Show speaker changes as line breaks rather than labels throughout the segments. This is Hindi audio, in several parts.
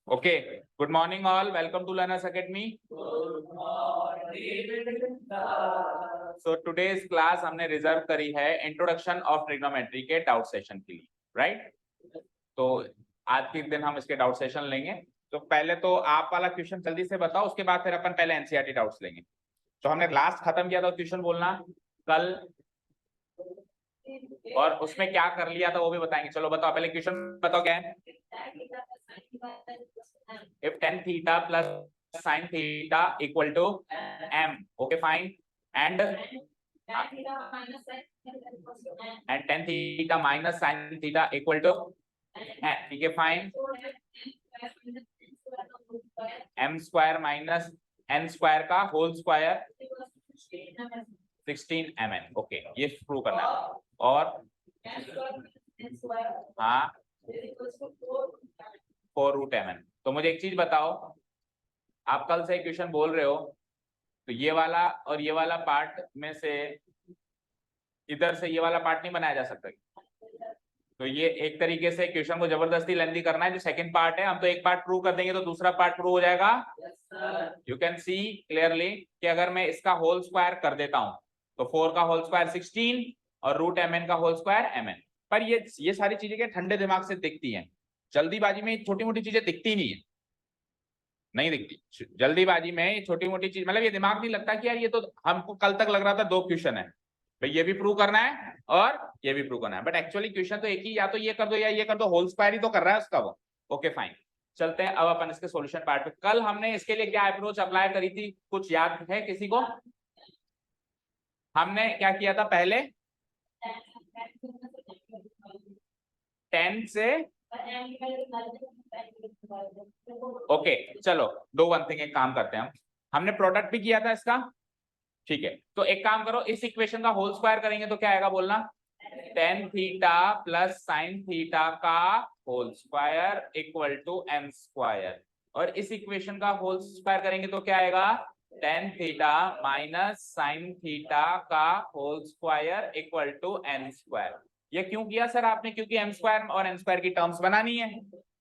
Okay, good morning all. Welcome to Learners Academy. So today's class हमने रिजर्व करी है इंट्रोडक्शन ऑफ ट्रिग्नोमेट्री के डाउट सेशन के लिए, राइट? तो आज के दिन हम इसके डाउट सेशन लेंगे। तो पहले तो आप वाला क्वेश्चन जल्दी से बताओ, उसके बाद फिर अपन पहले एनसीईआरटी डाउट्स लेंगे। तो हमने लास्ट खत्म किया था क्वेश्चन बोलना कल, और उसमें क्या कर लिया था वो भी बताएंगे। चलो बताओ, पहले क्वेश्चन बताओ क्या है। If tan theta plus sin theta equal to m, okay fine, and tan theta minus sin theta equal to ठीक है fine, m square minus n square का होल स्क्वायर 16 mn, ओके ये प्रूव करना है। और हाँ 4√mn। तो मुझे एक चीज बताओ, आप कल से क्वेश्चन बोल रहे हो, तो ये वाला और ये वाला पार्ट में से इधर से ये वाला पार्ट नहीं बनाया जा सकता। तो ये एक तरीके से क्वेश्चन को जबरदस्ती लेंदी करना है। जो सेकंड पार्ट है, हम तो एक पार्ट प्रूव कर देंगे तो दूसरा पार्ट प्रूव हो जाएगा। यू कैन सी क्लियरली कि अगर मैं इसका होल स्क्वायर कर देता हूं तो 4 का होल स्क्वायर 16 और √mn का होल स्क्वायर mn। पर ये सारी चीजें के ठंडे दिमाग से दिखती हैं, जल्दीबाजी में छोटी मोटी चीजें दिखती नहीं है, नहीं दिखती जल्दीबाजी में छोटी मोटी चीज। मतलब ये दिमाग नहीं लगता कि यार ये तो हमको कल तक लग रहा था 2 क्वेश्चन है भाई, ये भी प्रूव करना है और ये भी प्रूव करना है, बट एक्चुअली क्वेश्चन तो एक ही, या तो ये कर दो या ये कर दो, होल स्क्वायर ही तो कर रहा है उसका वो। ओके फाइन, चलते हैं अब अपन इसके सॉल्यूशन पार्ट पे। कल हमने इसके लिए क्या अप्रोच अप्लाई करी थी, कुछ याद है किसी को? हमने क्या किया था पहले, 10 से ओके चलो दो वन थिंग, एक काम करते हैं हमने प्रोडक्ट भी किया था इसका, ठीक है। तो एक काम करो, इस इक्वेशन का होल स्क्वायर करेंगे तो क्या आएगा बोलना, tan theta plus sin theta का whole square equal to m square, और इस इक्वेशन का होल स्क्वायर करेंगे तो क्या आएगा, tan theta minus sin theta का whole square equal to n square. ये क्यों किया सर आपने? क्योंकि m स्क्वायर और n स्क्वायर की टर्म्स बनानी है।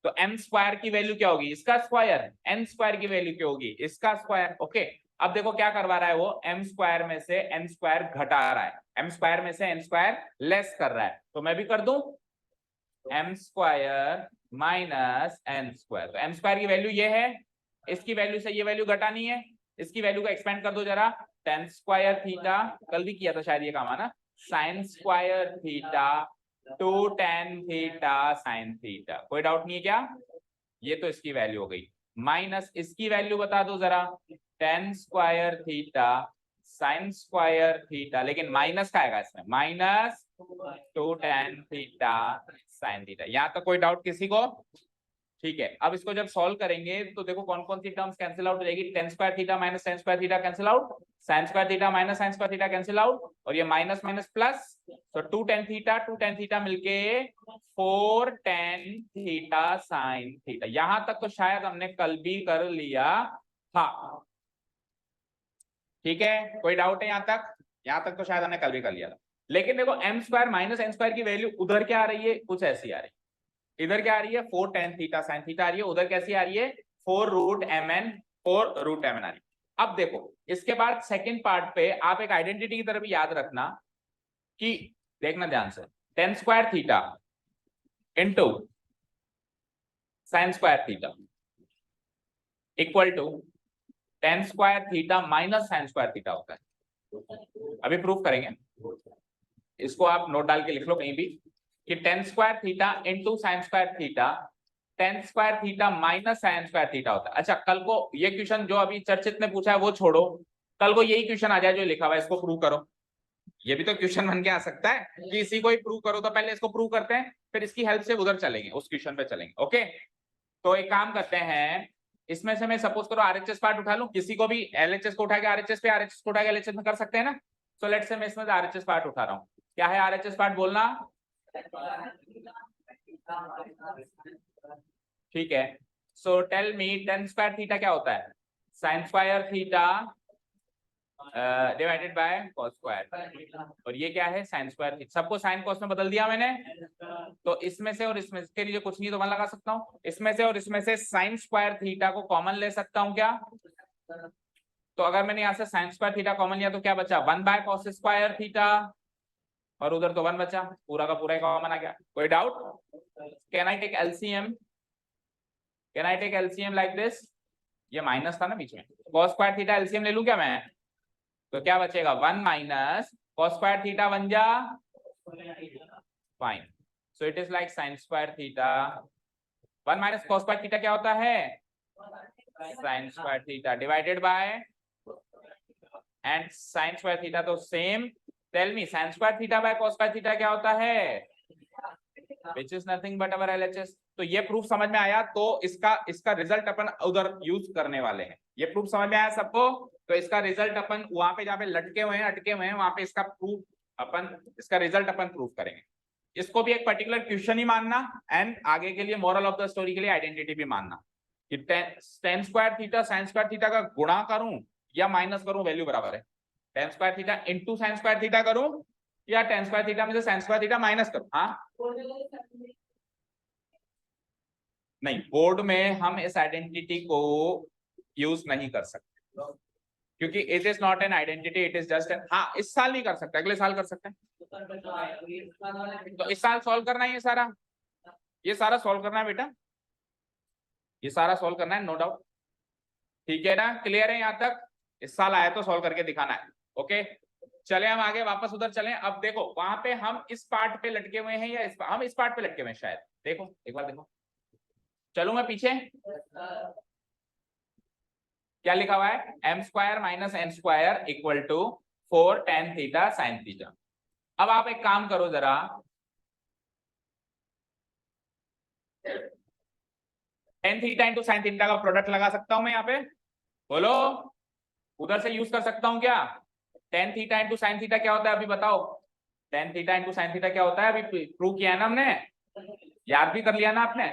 तो m स्क्वायर की वैल्यू क्या होगी, इसका स्क्वायर, n स्क्वायर की वैल्यू क्या होगी, इसका स्क्वायर। ओके अब देखो क्या करवा रहा है वो, m स्क्वायर में से n स्क्वायर घटा रहा है, m स्क्वायर में से n स्क्वायर लेस कर रहा है। तो मैं भी कर दूं m square minus n square. तो m स्क्वायर की वैल्यू ये है, इसकी वैल्यू से ये वैल्यू घटानी है, इसकी वैल्यू को एक्सपेंड कर दो जरा, tan स्क्वायर थीटा, कल भी किया था शायद ये काम है ना, sin square theta two tan theta sin theta. कोई डाउट नहीं है क्या? ये तो इसकी वैल्यू हो गई, माइनस इसकी वैल्यू बता दो जरा, tan square theta sin square theta, लेकिन माइनस का आएगा इसमें, minus 2 tan theta sin theta. यहां तक कोई डाउट किसी को? ठीक है, अब इसको जब सॉल्व करेंगे तो देखो कौन कौन सी टर्म्स कैंसिल आउट हो जाएगी, tan square theta minus tan square theta cancel out, sin square theta minus sin square theta cancel out, और ये माइनस माइनस प्लस, तो 2 tan थीटा मिलके 4 tan थीटा sin थीटा। यहां तक तो शायद हमने कल भी कर लिया था, ठीक है, कोई डाउट है यहां तक? यहां तक तो शायद हमने कल भी कर लिया था। लेकिन देखो m square minus n square की वैल्यू उधर क्या आ रही है, कुछ ऐसी आ रही है, इधर क्या आ रही है 4 tan थीटा sin थीटा आ रही है, उधर कैसी आ रही है 4√mn आ रही है। अब देखो इसके बाद सेकंड पार्ट पे आप एक आइडेंटिटी की तरफ भी याद रखना कि, देखना ध्यान से, tan square theta into sin square theta equal to tan square theta minus sin square theta होता है। अभी प्रूफ करेंगे, इसको आप नोट डाल के लिख लो कहीं भी कि tan square theta into sine square theta, tan square theta minus sign square theta होता है। अच्छा कल को ये क्वेश्चन जो अभी चर्चित ने पूछा है वो छोड़ो, कल को यही क्वेश्चन आ जाए जो लिखा हुआ है, इसको प्रूव करो। ये भी तो क्वेश्चन बन के आ सकता है कि इसी को ही प्रूव करो, तो पहले इसको प्रूव करते हैं फिर इसकी हेल्प से उधर चलेंगे, उस क्वेश्चन पे चलेंगे। ओके तो एक काम करते हैं, इसमें से मैं सपोज करो आरएचएस पार्ट उठा लूं, किसी को भी एलएचएस को उठा के आरएचएस पे, आरएचएस को उठा के एलएचएस में कर सकते हैं ना। सो लेट्स से मैं इसमें आरएचएस पार्ट उठा रहा हूं, क्या है आरएचएस पार्ट बोलना, ठीक है। So tell me tan square theta क्या होता है, sin square theta divided by cos square, और ये क्या है sin स्क्वायर। सबको sin cos में बदल दिया मैंने, तो इसमें से और इसमें के लिए कुछ नहीं तो 1 लगा सकता हूँ, इसमें से और इसमें से sin स्क्वायर थीटा को कॉमन ले सकता हूँ क्या। तो अगर मैंने यहाँ से sin स्क्वायर थीटा कॉमन लिया तो क्या बचा 1 बाय cos स्क्वायर थीटा, और उधर तो 1 बचा, पूरा का पूरा कॉमन आ गया। कोई doubt? Can I take LCM, can I take LCM like this, ये माइनस था ना बीच में, cos स्क्वायर थीटा एलसीएम ले लूं क्या मैं, तो क्या बचेगा 1 माइनस cos स्क्वायर थीटा बन जा fine, so it is like sin square theta. 1 minus cos square theta क्या होता है sin square theta divided by, and sin square theta तो same, tell me sin square theta by cos square theta क्या होता है, which is nothing but our LHS। तो ये प्रूफ समझ में आया, तो इसका रिजल्ट अपन उधर यूज करने वाले हैं। ये प्रूफ समझ में आया सबको, तो इसका रिजल्ट अपन वहां पे जहाँ पे लटके हुए हैं अटके हुए हैं वहां पे इसका प्रूफ अपन, इसका रिजल्ट अपन प्रूफ करेंगे। इसको भी एक पर्टिकुलर क्वेश्चन ही मानना, एंड आगे के लिए मोरल ऑफ द स्टोरी के लिए आइडेंटिटी भी मानना कि tan square theta sin square theta का गुणा करूं या माइनस करूं वैल्यू बराबर है, tan square theta into sin square theta करूं या tan स्क्वायर थीटा में से sin स्क्वायर थीटा माइनस करूं। हाँ नहीं, बोर्ड में हम इस आइडेंटिटी को यूज नहीं कर सकते क्योंकि it is not an identity, it is just an, हाँ इस साल नहीं कर सकते, अगले साल कर सकते हैं। तो इस साल सॉल्व करना है, ये सारा सॉल्व करना है बेटा, ये सारा सॉल्व करना है, नो डाउट। ठीक है ना, क्लियर है यहाँ तक? इस साल आया तो सॉल्व करके दिखाना है। ओके चले हम आगे वापस उधर चलें। अब देखो वहां पे हम इस पार्ट पे लटके हुए हैं या हम इस पार्ट पे लटके हुए हैं शायद, देखो एक बार देखो, चलो मैं पीछे, क्या लिखा हुआ है m square minus n square equal to 4 tan theta sin theta. अब आप एक काम करो जरा, tan theta into sin theta का प्रोडक्ट लगा सकता हूं मैं यहाँ पे, बोलो उधर से यूज कर सकता हूं क्या। tan theta into sin theta क्या होता है अभी बताओ, tan theta into sin theta क्या होता है, अभी प्रूव किया है ना हमने, याद भी कर लिया ना आपने।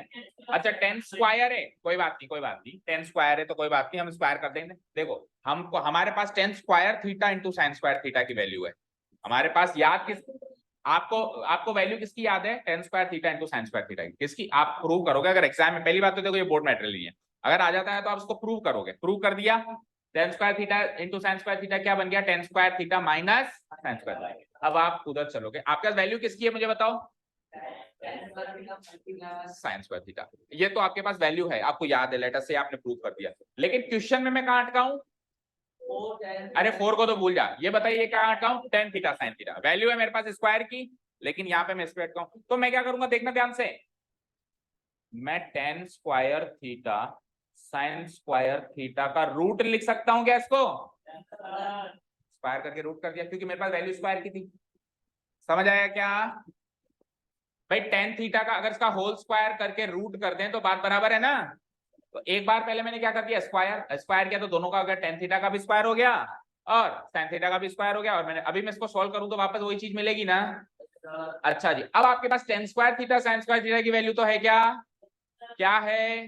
अच्छा tan स्क्वायर है, कोई बात नहीं कोई बात नहीं, tan स्क्वायर है तो कोई बात नहीं, हम स्क्वायर कर देंगे। देखो हमको हमारे पास tan square theta into sin square theta की वैल्यू है हमारे पास, याद किस, आपको वैल्यू किसकी याद है tan square theta into sin square theta की, किसकी आप प्रूव करोगे अगर एग्जाम में। पहली बात तो देखो ये बोर्ड मटेरियल नहीं है, अगर आ जाता है तो आप इसको प्रूव करोगे, प्रूव कर दिया, tan square theta into sin square theta क्या बन गया tan square theta minus sin square. अब आप उधर चलोगे, आपके पास वैल्यू किसकी है मुझे बताओ, sin स्क्वायर थीटा, ये तो आपके पास वैल्यू है, आपको याद है, लेटर से आपने प्रूव कर दिया। लेकिन क्वेश्चन में मैं कहां अटका हूं, अरे 4 को तो भूल जा, ये बताइए ये क्या अटका हूं, tan theta sin theta, value है मेरे पास स्क्वायर की, लेकिन यहाँ पे मैं स्क्वायर अटका हूं। तो मैं क्या करूंगा देखना ध्यान से, मैं tan square theta sin square theta का रूट लिख सकता हूं क्या इसको, स्क्वायर करके रूट कर दिया क्योंकि मेरे पास वैल्यू स्क्वायर की थी। समझ आया क्या भाई, tan थीटा का अगर इसका होल स्क्वायर करके रूट कर दें तो बात बराबर है ना। तो एक बार पहले मैंने क्या कर दिया, स्क्वायर किया, तो दोनों का अगर tan थीटा का भी स्क्वायर हो गया और sin थीटा का भी स्क्वायर हो गया, और मैंने अभी मैं इसको सॉल्व करूं तो वापस वही चीज मिलेगी ना। अच्छा जी, अब आपके पास tan square theta sin square theta की वैल्यू तो है क्या, क्या है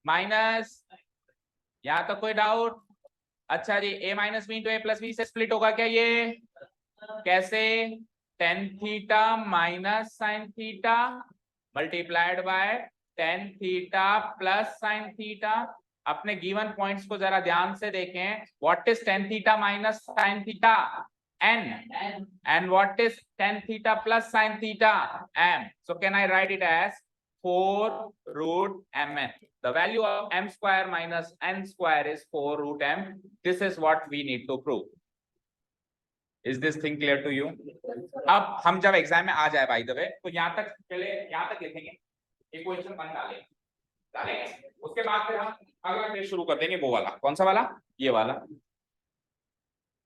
माइनस, यहां तक कोई डाउट। अच्छा जी, a minus B into A plus B से स्प्लिट होगा क्या ये, कैसे, tan theta minus sin theta multiplied by tan theta plus sin theta. अपने गिवन पॉइंट्स को जरा ध्यान से देखें, what is tan theta minus sin theta, n, and what is tan theta plus sin theta, m. So can I write it as 4 root mn? The value of m square minus n square is 4 root m. This is what we need to prove. Is this thing clear to you? अब हम जब एग्जाम में आ जाए बाय द वे, तो यहाँ तक पहले यहाँ तक लिखेंगे, इक्वेशन 1 डालेंगे, उसके बाद फिर हम अगला पेज शुरू कर देंगे, वो वाला कौन सा वाला, ये वाला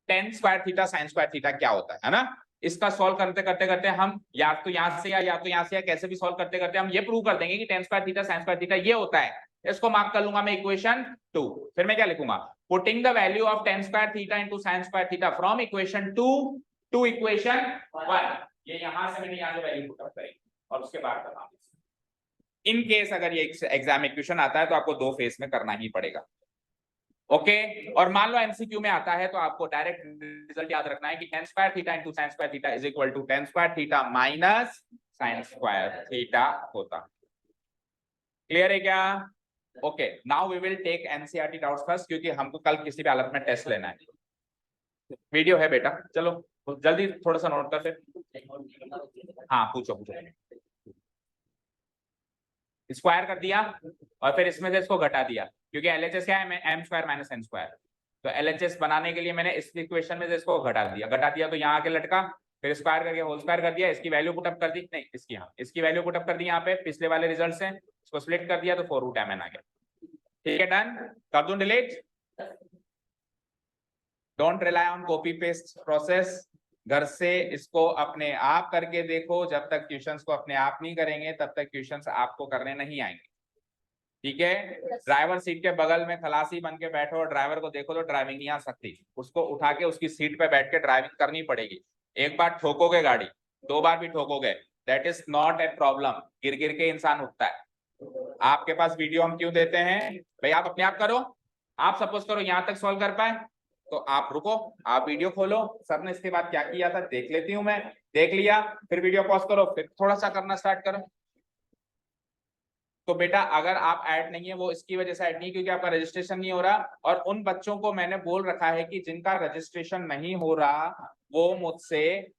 tan square theta sin square theta क्या होता है ना। इसका सॉल्व करते करते करते हम या तो यहाँ से या तो यहाँ से या कैसे भी सॉल्व करते करते हम ये प्रूव कर देंगे कि tan square theta sin square theta ये होता है। इसको मार्क कर लूंगा मैं इक्वेशन 2। फिर मैं क्या लिखूंगा, putting the value of tan square theta into sin square theta from equation 2 to equation 1। ये यहां से मैंने यहाँ से वैल्यू पुट करेंगे और उसके बाद करना। इन केस अगर ये एग्जाम में क्वेश्चन आता है तो आपको 2 फेज में करना ही पड़ेगा। ओके और मान लो एमसीक्यू में आता है तो आपको डायरेक्ट रिजल्ट याद रखना है कि tan square theta into sin square theta is equal to tan square theta minus sin square theta होता। क्लियर है क्या? Okay now we will take NCERT doubts first, क्योंकि हमको कल किसी भी हालत में टेस्ट लेना है। वीडियो है बेटा, चलो जल्दी थोड़ा सा नोट कर फिर। हाँ पूछो पूछो। स्क्वायर कर दिया और फिर इसमें से इसको घटा दिया, क्योंकि एलएचएस क्या है, M square minus N square. तो एलएचएस बनाने के लिए मैंने इस इक्वेशन में से इसको घटा दिया तो यहाँ आके लटका, फिर स्क्वायर करके होल स्क्वायर कर दिया, इसकी वैल्यू पुटअप कर दी, नहीं इसकी, हाँ इसकी वैल्यू पुटअप कर दी यहाँ पे पिछले वाले रिजल्ट से, इसको स्प्लिट कर दिया तो 4√mn आ गया। ठीक है डन, कर दूं delete. Don't rely on copy paste process, घर से इसको अपने आप करके देखो, जब तक क्वेश्चंस को अपने आप नहीं करेंगे तब तक क्वेश्चंस आपको करने नहीं आएंगे। ठीक है, ड्राइवर सीट के बगल में खलासी बन के बैठो और ड्राइवर को देखो तो ड्राइविंग नहीं आ सकती, उसको उठा के उसकी सीट पे बैठ के ड्राइविंग करनी पड़ेगी। एक बार ठोकोगे गाड़ी, 2 बार भी ठोकोगे, that is not a problem, गिर गिर के इंसान उठता है। आपके पास वीडियो हम क्यों देते हैं भाई, आप अपने आप करो। आप सपोज करो यहाँ तक सॉल्व कर पाए तो आप रुको, आप वीडियो खोलो, सर ने इसके बाद क्या किया था देख लेती हूँ मैं, देख लिया, फिर वीडियो पॉज करो, फिर थोड़ा सा करना स्टार्ट करो। तो बेटा अगर आप ऐड नहीं है वो इसकी वजह से ऐड नहीं क्योंकि आपका रजिस्ट्रेशन नहीं हो रहा, और उन बच्चों को मैंने बोल रखा है कि जिनका रजिस्ट्रेशन नहीं हो रहा वो मुझसे,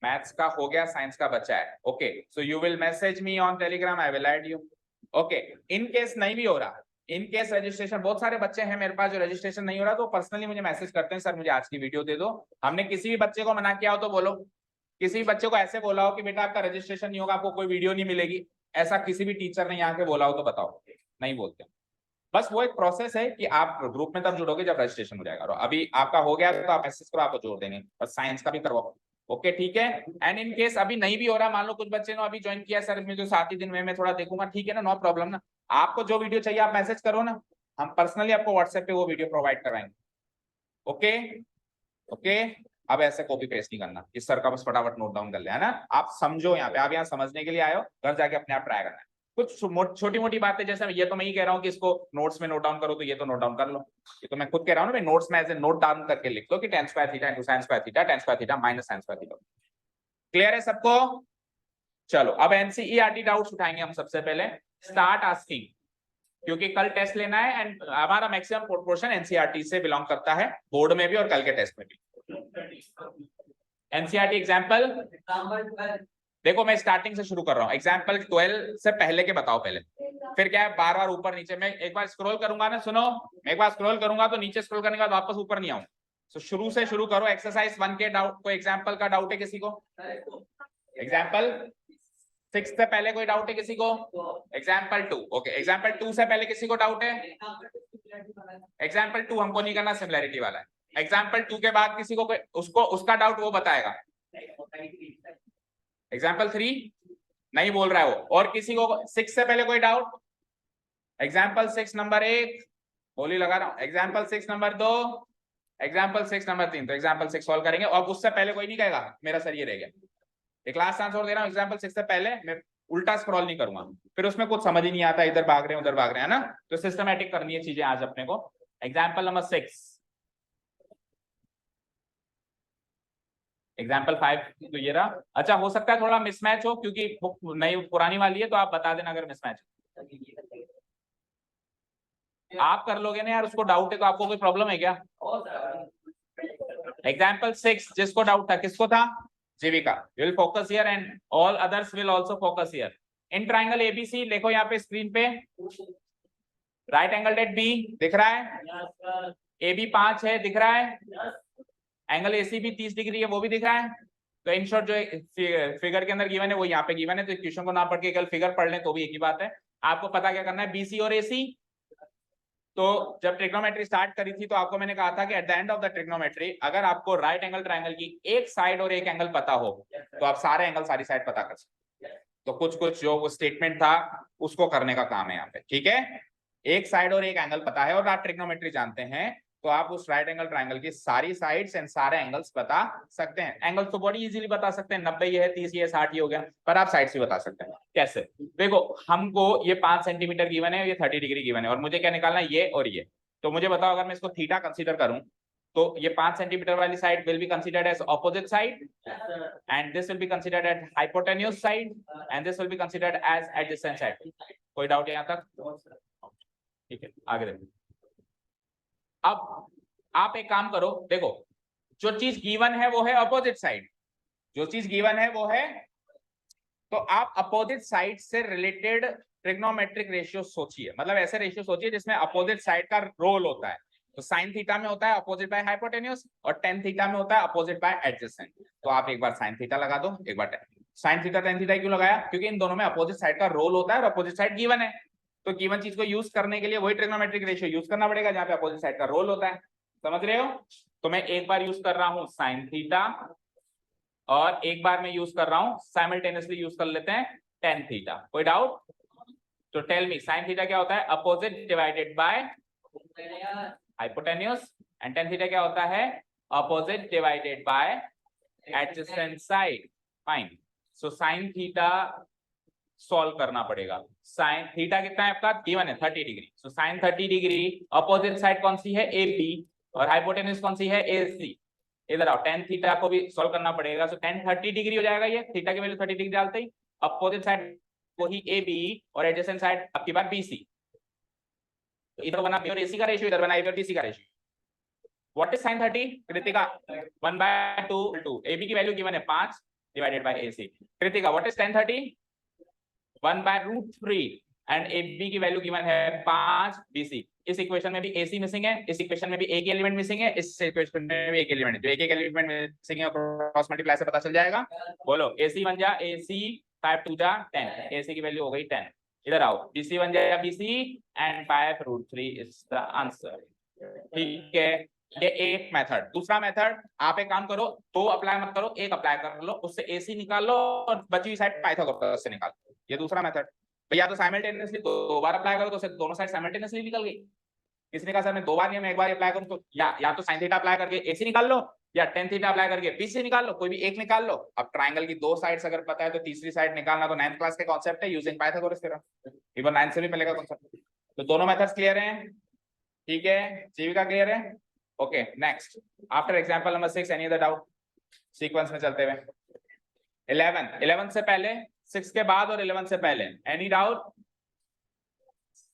मैथ्स का हो गया, साइंस का बचा है। Okay so you will message me on Telegram, I will add you. Okay in case नहीं भी हो रहा, इन केस रजिस्ट्रेशन, बहुत सारे बच्चे हैं मेरे पास जो रजिस्ट्रेशन नहीं हो रहा तो पर्सनली मुझे मैसेज करते हैं, सर मुझे आज की वीडियो दे दो। हमने किसी भी बच्चे को मना किया हो तो बोलो, किसी भी बच्चे को ऐसे बोला हो कि बेटा आपका रजिस्ट्रेशन नहीं होगा, आपको कोई वीडियो नहीं मिलेगी, ऐसा किसी भी टीचर ने यहाँ के बोला हो तो बताओ, नहीं बोलते। बस वो एक प्रोसेस है कि आप ग्रुप में तब जुड़ोगे जब रजिस्ट्रेशन हो जाएगा, और अभी आपका हो गया तो आप मैसेज करो, आपको जोड़ देंगे, बस साइंस का भी करवाओ। ओके ठीक है, एंड इन केस अभी नहीं भी हो रहा, मान लो कुछ बच्चे ने अभी ज्वाइन किया, सर मुझे 7 ही दिन में मैं थोड़ा देखूंगा, ठीक है ना, नो प्रॉब्लम ना, आपको जो वीडियो चाहिए आप मैसेज करो ना, हम पर्सनली आपको व्हाट्सएप पे वो वीडियो प्रोवाइड करवाएंगे। ओके ओके, अब ऐसे कॉपी पेस्ट नहीं करना, इस सर का बस फटाफट नोट डाउन कर ले, है ना, आप समझो, यहाँ पे आप यहाँ समझने के लिए आए हो, घर जाके अपने आप ट्राई करना है। कुछ छोटी मोटी बातें, जैसे ये तो मैं ही कह रहा हूँ कि इसको नोट्स में नोट डाउन करो, तो ये तो नोट डाउन कर लो, ये तो मैं खुद कह रहा हूँ ना, नोट्स में ऐसे नोट डाउन करके लिख दो कि tan square theta into sin square theta tan square theta minus sin square theta. Clear है सबको? चलो अब एनसीईआरटी डाउट्स उठाएंगे हम सबसे पहले, स्टार्ट आस्किंग, क्योंकि कल टेस्ट लेना है एंड हमारा मैक्सिमम पोर्शन एनसीईआरटी से बिलोंग करता है, बोर्ड में भी और कल के टेस्ट में भी। एनसीईआरटी एग्जांपल देखो, मैं स्टार्टिंग से शुरू कर रहा हूं, एग्जांपल 12 से पहले के बताओ पहले, फिर क्या है बार बार ऊपर नीचे, मैं एक बार स्क्रॉल करूंगा ना, सुनो, मैं एक बार स्क्रॉल करूंगा तो नीचे स्क्रॉल करने के बाद वापस ऊपर नहीं आऊं, तो शुरू से शुरू करो। एक्सरसाइज 1 के डाउट, कोई एग्जांपल का डाउट है किसी को? एग्जांपल 6 से पहले कोई डाउट है किसी को? एग्जांपल 2, ओके एग्जांपल 2 से पहले किसी को डाउट है? एग्जांपल 2 हमको नहीं करना, सिमिलैरिटी वाला है। एग्जांपल 2 के बाद किसी को कोई, उसको उसका डाउट वो बताएगा। एग्जांपल 3 नहीं बोल रहा है वो, और किसी को 6 से पहले कोई डाउट? एग्जांपल 6 नंबर 1 बोली लगा रहा हूं, एग्जांपल 6 नंबर 2, एग्जांपल 6 नंबर 3, तो एग्जांपल 6 सॉल्व करेंगे, और उससे पहले कोई नहीं कहेगा मेरा सर ये रह गया। एक लास्ट आंसर दे रहा हूं, एग्जांपल 6 से पहले मैं उल्टा स्क्रॉल नहीं करूंगा, फिर उसमें कुछ समझ ही नहीं आता, इधर भाग रहे हैं उधर भाग रहे हैं ना, तो सिस्टमैटिक करनी है चीजें आज अपने को। एग्जांपल नंबर 6, एग्जाम्पल 5 तो ये रहा। अच्छा हो सकता है थोड़ा मिसमैच हो, क्योंकि बुक नई पुरानी वाली है, तो आप बता देना अगर मिसमैच। आप कर लोगे ना यार, उसको डाउट है तो आपको कोई प्रॉब्लम है क्या? एग्जाम्पल 6 जिसको डाउट था, किसको था? Jeevika. You will focus here and all others will also focus here. In triangle ABC देखो यहाँ पे स्क्रीन पे, राइट एंगल डेट बी दिख रहा है, AB 5 है दिख रहा है, एंगल AC भी 30 डिग्री है वो भी दिख रहा है। तो इन शॉर्ट जो फिगर के अंदर गिवन है वो यहाँ पे गिवन है, तो क्वेश्चन को ना पढ़ के कल फिगर पढ़ लें तो भी एक ही बात है। आपको पता क्या करना है, BC और AC। तो जब ट्रिग्नोमेट्री स्टार्ट करी थी तो आपको मैंने कहा था कि at the end of the trigonometry अगर आपको राइट एंगल ट्राइंगल की एक साइड और एक एंगल पता हो तो आप सारे एंगल सारी साइड पता कर सकते हैं। तो कुछ कुछ जो वो स्टेटमेंट था उसको करने का काम है यहाँ पे, ठीक है। एक साइड और एक एंगल पता है और आप ट्रिग्नोमेट्री जानते हैं तो आप उस राइट एंगल ट्राइंगल की सारी साइड्स एंड सारे एंगल्स बता सकते हैं। एंगल्स तो बड़ी इजीली बता सकते हैं, 90 ये है, 30 ये 60 ये हो गया, पर आप साइड्स भी बता सकते हैं। कैसे? देखो हमको ये 5 सेंटीमीटर गिवन है, ये 30 डिग्री गिवन है, और मुझे क्या निकालना है, ये और ये। तो मुझे बताओ अगर मैं इसको थीटा कंसीडर करूं तो ये 5 सेंटीमीटर वाली side will be considered as opposite side, and this will be considered as hypotenuse side, and this will be considered as adjacent side. कोई डाउट है यहाँ तक? ठीक है, आगे देखो। अब आप एक काम करो, देखो जो चीज गिवन है वो है अपोजिट साइड, जो चीज गिवन है वो है, तो आप अपोजिट साइड से रिलेटेड ट्रिग्नोमेट्रिक रेशियो सोचिए, मतलब ऐसे रेशियो सोचिए जिसमें अपोजिट साइड का रोल होता है। तो साइन थीटा में होता है अपोजिट बाय हाइपोटेन्यूज, और टेन थीटा में होता है अपोजिट बाय एडजेसेंट। तो आप एक बार साइन थीटा लगा दो, एक बार साइन थीटा टेन थीटा क्यों लगाया? क्योंकि इन दोनों में अपोजिट साइड का रोल होता है और अपोजिट साइड गिवन है, तो गिवन चीज को यूज करने के लिए वही ट्रिग्नोमेट्रिक रेशियो यूज करना पड़ेगा जहां पे अपोजिट साइड का रोल होता है। समझ रहे हो? तो मैं एक बार यूज कर रहा हूं साइन थीटा, और एक बार मैं यूज कर रहा हूं, साइमल्टेनियसली यूज कर लेते हैं टेन थीटा। कोई डाउट? तो टेल मी, साइन थीटा क्या होता है? Opposite divided by hypotenuse, and tan theta क्या होता है? Opposite divided by adjacent side. Fine. So sine theta solve करना पड़ेगा। साइन थीटा कितना है आपका? गिवन है 30 degree. So sine 30 degree, opposite side कौन सी है? AB, और हाइपोटेन्यूज कौन सी है? AC। इधर आओ, टेन थीटा को भी सॉल्व करना पड़ेगा। सो टेन 30 डिग्री हो जाएगा, ये थीटा की वैल्यू 30 डिग्री डालते ही, अपोजिट साइड वही AB और एडजेसेंट साइड आपकी बात BC। तो इधर बना B और AC का रेशियो, इधर बना AB और BC का ratio. What is sine 30? Kritika 1/2 AB की वैल्यू गिवन है 5 divided by AC। Kritika what is tan 30? 1/√3, and AB की वैल्यू गिवन है 5 BC। इस इक्वेशन में भी AC मिसिंग है, इस इक्वेशन में भी एक एलिमेंट मिसिंग है, इस इक्वेशन में भी एक एलिमेंट है। जो एक एलिमेंट मिसिंग है क्रॉस मल्टीप्लाई से पता चल जाएगा। बोलो AC बन जा AC, 5 2 जा 10, AC की वैल्यू हो गई 10। इधर आओ, BC बन जाएगा BC, and 5√3 is the answer. ठीक है, ये एक मेथड। दूसरा मेथड, आप एक काम करो, दो अप्लाई मत करो, एक अप्लाई कर लो, उससे AC निकाल लो और बची हुई साइड पाइथागोरस से निकाल लो। ये दूसरा मेथड। भैया तो साइमल्टेनियसली दो बार अप्लाई करो तो दोनों साइड साइमल्टेनियसली निकल गई। किसी ने कहा सर मैं दो बार नहीं, मैं एक बार अप्लाई करूं, तो या तो साइन थीटा अप्लाई करके AC निकाल लो, या टेन थीटा अप्लाई करके BC निकाल लो, कोई भी एक निकाल लो। अब ट्राइंगल की दो साइड्स अगर पता है तो तीसरी साइड निकालना तो 9th क्लास के कॉन्सेप्ट है, using Pythagoras theorem. Even 9th से भी पहले का कॉन्सेप्ट। तो दोनों मेथड्स क्लियर हैं? ठीक है, जीविका क्लियर है? Okay, next after example number 6 any other doubt? Sequence में चलते हुए 11 से पहले, 6 के बाद और 11 से पहले, एनी डाउट?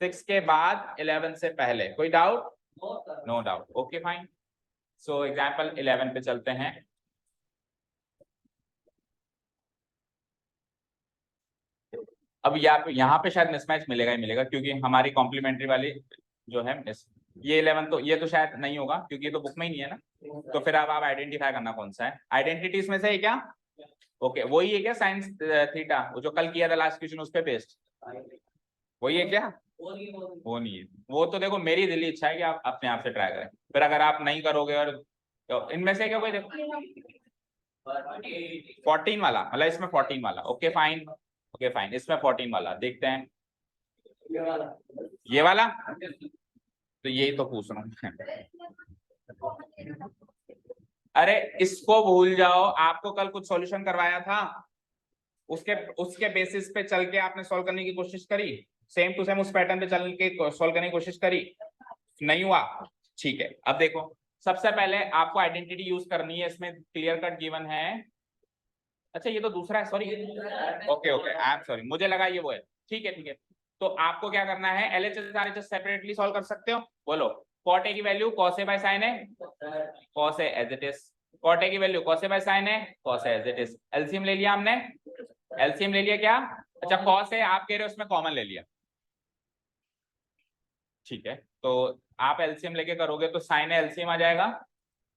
6 के बाद 11 से पहले कोई doubt? No doubt. Okay fine. So example 11 पे चलते हैं। अब यहाँ पे शायद मिसमैच मिलेगा ही मिलेगा, क्योंकि हमारी कॉम्प्लीमेंट्री वाली जो है ये 11 तो ये तो शायद नहीं होगा, क्योंकि ये तो बुक में ही नहीं है ना। तो फिर अब आप आइडेंटिफाई करना कौन सा है। आइडेंटिटीज में से है क्या? ओके, वही है क्या साइंस थीटा, वो जो कल किया था लास्ट क्वेश्चन उस पे बेस्ड वही है क्या? वो नहीं है। वो तो देखो मेरी दिली इच्छा है कि आप अपने आप से ट्राई करें, फिर अगर आप नहीं करोगे और तो इनमें से क्या कोई देखो 14 वाला, मतलब इसमें 14 वाला। ओके फाइन, ओके फाइन, इसमें 14 वाला देखते हैं। ये वाला तो यही तो पूछ रहा हूँ। अरे इसको भूल जाओ, आपको कल कुछ सॉल्यूशन करवाया था, उसके उसके बेसिस पे चल के आपने सॉल्व करने की कोशिश करी, सेम टू सेम उस पैटर्न पे चल के सॉल्व करने की कोशिश करी, नहीं हुआ? ठीक है, अब देखो सबसे पहले आपको आइडेंटिटी यूज करनी है, इसमें क्लियर कट गिवन है। अच्छा ये तो दूसरा है, sorry. Okay okay, I am sorry, मुझे लगा ये वो है। ठीक है ठीक है, तो आपको क्या करना है, LHS RHS सेपरेटली सॉल्व कर सकते हो। बोलो cot A की value cos A by sin A, cos A as it is. cot A की value cos A by sin A, cos A as it is. LCM ले लिया हमने, एलसीएम ले लिया क्या? अच्छा cos A आप कह रहे हो उसमें कॉमन ले लिया, ठीक है। तो आप एलसीएम लेके करोगे तो sin A एलसीएम आ जाएगा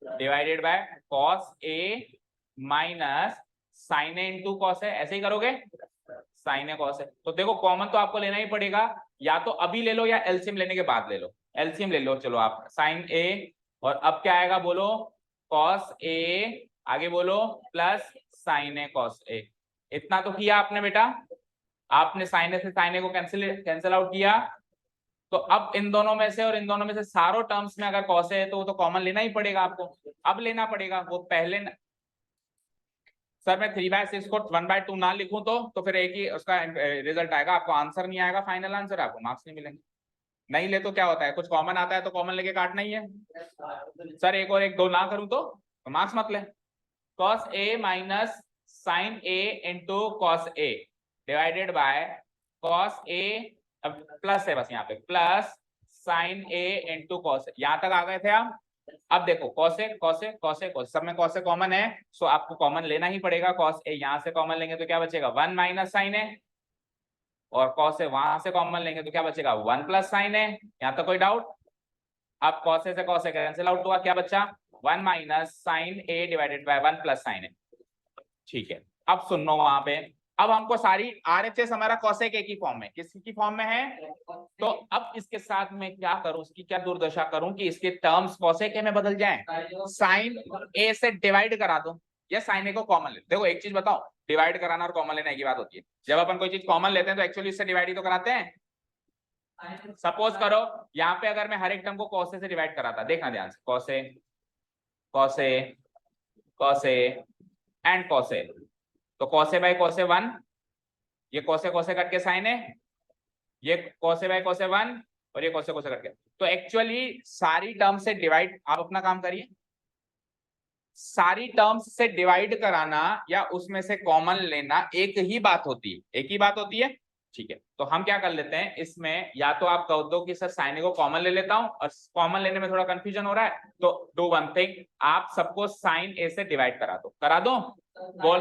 divided by cos A minus sin A into cos A, ऐसे ही करोगे sin A cos A। तो देखो कॉमन तो आपको लेना ही पड़ेगा, या तो अभी ले लो या एलसीएम लेने के बाद ले लो। एलसीएम ले लो, चलो आप sin A, और अब क्या आएगा बोलो? cos A, आगे बोलो plus sin A cos A। इतना तो किया आपने बेटा, आपने sin A से sin A को कैंसिल आउट किया, तो अब इन दोनों में से और इन दोनों में से सारों टर्म्स में अगर कॉस है तो वो तो कॉमन लेना ही पड़ेगा आपको। अब लेना पड़ेगा वो पहले सर मैं 3/6 को 1/2 ना लिखूं तो फिर एक ही उसका रिजल्ट आएगा, आपको आंसर नहीं आएगा, फाइनल आंसर, आपको मार्क्स नहीं मिलेंगे। नहीं ले तो क्या होता है, कुछ कॉमन आता है तो कॉमन लेके काटना ही है। सर एक और एक दो ना करूं तो मार्क्स मत ले। cos a minus sine a into cos a divided by cos a, अब प्लस है बस यहाँ पे, plus sine a into cos, यहां तक आ गए थे आप। अब देखो cos a cos a cos a cos, सब में cos a कॉमन है, सो आपको कॉमन लेना ही पड़ेगा। cos a यहां से कॉमन लेंगे तो क्या बचेगा 1 माइनस साइन a, और cos a वहां से कॉमन लेंगे तो क्या बचेगा 1 प्लस साइन a। यहां तक कोई डाउट? अब cos a से cos a कैंसिल आउट हुआ, क्या बचा 1 minus sine a divided by 1 plus sine a। ठीक है, अब सुनो वहां पे, अब हमको सारी RHS हमारा cosec a की फॉर्म में, किसकी फॉर्म में है, तो अब इसके साथ में क्या करूं, उसकी क्या दुर्दशा करूं कि इसके टर्म्स cosec a में बदल जाएं, साइन a से डिवाइड करा दूं या साइन a को कॉमन ले। देखो एक चीज बताओ, डिवाइड कराना और कॉमन लेना एक ही बात होती है। जब अपन कोई चीज कॉमन लेते हैं तो एक्चुअली इससे डिवाइड ही तो कराते हैं। सपोज करो यहाँ पे अगर मैं हर एक टर्म को cos a से डिवाइड कराता, देखना ध्यान से, cos a cos a cos a and cos a, तो cos a बाय cos a 1, ये cos a cos a cut के साइन है, ये cos a बाय cos a 1 और ये cos a cos a cut के, तो एक्चुअली सारी टर्म से डिवाइड, आप अपना काम करिए, सारी टर्म्स से डिवाइड कराना या उसमें से कॉमन लेना एक ही बात होती है, एक ही बात होती है। ठीक है, तो हम क्या कर लेते हैं इसमें, या तो आप कह दो कि सर साइन को कॉमन ले लेता हूं, और कॉमन लेने में थोड़ा कंफ्यूजन हो रहा है तो डू वन थिंग, आप सबको साइन ए से डिवाइड करा दो, करा दो, बोल।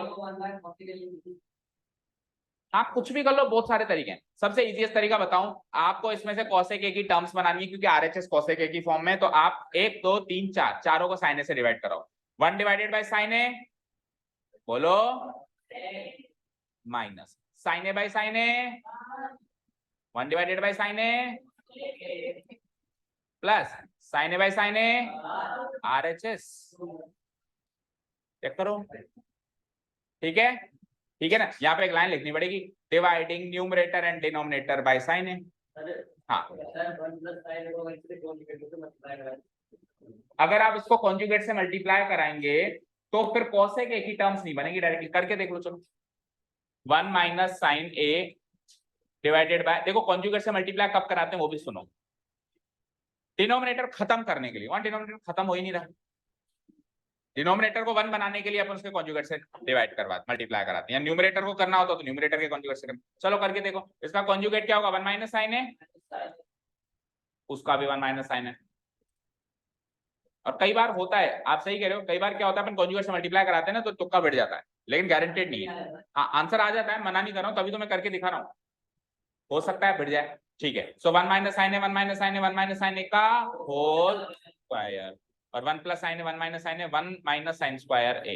हाँ कुछ भी कर लो, बहुत सारे तरीके हैं। सबसे इजीएस्ट तरीका बताऊं आपको, इसमें से cosec a की टर्म्स बनानी है क्योंकि RHS cosec a की फॉर्म में, तो आप 1 2 3 4 चारों को साइन ए से डिवाइड कराओ। 1 डिवाइडेड बाय साइन ए, बोलो, minus sine A by sine A, 1 divided by sine A, plus sine A by sine A, RHS, check करो। ठीक है, ठीक है ना, यहाँ पे एक लाइन लिखनी पड़ेगी, dividing numerator and denominator by sine A. हाँ अगर आप इसको कॉन्जुगेट से मल्टीप्लाई कराएंगे तो फिर cosec a की टर्म्स नहीं बनेगी, डायरेक्टली करके देख लो। चलो 1 minus sine a divided by, देखो कॉन्जुगेट से मल्टीप्लाई कब कराते हैं वो भी सुनो, डिनोमिनेटर खत्म करने के लिए, वहां डिनोमिनेटर खत्म हो ही नहीं रहा, डिनोमिनेटर को 1 बनाने के लिए अपन उसके कॉन्जुगेट से डिवाइड करवा मल्टीप्लाई कराते हैं, या न्यूमरेटर को करना होता तो न्यूमरेटर के कॉन्जुगेट से करना। चलो करके देखो, इसका कॉन्जुगेट क्या होगा 1 माइनस साइन है, उसका भी 1 माइनस साइन है। और कई बार होता है, आप सही कह रहे हो, कई बार क्या होता है अपन कॉन्जुगेट से मल्टीप्लाई कराते हैं ना तो तुक्का बैठ जाता है, लेकिन गारंटेड नहीं है। हाँ आंसर आ जाता है, मना नहीं कर रहा हूँ, तभी तो मैं करके दिखा रहा हूँ, हो सकता है बैठ जाए। ठीक है, सो 1 माइनस साइन है 1 माइनस साइन है 1 माइनस साइन का होल स्क्वायर, और 1 प्लस साइन है 1 माइनस साइन है 1 माइनस साइन स्क्वायर ए,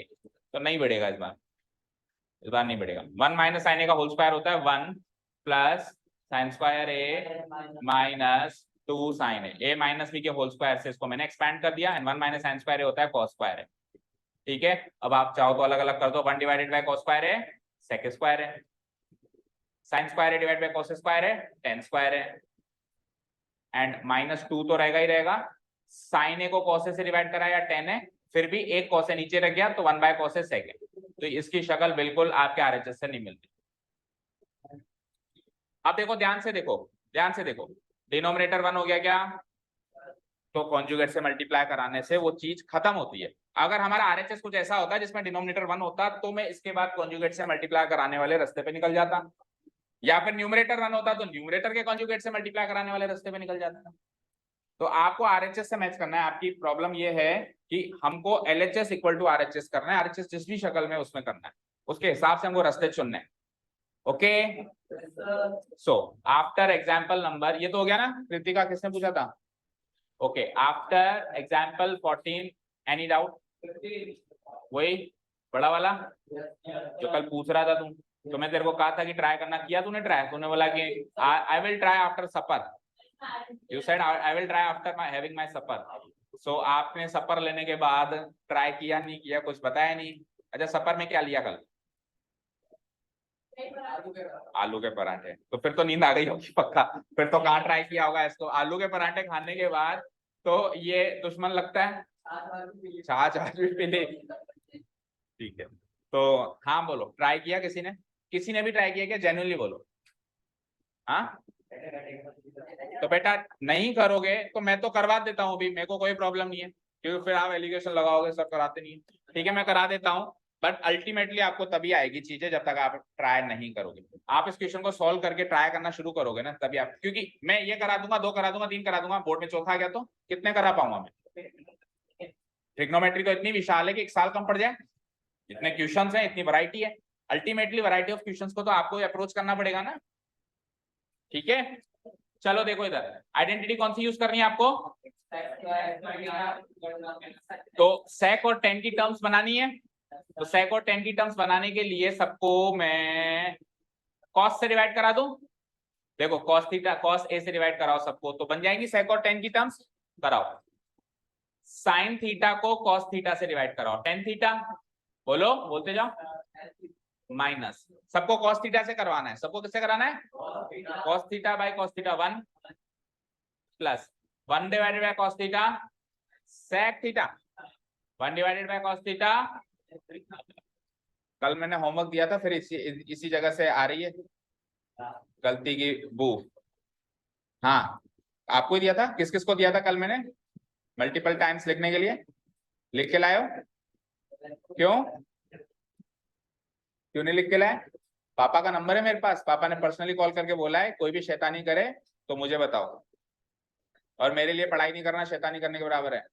तो नहीं बढ़ेगा इस बार नहीं बढ़ेगा। 1 माइनस साइन ए का होल स्क्वायर होता है 1 प्लस साइन स्क्वायर ए माइनस 2 साइन ए माइनस बी के होल स्क्वायर से इसको मैंने एक्सपैंड कर दिया, एंड 1 माइनस साइन स्क्वायर ए होता है कॉस स्क्वायर है। ठीक है, अब आप चाहो तो अलग अलग कर दो, 1 डिवाइडेड बाय कॉस स्क्वायर है सेक स्क्वायर है, साइन स्क्वायर है डिवाइड बाय कॉस स्क्वायर है टेन स्क्वायर है, एंड माइनस 2 तो रहेगा ही रहेगा, साइन ए को कॉस से डिवाइड करा या टेन है, फिर भी एक कॉस नीचे रख गया तो 1 बाय कॉस सेक है, तो इसकी शक्ल बिल्कुल आपके RHS से नहीं मिलती। अब देखो ध्यान से देखो, ध्यान से देखो, डिनोमिनेटर 1 हो गया क्या, तो कॉन्जुगेट से मल्टीप्लाई कराने से वो चीज खत्म होती है। अगर हमारा RHS कुछ ऐसा होता है जिसमें डिनोमिनेटर 1 होता तो मैं इसके बाद कॉन्जुगेट से मल्टीप्लाई कराने वाले रास्ते पे निकल जाता, या फिर न्यूमरेटर 1 होता तो न्यूमरेटर के कॉन्जुगेट से मल्टीप्लाई कराने वाले रास्ते पे निकल जाता। तो आपको RHS से मैच करना है। आपकी प्रॉब्लम ये है कि हमको LHS इक्वल टू RHS करना है, RHS जिस भी शक्ल में उसमें करना है, उसके हिसाब से हमको रास्ते चुनने हैं। Okay, so after example number, ये तो हो गया ना, कृतिका किसने पूछा था? Okay, after example 14 any doubt? वही बड़ा वाला जो कल पूछ रहा था तुम, तो मैं तेरे को कहा था कि ट्राई करना, किया तूने ट्राई? तूने बोला कि I will try after supper, you said I will try after my having my supper. So आपने सपर लेने के बाद ट्राई किया नहीं किया, कुछ बताया नहीं। अच्छा सपर में क्या लिया कल? आलू के पराठे, तो फिर तो नींद आ गई होगी पक्का। फिर तो कहाँ ट्राई किया होगा इसको, आलू के पराठे खाने के बाद तो ये दुश्मन लगता है। छाछ आज भी पी ली, ठीक है। तो हाँ बोलो, ट्राई किया किसी ने? किसी ने भी ट्राई किया क्या? जेन्युइनली बोलो। हाँ, तो बेटा नहीं करोगे तो मैं तो करवा देता हूँ, अभी मेरे को कोई प्रॉब्लम नहीं है, क्योंकि फिर आप एलिगेशन लगाओगे सब कराते नहीं है। ठीक है, मैं करा देता हूँ, बट अल्टीमेटली आपको तभी आएगी चीजें जब तक आप ट्राई नहीं करोगे। आप इस क्वेश्चन को सॉल्व करके ट्राई करना शुरू करोगे ना, तभी आप, क्योंकि मैं ये करा दूंगा, 2 करा दूंगा, 3 करा दूंगा, बोर्ड में चौथा आ गया तो कितने करा पाऊंगा मैं? ट्रिग्नोमेट्री तो इतनी विशाल है कि 1 साल कम पड़ जाए, इतने क्वेश्चन है, इतनी वैरायटी है। अल्टीमेटली वैरायटी ऑफ क्वेश्चंस को तो आपको अप्रोच करना पड़ेगा ना। ठीक है, चलो देखो इधर आइडेंटिटी कौन सी यूज करनी है आपको? तो sec और tan की टर्म्स बनानी है। तो sec और tan की टर्म्स बनाने के लिए सबको मैं cos से डिवाइड करा दूं। देखो cos थीटा cos a से डिवाइड कराओ सबको, तो बन जाएंगी sec और tan की टर्म्स। कराओ। sin थीटा को cos थीटा से डिवाइड कराओ, tan थीटा, बोलो बोलते जाओ, माइनस, सबको cos थीटा से करवाना है। सबको किससे कराना है? cos theta by cos theta 1 plus 1 divided by cos theta sec theta 1 divided by cos theta. कल मैंने होमवर्क दिया था, फिर इसी जगह से आ रही है गलती की बू। हाँ, आपको ही दिया था, किस किस को दिया था कल मैंने मल्टीपल टाइम्स लिखने के लिए? लिख के लाए हो? क्यों क्यों नहीं लिख के लाए? पापा का नंबर है मेरे पास, पापा ने पर्सनली कॉल करके बोला है कोई भी शैतानी करे तो मुझे बताओ। और मेरे लिए पढ़ाई नहीं करना शैतानी करने के बराबर है।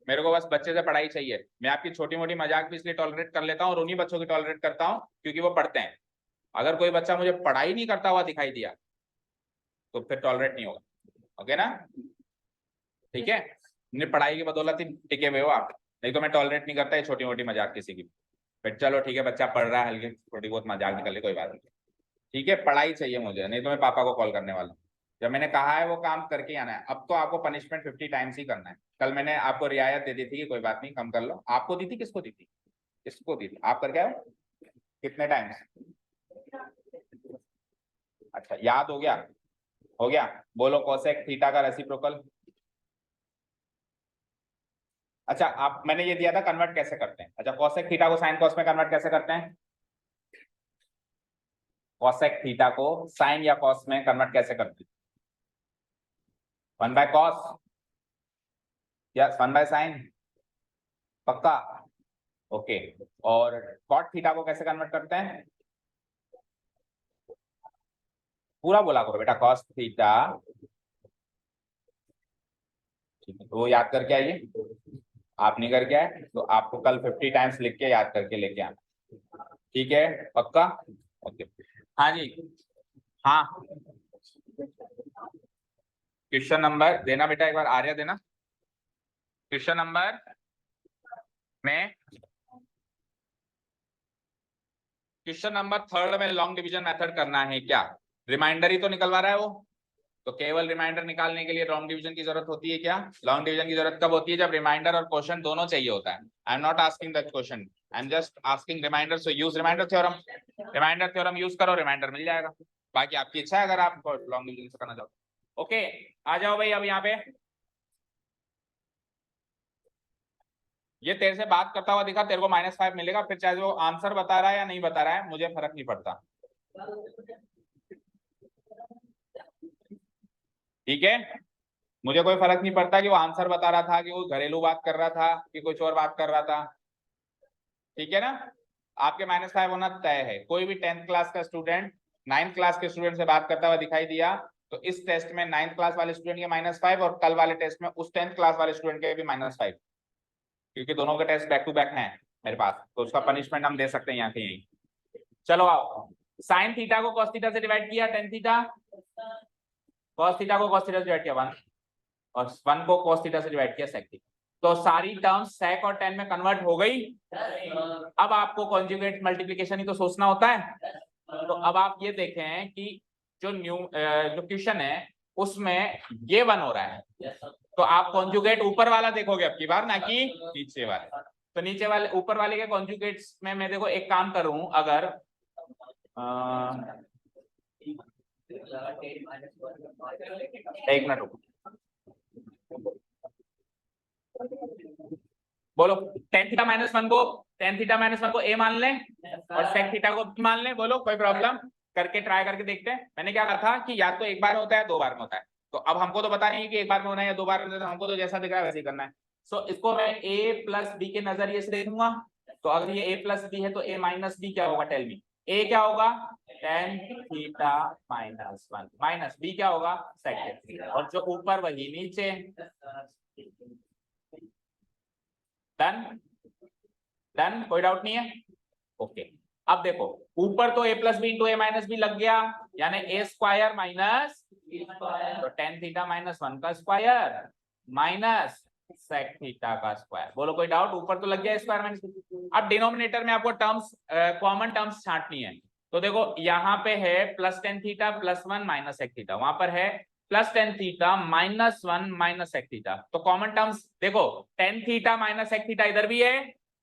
मेरे को बस बच्चे से पढ़ाई चाहिए। मैं आपकी छोटी मोटी मजाक भी इसलिए टॉलरेट कर लेता हूँ और उन्हीं बच्चों की टॉलरेट करता हूँ क्योंकि वो पढ़ते हैं। अगर कोई बच्चा मुझे पढ़ाई नहीं करता हुआ दिखाई दिया तो फिर टॉलरेट नहीं होगा। ओके ना? ठीक है, पढ़ाई की बदौलत ही टिके हुए हो आप, नहीं तो मैं टॉलरेट नहीं करता है छोटी मोटी मजाक किसी की। बट चलो ठीक है, बच्चा पढ़ रहा है, हल्की थोड़ी बहुत मजाक निकल ले, कोई बात नहीं। ठीक है, पढ़ाई चाहिए मुझे, नहीं तो मैं पापा को कॉल करने वाला हूँ। जब मैंने कहा है वो काम करके आना है। अब तो आपको पनिशमेंट 50 टाइम्स ही करना है। कल मैंने आपको रियायत दे दी थी कि कोई बात नहीं कम कर लो। आपको दी थी? किसको दी थी? किसको दी थी? आप करके आओ। कितने टाइम्स? अच्छा, याद हो गया? हो गया, बोलो कोसेक थीटा का रेसिप्रोकल। अच्छा, आप मैंने ये दिया था कन्वर्ट कैसे करते हैं। अच्छा, कोसेक थीटा को साइन कॉस में कन्वर्ट कैसे करते हैं? कोसेक थीटा को साइन या कॉस में कन्वर्ट कैसे करते हैं? 1 बाय कॉस या 1 बाय साइन? पक्का? ओके। और कॉट थीटा को कैसे कन्वर्ट करते हैं? पूरा बोला करो बेटा, कॉस थीटा। ठीक है, तो वो याद करके आइए। आप नहीं करके आए तो आपको कल 50 टाइम्स लिख के याद करके लेके आना। ठीक है, पक्का? ओके। हाँ जी, हाँ, क्वेश्चन नंबर देना बेटा, एक बार आर्या देना। क्वेश्चन नंबर में क्वेश्चन नंबर 3 में लॉन्ग डिवीजन मेथड करना है क्या? रिमाइंडर ही तो निकलवा रहा है वो, तो केवल रिमाइंडर निकालने के लिए लॉन्ग डिवीजन की जरूरत होती है क्या? लॉन्ग डिवीजन की जरूरत कब होती है? जब रिमाइंडर और क्वेश्चन दोनों चाहिए होता है। I am not asking the question, I am just asking reminder, so use reminder theorem. Reminder theorem use करो, रिमाइंडर मिल जाएगा। बाकी आपकी इच्छा है अगर आप लॉन्ग डिवीजन से करना चाहो। ओके, आ जाओ भाई अब यहाँ पे। ये तेरे से बात करता हुआ दिखा, तेरे को -5 मिलेगा, फिर चाहे वो आंसर बता रहा है या नहीं बता रहा है मुझे फर्क नहीं पड़ता। ठीक है, मुझे कोई फर्क नहीं पड़ता कि वो आंसर बता रहा था, कि वो घरेलू बात कर रहा था, कि कुछ और बात कर रहा था। ठीक है ना? आपके -5 होना तय है। कोई भी 10th क्लास का स्टूडेंट 9th क्लास के स्टूडेंट से बात करता हुआ दिखाई दिया तो इस टेस्ट में 9th क्लास वाले स्टूडेंट के -5 और कल वाले टेस्ट में उस 10th क्लास वाले स्टूडेंट के भी -5, क्योंकि दोनों के टेस्ट बैक टू बैक हैं मेरे पास, तो उसका पनिशमेंट हम दे सकते हैं यहाँ के यहीं। चलो आओ, साइन थीटा को कॉस थीटा से डिवाइड किया, टेन थीटा, कॉस थीटा को कॉस थीटा से डिवाइड किया 1, और 1 को cos थीटा से डिवाइड किया sec थीटा। तो सारी टर्म्स sec और tan में कन्वर्ट हो गई। अब आपको कॉन्जुगेट मल्टीप्लिकेशन ही तो सोचना होता है। तो अब आप ये देखें कि जो जो क्वेश्चन है उसमें ये 1 हो रहा है, तो आप कॉन्जुगेट ऊपर वाला देखोगे अब की बार, ना कि नीचे वाले। तो नीचे वाले ऊपर वाले के कॉन्जुगेट्स में मैं देखो एक काम करूं, अगर एक मिनट रुको, बोलो टेन थीटा माइनस वन को ए मान लें और सेक थीटा को बी मान लें। बोलो कोई प्रॉब्लम? करके ट्राई करके देखते हैं। मैंने क्या कहा था कि या तो एक बार में होता है, 2 बार में होता है। तो अब हमको तो पता नहीं है कि एक बार में होना है या 2 बार में होना है, हमको तो जैसा दिख रहा है वैसे ही करना है। सो इसको मैं ए प्लस बी के नजरिए से देखूंगा। तो अगर ये ए प्लस बी है तो ए माइनस बी क्या होगा? Tell me. ए क्या होगा? Tan theta minus one, minus B क्या होगा? सेक, और जो ऊपर वही नीचे। डन डन, कोई डाउट नहीं है? ओके अब देखो, ऊपर तो ए plus B into A minus B लग गया, यानी ए स्क्वायर माइनस, तो टेन थीटा माइनस वन का स्क्वायर माइनस सेक थीटा का स्क्वायर। बोलो कोई डाउट? ऊपर तो लग गया स्क्वायर माइनस। अब डिनोमिनेटर में आपको टर्म्स, कॉमन टर्म्स छांटनी है। तो देखो यहाँ पे है plus tan theta plus one minus sec theta, वहां पर है plus tan theta minus one minus sec theta. तो कॉमन टर्म्स देखो, tan theta minus sec theta इधर भी है,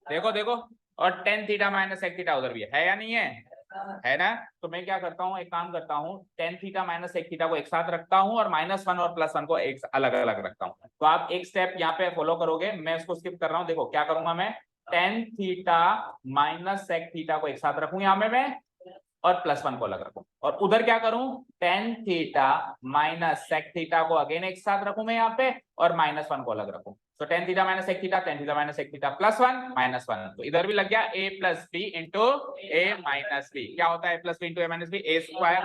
देखो देखो, और tan theta minus sec theta उधर भी है या नहीं है ना? तो मैं क्या करता हूँ, एक काम करता हूँ, tan theta minus sec theta को एक साथ रखता हूँ और माइनस वन और प्लस वन को एक अलग अलग रखता हूँ। तो आप एक स्टेप यहाँ पे फॉलो करोगे, मैं उसको स्किप कर रहा हूँ। देखो क्या करूंगा मैं, tan theta minus sec theta को एक साथ रखूं यहाँ में मैं, और प्लस वन को अलग रखूं। और उधर क्या करूं, tan theta minus sec theta को अगेन एक साथ रखूं मैं यहाँ पे, और माइनस वन को अलग रखूं। तो tan theta minus sec theta, tan theta minus sec theta plus one minus one. तो इधर भी लग गया A plus B into A minus B. क्या होता है A plus B into A minus B? A square.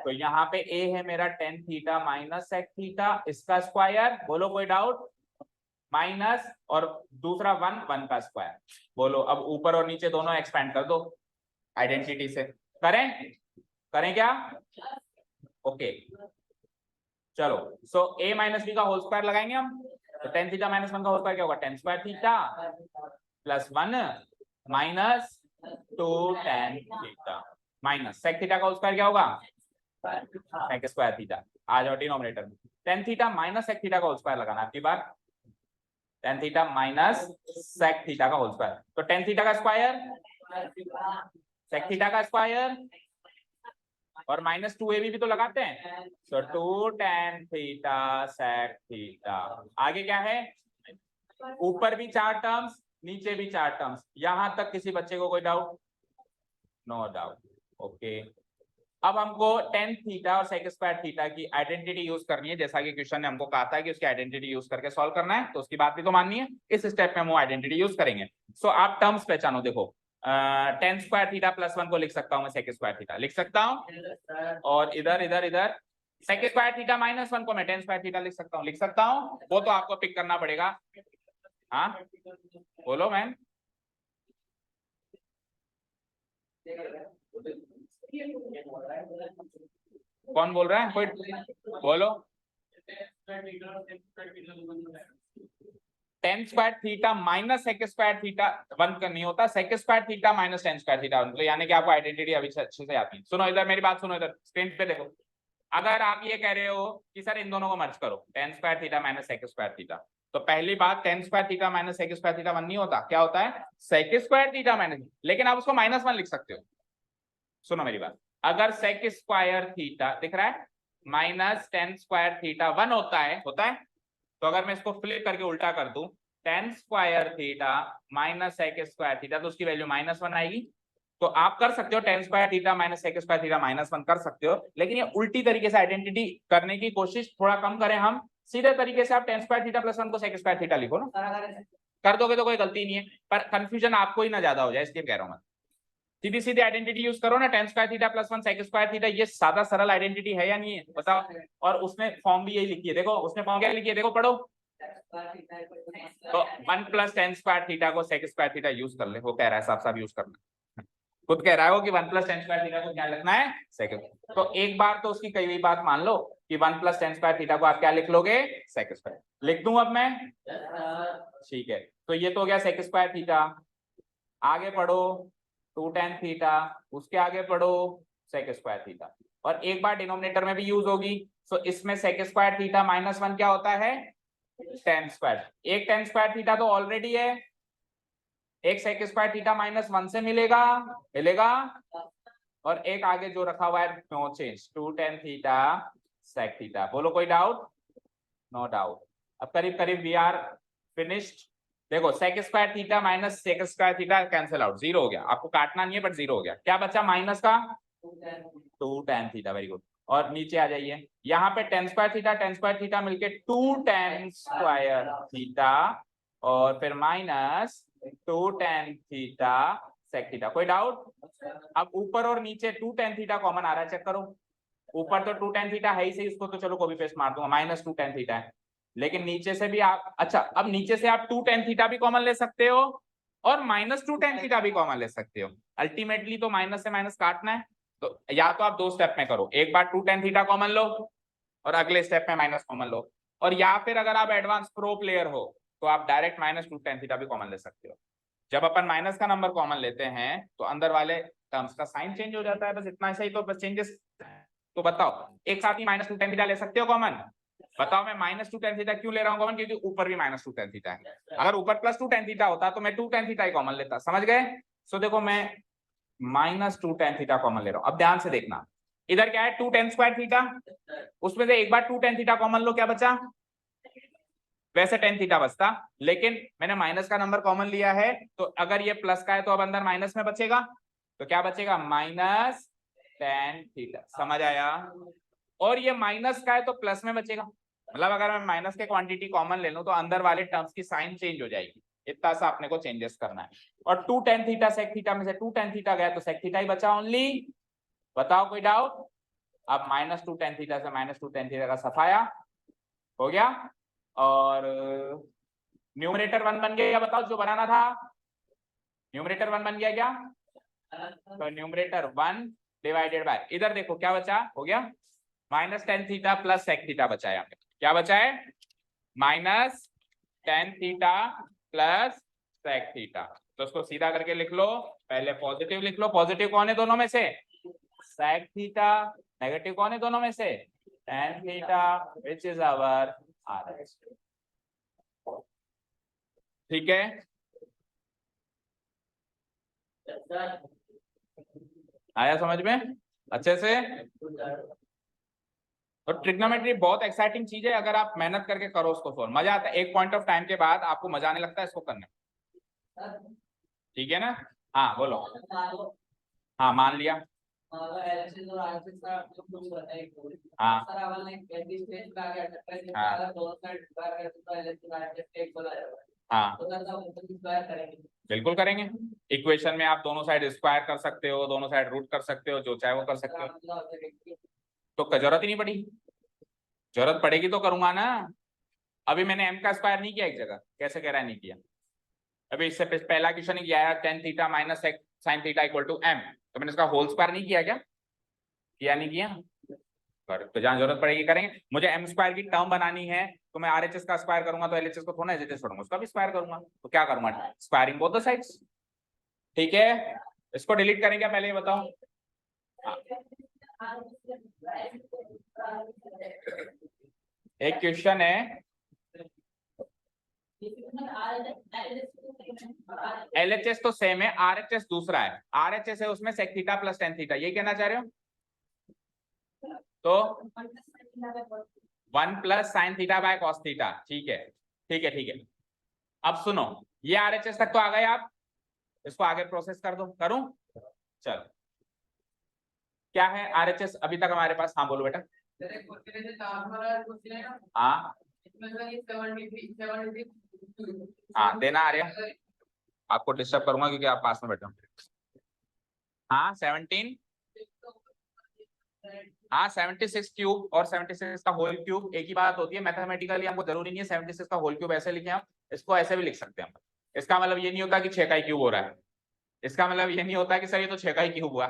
तो यहाँ पे ए है मेरा tan theta minus sec theta, इसका स्क्वायर। बोलो कोई डाउट? माइनस, और दूसरा वन, वन का स्क्वायर। बोलो अब ऊपर और नीचे दोनों एक्सपेंड कर दो आइडेंटिटी से। करें क्या? ओके चलो, सो a माइनस बी का होल स्क्वायर लगाएंगे हम। तो टेन थीटा माइनस वन का होल स्क्वायर क्या होगा? Tan square theta plus one minus two tan theta, minus sec theta का होल स्क्वायर क्या होगा? Sec square theta. आ जाओ डिनोमिनेटर में, tan theta minus sec theta का होल स्क्वायर लगाना आपकी बार, tan theta minus sec theta का होल स्क्वायर। तो टेन थीटा का स्क्वायर, सेक थीटा का स्क्वायर, और माइनस टू ए भी तो लगाते हैं। तो two tan theta sec theta. आगे क्या है? ऊपर भी 4 टर्म्स, नीचे भी 4 टर्म्स। यहां तक किसी बच्चे को कोई डाउट? No doubt. ओके अब हमको टेन थीटा और सेक स्क्वायर थीटा की आइडेंटिटी यूज करनी है, जैसा कि क्वेश्चन ने हमको कहा था कि उसकी आइडेंटिटी यूज करके सॉल्व करना है। तो उसकी बात भी तो माननी है, इस स्टेप में हम वो आइडेंटिटी यूज करेंगे। सो आप टर्म्स पहचानो। देखो ten square theta plus one को लिख सकता हूँ मैं, सेक स्क्वायर थीटा लिख सकता हूँ, और इधर इधर इधर sec square theta minus one को मैं टेन स्क्वायर थीटा लिख सकता हूँ। वो तो आपको पिक करना पड़ेगा। हाँ बोलो मैम। कौन बोल रहा है? कोई बोलो। Tan square theta minus sec square theta one का नहीं होता, sec square theta minus tan square theta. तो यानी कि आपको आइडेंटिटी अभी अच्छे से आती है। सुनो इधर मेरी बात सुनो, इधर स्क्रीन पे देखो। अगर आप ये कह रहे हो कि सर इन दोनों को मर्ज करो, tan square theta minus sec square theta, तो पहली बात tan square theta minus sec square theta one नहीं होता, क्या होता है? सेक स्क्वायर थीटा माइनस, लेकिन आप उसको माइनस वन लिख सकते हो। सुनो मेरी बात, अगर सेक स्क्वायर थीटा दिख रहा है minus tan square theta one होता है तो अगर मैं इसको फ्लिप करके उल्टा कर दूं, tan square theta minus sec square theta, तो उसकी वैल्यू माइनस वन आएगी। तो आप कर सकते हो tan square theta minus sec square theta minus one कर सकते हो, लेकिन ये उल्टी तरीके से आइडेंटिटी करने की कोशिश थोड़ा कम करें हम। सीधे तरीके से आप ten square theta plus one को सेक स्क्वायर थीटा लिखो ना, कर दोगे तो कोई गलती नहीं है, पर कंफ्यूजन आपको ही ना ज्यादा हो जाए, इसलिए कह रहा हूं मैं। सीधी सीधी आइडेंटिटी यूज करो ना, tan square theta plus one sec square theta, ये सादा सरल आइडेंटिटी है या नहीं है बताओ? और उसने फॉर्म भी यही लिखी है, देखो उसने फॉर्म क्या लिखी है, देखो पढ़ो। तो one plus tan square theta को सेक स्क्वायर थीटा यूज कर ले, वो कह रहा है साफ साफ यूज करना, खुद कह रहा है वो कि one plus tan square theta को क्या लिखना है? सेक। तो एक बार तो उसकी कही हुई बात मान लो कि one plus tan square theta को आप क्या लिख लोगे? Sec square. लिख दूं अब मैं? ठीक है, तो ये तो हो गया सेक स्क्वायर थीटा। आगे पढ़ो टू टेन थीटा, उसके आगे पढ़ो सेक स्क्वायर थीटा, और एक बार डिनोमिनेटर में भी यूज होगी। सो इसमें sec square theta minus one क्या होता है? Tan square. एक टेन स्क्वायर थीटा तो ऑलरेडी है, एक sec square theta minus one से मिलेगा और एक आगे जो रखा हुआ है no change 2 tan theta sec theta. बोलो कोई डाउट? No doubt. अब करीब करीब वी आर फिनिश्ड। देखो sec square theta minus sec square theta cancel out, zero हो गया। आपको काटना नहीं है बट जीरो हो गया। क्या बचा माइनस का? 2 tan थीटा, वेरी गुड। और नीचे आ जाइए, यहाँ पे tan स्क्वायर थीटा मिलके 2 tan स्क्वायर थीटा और फिर minus 2 tan theta sec theta. कोई डाउट? अब ऊपर और नीचे 2 tan थीटा कॉमन आ रहा है, चेक करो। ऊपर तो 2 tan थीटा है ही सही, इसको तो चलो कॉपी पेस्ट मार दूंगा, माइनस 2 tan थीटा है। लेकिन नीचे से भी आप, अच्छा अब नीचे से आप 2 tan थीटा भी कॉमन ले सकते हो और माइनस 2 tan थीटा भी कॉमन ले सकते हो। अल्टीमेटली तो माइनस से माइनस काटना है, तो या तो आप दो स्टेप में करो, एक बार 2 tan थीटा कॉमन लो और अगले स्टेप में माइनस कॉमन लो, और या फिर अगर आप एडवांस प्रो प्लेयर हो तो आप डायरेक्ट माइनस 2 tan थीटा भी कॉमन ले सकते हो। जब अपन माइनस का नंबर कॉमन लेते हैं तो अंदर वाले टर्म्स का साइन चेंज हो जाता है, बस इतना सही। तो बस चेंजेस, तो बताओ एक साथ ही माइनस 2 tan थीटा ले सकते हो कॉमन? बताओ मैं माइनस 2 tan थीटा क्यों ले रहा हूँ कॉमन? क्योंकि ऊपर भी माइनस 2 tan थीटा है। अगर ऊपर प्लस 2 tan थीटा होता तो मैं 2 tan थीटा ही कॉमन लेता, समझ गए? सो देखो मैं माइनस 2 tan थीटा कॉमन ले रहा हूं। अब ध्यान से देखना, इधर क्या है 2 tan स्क्वायर थीटा, उसमें से एक बार 2 tan थीटा कॉमन लो, क्या बचा? वैसे tan थीटा बचता, लेकिन मैंने माइनस का नंबर कॉमन लिया है, तो अगर ये प्लस का है तो अब अंदर माइनस में बचेगा, तो क्या बचेगा? Minus tan theta. समझ आया? और ये माइनस का है तो प्लस में बचेगा, मतलब अगर मैं माइनस के क्वांटिटी कॉमन ले लूं तो अंदर वाले टर्म्स की साइन चेंज हो जाएगी। इतना सा अपने को चेंजेस करना है। और 2 tan थीटा sec थीटा में से 2 tan थीटा गया तो sec थीटा ही बचा ओनली। बताओ कोई डाउट? अब माइनस 2 tan थीटा से माइनस 2 tan थीटा का सफाया हो गया, और न्यूमरेटर 1 बन गया। या बताओ जो बनाना था, न्यूमरेटर 1 बन गया क्या? तो न्यूमरेटर 1 डिवाइडेड बाय, इधर देखो क्या बचा, हो गया minus tan theta plus sec theta बचा है। क्या बचा है? Minus tan theta plus sec theta. तो उसको सीधा करके लिख लो, पहले पॉजिटिव लिख लो। पॉजिटिव कौन है दोनों में से? sec theta. नेगेटिव कौन है दोनों में से? tan theta, which is our RHS। ठीक है, आया समझ में अच्छे से? तो ट्रिग्नोमेट्री बहुत एक्साइटिंग चीज है, अगर आप मेहनत करके करो उसको सोल्व, मजा आता है। एक पॉइंट ऑफ टाइम के बाद आपको मजा आने लगता है इसको करने में। ठीक है ना? हाँ बोलो। हाँ मान लिया। हाँ हाँ बिल्कुल करेंगे। इक्वेशन में आप दोनों साइड स्क्वायर कर सकते हो, दोनों साइड रूट कर सकते हो, जो चाहे वो कर सकते हो। तो जरूरत ही नहीं पड़ी, जरूरत पड़ेगी तो करूंगा ना। अभी मैंने m का स्क्वायर नहीं किया एक जगह, कैसे कह रहा है नहीं किया? अभी इससे पहला क्वेश्चन किया है tan theta minus sin theta equal to m, तो मैंने इसका होल स्क्वायर नहीं किया क्या? किया नहीं किया? तो जहां जरूरत पड़ेगी करेंगे। मुझे m स्क्वायर की टर्म बनानी है तो मैं RHS का स्क्वायर करूंगा, तो LHS को थोड़ा LHS छोड़ूंगा, उसका भी स्क्वायर करूंगा। तो क्या करूंगा? Squaring both the sides. ठीक है, इसको डिलीट करेंगे पहले ये बताओ। एक क्वेश्चन है, LHS तो सेम है, RHS दूसरा है। RHS है उसमें sec theta plus tan theta, यही कहना चाह रहे हो? तो 1 plus sine theta by cos theta. ठीक है ठीक है ठीक है। अब सुनो, ये RHS तक तो आ गए आप, इसको आगे प्रोसेस कर दो। करूं? चलो क्या है RHS अभी तक हमारे पास? हाँ बोलो बेटा। हाँ हाँ देना आ रहा है, आपको डिस्टर्ब करूंगा क्योंकि आप पास में बैठे हो। हाँ 17, हाँ 76 क्यूब और 76 का होल क्यूब एक ही बात होती है। मैथमेटिकली हमको जरूरी नहीं है 76 का होल क्यूब ऐसे लिखे, हम इसको ऐसे भी लिख सकते हैं। इसका मतलब ये नहीं होता कि 6 का ही क्यूब हो रहा है, इसका मतलब ये नहीं होता कि सर ये तो 6 का ही क्यूब हुआ।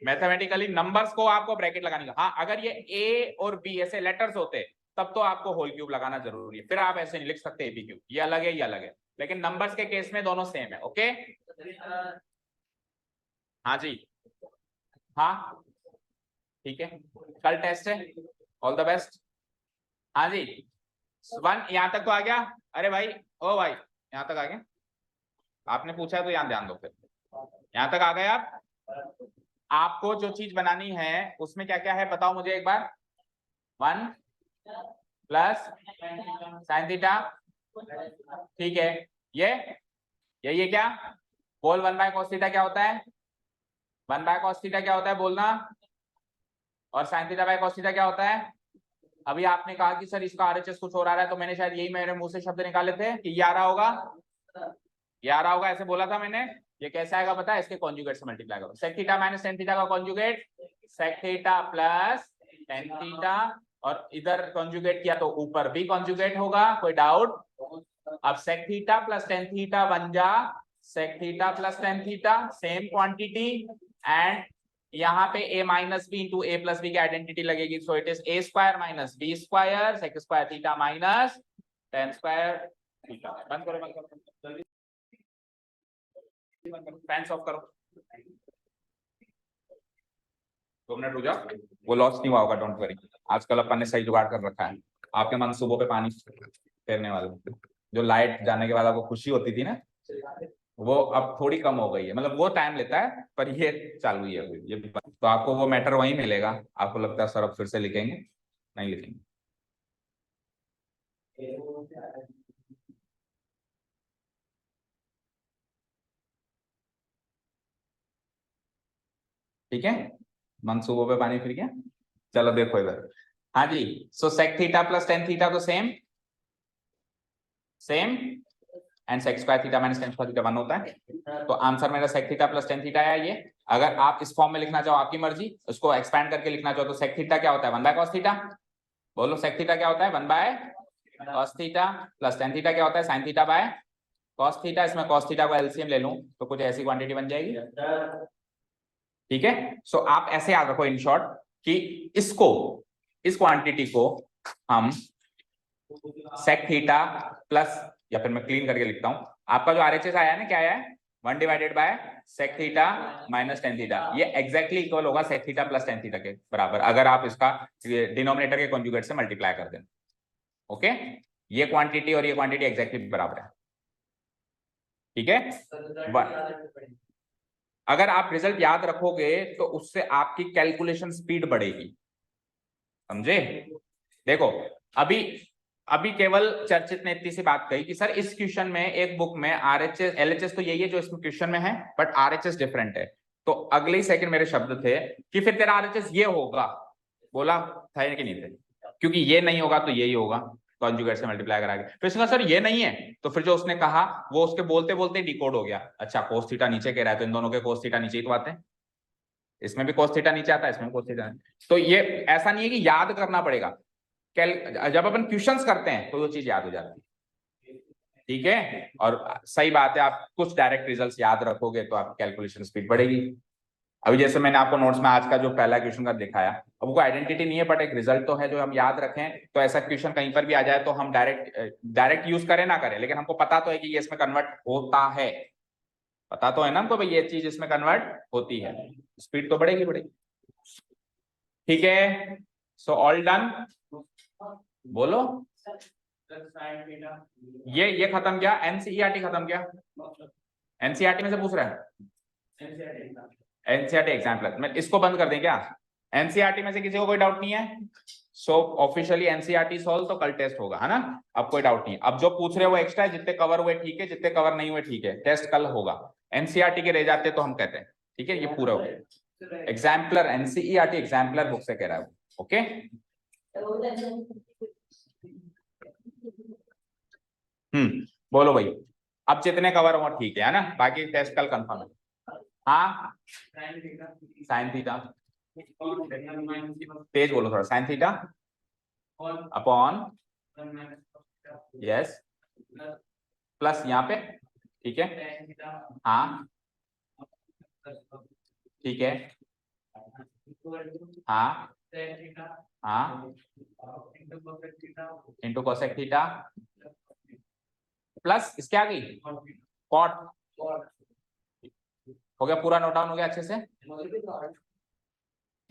मैथमेटिकली नंबर्स को आपको ब्रैकेट लगाने का, हाँ अगर ये ए और बी ऐसे लेटर्स होते तब तो आपको होल क्यूब लगाना जरूरी है, फिर आप ऐसे नहीं लिख सकते ए बी क्यूब, ये अलग है ये अलग है। लेकिन नंबर्स के केस में दोनों सेम है। ओके हाँ जी, हाँ ठीक है, कल टेस्ट है, ऑल द बेस्ट। हाँ जी 1 यहाँ तक तो आ गया? अरे भाई ओ भाई यहाँ तक आ गया? आपने पूछा है तो यहाँ ध्यान दो, फिर यहाँ तक आ गए आप? आपको जो चीज बनानी है उसमें क्या क्या है बताओ मुझे एक बार। 1 प्लस साइन थीटा, ठीक है। ये क्या बोल, 1 बाय कॉस थीटा क्या होता है, 1 बाय कॉस थीटा क्या होता है बोलना, और sine theta by cos theta क्या होता है। अभी आपने कहा कि सर इसका आरएचएस कुछ और आ रहा है, तो मैंने शायद यही मेरे मुंह से शब्द निकाले थे कि ये आ रहा होगा, ये आ रहा होगा, ऐसे बोला था मैंने। ये कैसे आएगा पता है, इसके कॉन्जुगेट से मल्टीप्लाई करो, sec theta minus tan theta का conjugate sec theta plus tan theta, और इधर कॉन्जुगेट किया तो ऊपर भी कॉन्जुगेट होगा, कोई डाउट। अब sec theta plus tan theta बन जा sec theta plus tan theta, same quantity, and यहाँ पे a minus B into A plus B की आइडेंटिटी लगेगी, so it is A square minus B square sec square theta minus tan square theta. बंद करो बंद करो जल्दी, फैंस ऑफ करो, 2 मिनट रुक जाओ, वो लॉस नहीं हुआ होगा, डोंट वरी। आजकल अपन ने सही जुगाड़ कर रखा है, आपके मंसूबों पे पानी फेरने वाला, जो लाइट जाने के बाद आपको खुशी होती थी ना, वो अब थोड़ी कम हो गई है, मतलब वो टाइम लेता है पर ये चालू ही है अभी, ये तो आपको वो मैटर वहीं मिलेगा। आपको लगता है सर अब फिर से लिखेंगे, नहीं लिखेंगे। ठीक है, मंसूबों पे पानी फिर गया। चलो देखो इधर, हाँ जी, so sec theta plus tan theta तो same same, and sec square theta minus tan square theta 1 होता है, तो आंसर मेरा sec theta plus tan theta है ये। अगर आप इस फॉर्म में लिखना चाहो आपकी मर्जी, उसको एक्सपैंड करके लिखना चाहो तो सेक थीटा क्या होता है 1 बाय कॉस थीटा, बोलो सेक थीटा क्या होता है 1 by cos theta, plus tan theta क्या होता है sine theta by cos theta, इसमें कॉस थीटा को एलसीएम ले लूं तो कुछ ऐसी क्वांटिटी बन जाएगी। ठीक है, सो आप ऐसे याद रखो इन शॉर्ट कि इसको, इस क्वांटिटी को हम सेक थीटा प्लस, या फिर मैं क्लीन करके लिखता हूं, आपका जो आरएचएस आया है ना, क्या आया है 1 divided by sec theta minus tan theta, ये एग्जैक्टली इक्वल होगा sec theta plus tan theta के बराबर, अगर आप इसका डिनोमिनेटर के कॉन्जुगेट से मल्टीप्लाई कर दें। ओके, ये क्वांटिटी और ये क्वांटिटी एग्जैक्टली बराबर है। ठीक है, अगर आप रिजल्ट याद रखोगे तो उससे आपकी कैलकुलेशन स्पीड बढ़ेगी, समझे। देखो अभी अभी केवल चर्चित ने इतनी सी बात कही कि सर इस क्वेश्चन में एक बुक में आरएचएस एलएचएस तो यही है जो इसमें क्वेश्चन में है, बट आरएचएस डिफरेंट है। तो अगले ही सेकंड मेरे शब्द थे कि फिर तेरा आरएचएस ये होगा, बोला था कि नहीं थे, क्योंकि ये नहीं होगा तो यही होगा, कॉन्जुगेट से मल्टीप्लाई करा के। फिर उसने कहा सर ये नहीं है, तो फिर जो उसने कहा वो उसके बोलते बोलते डिकोड हो गया, अच्छा कोस थीटा नीचे कह रहा है तो इन दोनों के कोस थीटा नीचे ही तो आते हैं, इसमें भी कोस थीटा नीचे आता है, इसमें कोस थीटा। तो ये ऐसा नहीं है कि याद करना पड़ेगा, जब अपन क्वेश्चंस करते हैं तो वो चीज याद हो जाती है। ठीक है, और सही बात है, आप कुछ डायरेक्ट रिजल्ट्स याद रखोगे तो आपकी कैलकुलेशन स्पीड बढ़ेगी। अभी जैसे मैंने आपको नोट्स में आज का जो पहला क्वेश्चन का दिखाया, अब वो आइडेंटिटी नहीं है बट एक रिजल्ट तो है जो हम याद रखें, तो ऐसा क्वेश्चन कहीं पर भी आ जाए तो हम डायरेक्ट यूज करें ना करें, लेकिन हमको पता तो है कि ये इसमें कन्वर्ट होता है, पता तो है ना हमको भाई ये चीज इसमें कन्वर्ट होती है, स्पीड तो बढ़ेगी बढ़ेगी। ठीक है, सो ऑल डन, बोलो। ये खत्म किया, एनसीईआरटी खत्म किया, एनसीईआरटी में से पूछ रहा है, एनसीईआरटी एग्जाम्पल, मैं इसको बंद कर दें क्या, एनसीईआरटी में से किसी को कोई डाउट नहीं है, सो ऑफिशियली एनसीईआरटी सॉल्व, तो कल टेस्ट होगा, है ना, अब कोई डाउट नहीं है। अब जो पूछ रहे हो वो एक्स्ट्रा है, जितने कवर हुए ठीक है, जितने कवर नहीं हुए ठीक है, टेस्ट कल होगा, एनसीईआरटी के रह जाते तो हम कहते हैं ठीक है, ये पूरा हो गया, एग्जाम्पलर एनसीईआरटी एग्जाम्पलर बुक से कह रहा है, ओके। बोलो भाई, अब जितने कवर हो ठीक है ना, बाकी टेस्ट कल कंफर्म है। हाँ साइन थीटा, तेज बोलो थोड़ा, sine theta upon, yes, plus यहाँ पे, ठीक है, हाँ ठीक है, हाँ हाँ, इंटू कोसेक थीटा प्लस इसके आगे कॉट, हो गया पूरा, नोट डाउन हो गया अच्छे से।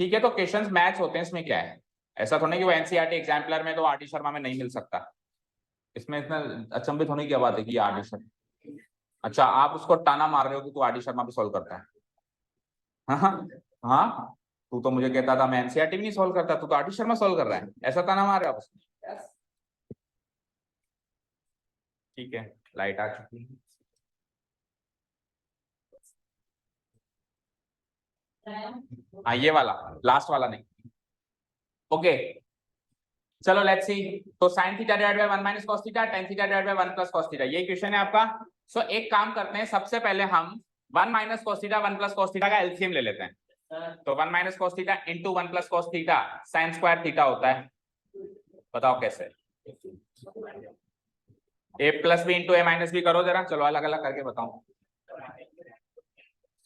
ठीक है, तो क्वेश्चंस मैच होते हैं, इसमें क्या है, ऐसा थोड़ा कि वो एनसीईआरटी एग्जाम्पलर में तो आरटी शर्मा में नहीं मिल सकता, इसमें इतना अचंभित होने की क्या बात है कि आरटी शर्मा, अच्छा आप उसको टाना मार रहे हो कि तू आरटी शर्मा भी सॉल्व करता है, हाँ हाँ, तू तो मुझे कहता था मैं एनसीईआरटी भी नहीं सॉल्व करता, तू तो आरटी शर्मा सॉल्व कर रहा है, ऐसा ताना मार रहा है। ठीक है, लाइट आ चुकी है। हाँ ये वाला, लास्ट वाला नहीं। ओके चलो लेट्स सी। तो sin theta divide by 1 minus cos theta, tan theta divide by 1 plus cos theta, ये क्वेश्चन है आपका। सो एक काम करते हैं, सबसे पहले हम 1 minus cos theta 1 plus cos theta का एलसीएम ले लेते हैं। तो 1 minus cos theta into 1 plus cos theta sin square theta होता है। बताओ कैसे? a plus B into A minus B करो जरा, चलो अलग अलग करके बताओ।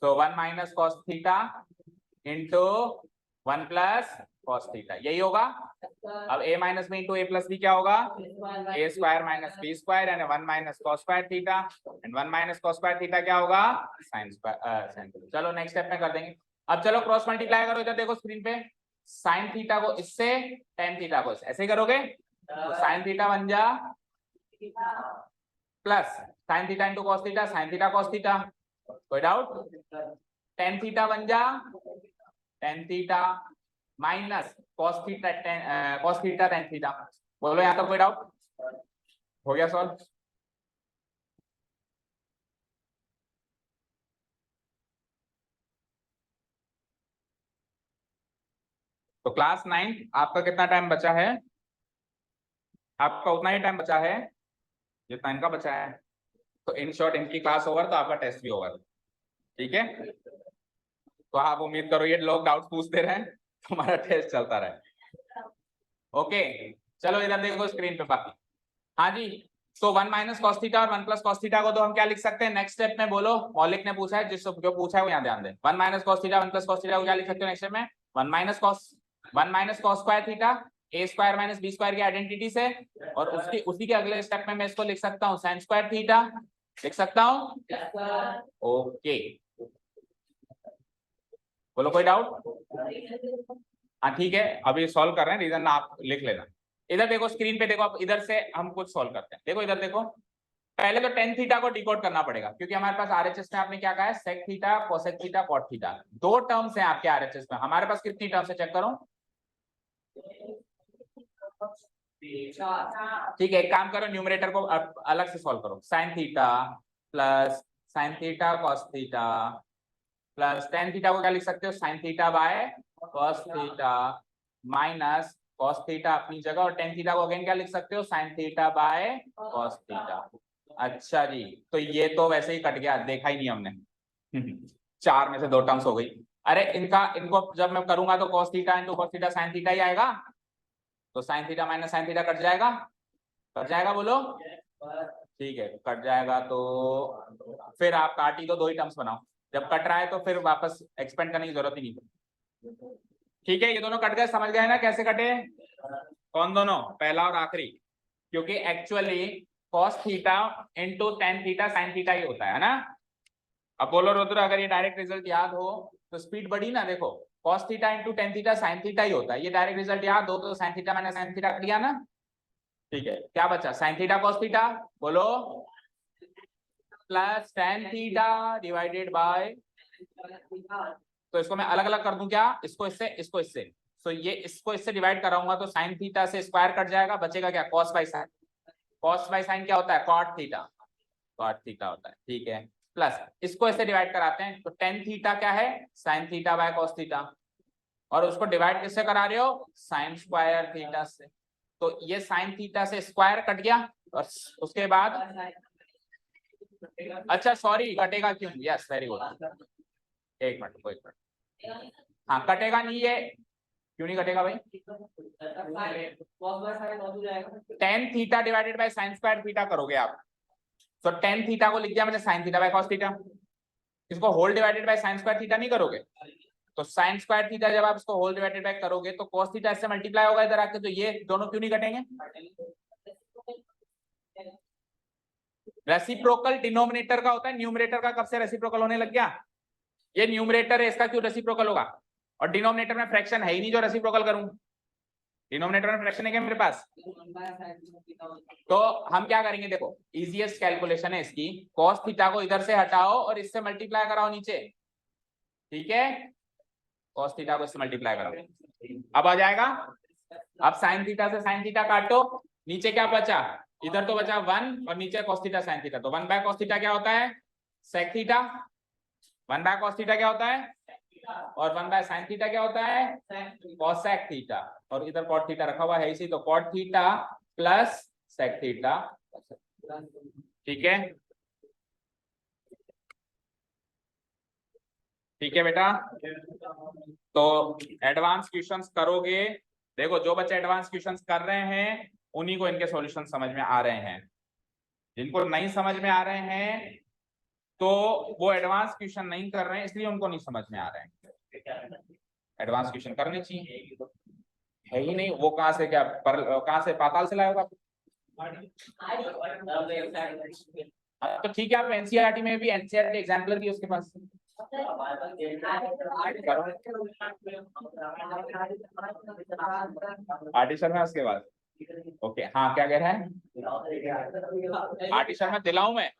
तो 1 minus cos theta into 1 plus cos theta, यही होगा। अब a minus B into A plus B क्या होगा? ए स्क्वायर माइनस बी स्क्वायर यानी 1 minus cos square theta, and 1 minus cos square theta क्या होगा? sin square sin। चलो नेक्स्ट स्टेप में कर देंगे। अब चलो क्रॉस मल्टीप्लाई करो, इधर देखो स्क्रीन पे, sin थीटा को इससे, tan थीटा को इससे, ऐसे ही करोगे तो sin थीटा बन जा plus sin theta into cos theta sin theta cos theta, कोई डाउट? tan थीटा बन जा tan theta minus cos theta tan theta. बोलो यहाँ तक कोई डाउट? हो गया सॉल्व? तो क्लास 9 आपका कितना टाइम बचा है? आपका उतना ही टाइम बचा है जितना इनका बचा है। तो इन शॉर्ट इनकी क्लास ओवर तो आपका टेस्ट भी ओवर। ठीक है, तो आप उम्मीद करो ये लोग डाउट पूछते रहे तो हमारा टेस्ट चलता रहे। ओके चलो इधर देखो स्क्रीन पे बाकी। हाँ जी, तो 1 माइनस cos थीटा और 1 प्लस cos थीटा को तो हम क्या लिख सकते हैं नेक्स्ट स्टेप में? बोलो, मौलिक ने पूछा है, जिस जो पूछा है वो यहाँ ध्यान दे। 1 minus cos theta 1 plus cos theta को क्या लिख सकते हो नेक्स्ट स्टेप में? 1 minus cos square theta a square minus b square की आइडेंटिटी से, और उसी के अगले स्टेप में मैं इसको लिख सकता हूँ sin स्क्वायर थीटा, लिख सकता हूँ। ओके बोलो कोई डाउट? हाँ ठीक है, अभी सॉल्व कर रहे हैं, रीजन आप लिख लेना। इधर देखो स्क्रीन पे देखो, आप इधर से हम कुछ सॉल्व करते हैं। देखो इधर देखो, पहले तो tan थीटा को डिकोड करना पड़ेगा, क्योंकि हमारे पास आरएचएस में आपने क्या कहा है? sec theta cosec theta cot theta, दो टर्म्स हैं आपके आरएचएस में। हमारे पास कितनी टर्म्स है चेक करो। ठीक है, एक काम करो, न्यूमरेटर को अलग से सॉल्व करो। sin theta plus sin theta cos theta plus tan theta को क्या लिख सकते हो? sin theta by cos theta minus cos theta अपनी जगह, और tan थीटा को अगेन क्या लिख सकते हो? sin theta by cos theta. अच्छा जी, तो ये तो वैसे ही कट गया, देखा ही नहीं हमने। चार में से दो टर्म्स हो गई। अरे इनको जब मैं करूंगा तो cos theta into cos theta sin theta ही आएगा, तो sin theta minus sin theta cut जाएगा, कट जाएगा बोलो। ठीक है कट जाएगा, तो फिर आप काटी तो दो ही टर्म्स बनाओ, जब कट रहा है तो फिर वापस एक्सपेंड करने की जरूरत ही नहीं। ठीक है, ये दोनों कट गए, समझ गए ना कैसे कटे? कौन दोनों? पहला और आखिरी, क्योंकि actually cos theta into tan theta sin theta ही होता है ना। अब बोलो रुद्र, अगर ये डायरेक्ट रिजल्ट याद हो तो स्पीड बढ़ी ना। देखो cos theta into tan theta sin theta ही होता है, ये डायरेक्ट रिजल्ट याद हो तो sin theta minus sin theta cut गया ना। ठीक है, क्या बचा? sin थीटा cos थीटा, बोलो, plus tan theta divided by, तो इसको मैं अलग अलग कर दूं क्या? इसको इससे, इसको इससे, तो ये इसको इससे डिवाइड कराऊंगा तो sin थीटा से स्क्वायर कट जाएगा, बचेगा क्या? cos by sin। cos by sin क्या होता है? cot थीटा, cot थीटा होता है। ठीक है, प्लस इसको इससे डिवाइड कराते हैं, तो tan थीटा क्या है? sin theta by cos theta, और उसको डिवाइड किससे करा रहे हो? sin स्क्वायर थीटा से। तो ये sin थीटा से स्क्वायर कट गया, और उसके बाद, अच्छा सॉरी कटेगा क्यों? यस वेरी गुड, एक मिनट एक मिनट, हाँ कटेगा नहीं ये, क्यों नहीं कटेगा भाई? tan theta divided by sin square theta करोगे आप, तो tan थीटा को लिख दिया मैंने sin theta by cos theta, इसको whole divided by sin square theta नहीं करोगे, तो sin स्क्वायर थीटा जब आप इसको होल डिवाइडेड बाय करोगे तो cos थीटा इससे मल्टीप्लाई होगा इधर आके, तो ये दोनों क्यों नहीं कटेंगे? रेसिप्रोकल डिनोमिनेटर का होता है, न्यूमरेटर का कब से रेसिप्रोकल होने लग गया? ये न्यूमरेटर है, इसका क्यों रेसिप्रोकल होगा? और डिनोमिनेटर में फ्रैक्शन है ही नहीं जो रेसिप्रोकल करूं, डिनोमिनेटर में फ्रैक्शन है क्या मेरे पास? तो हम क्या करेंगे, देखो इजीएस्ट कैलकुलेशन है इसकी, cos थीटा को इधर से हटाओ और इससे मल्टीप्लाई कराओ नीचे। ठीक है, cos थीटा को इससे मल्टीप्लाई करो, अब आ जाएगा। अब sin थीटा से sin थीटा काटो, नीचे क्या बचा, इधर तो बचा 1 और नीचे cos थीटा sin थीटा, तो 1 बाय cos थीटा क्या होता है sec theta, 1 by cos theta क्या होता है, और 1 बाय sin थीटा क्या होता है cosec थीटा, और इधर cot थीटा रखा हुआ है इसी, तो cot theta plus sec theta. ठीक है, ठीक है बेटा। तो एडवांस क्वेश्चंस करोगे, देखो जो बच्चे एडवांस क्वेश्चंस कर रहे हैं उन्हीं को इनके सॉल्यूशन समझ में आ रहे हैं, जिनको नहीं समझ में आ रहे हैं तो वो एडवांस क्वेश्चन नहीं कर रहे हैं इसलिए उनको नहीं समझ में आ रहे हैं। एडवांस क्वेश्चन करने चाहिए, है ही नहीं, वो कहाँ से क्या पर कहाँ से पाताल से लाएगा। तो ठीक है, आप एनसीईआरटी में भी एनसीईआरटी एग्जाम्पलर भी उसके पास आर्टिशन है उसके बाद। ओके हाँ, क्या कह रहा है आर्टिशन में दिलाऊं मैं,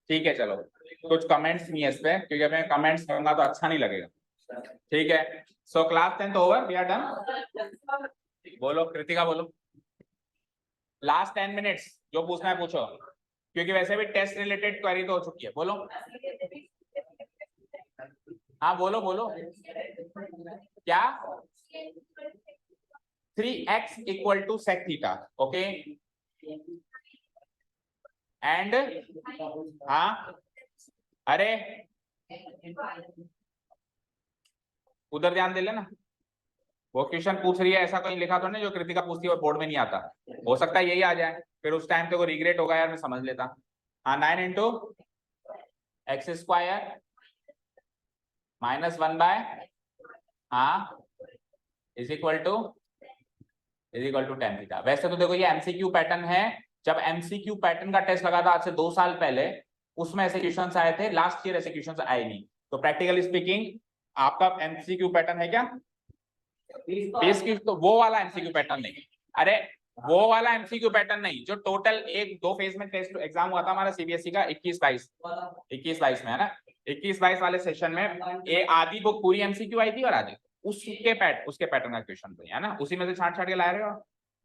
ठीक है चलो, कुछ कमेंट्स नहीं है इस पे क्योंकि मैं कमेंट्स करूंगा तो अच्छा नहीं लगेगा। ठीक है, so class 10 over, we are done. बोलो कृतिका बोलो, लास्ट 10 मिनट्स, जो पूछना है पूछो, क्योंकि वैसे भी टेस्ट रिलेटेड क्वेरी तो हो चुकी है। बोलो हाँ बोलो बोलो, क्या 3x equal to sec theta, okay and, हाँ अरे उधर ध्यान दे लेना, वो क्वेश्चन पूछ रही है ऐसा कहीं लिखा तो नहीं जो कृतिका पूछती है और बोर्ड में नहीं आता, हो सकता है यही आ जाए, फिर उस टाइम पे को रिग्रेट होगा यार मैं समझ लेता। हाँ 9 into x square minus 1 by, हाँ is equal to tan theta. वैसे तो देखो ये एमसीक्यू पैटर्न है, जब एमसीक्यू पैटर्न का टेस्ट लगा था आज से 2 साल पहले, उसमें ऐसे क्वेश्चंस आए थे, लास्ट ईयर ऐसे क्वेश्चंस आए नहीं, तो प्रैक्टिकली स्पीकिंग आपका एमसीक्यू पैटर्न है क्या बेस की, तो वो वाला एमसीक्यू पैटर्न नहीं, अरे वो वाला एमसीक्यू पैटर्न नहीं, जो टोटल एक 2 फेज में टेस्ट एग्जाम हुआ था हमारा सीबीएसई का 21-22 में, है ना 21-22 वाले सेशन में, ये आधी बुक पूरी एमसीक्यू आई थी और आधी उसके पैटर्न का क्वेश्चन थे, है ना, उसी में से छाट छाट के ला रहे हो।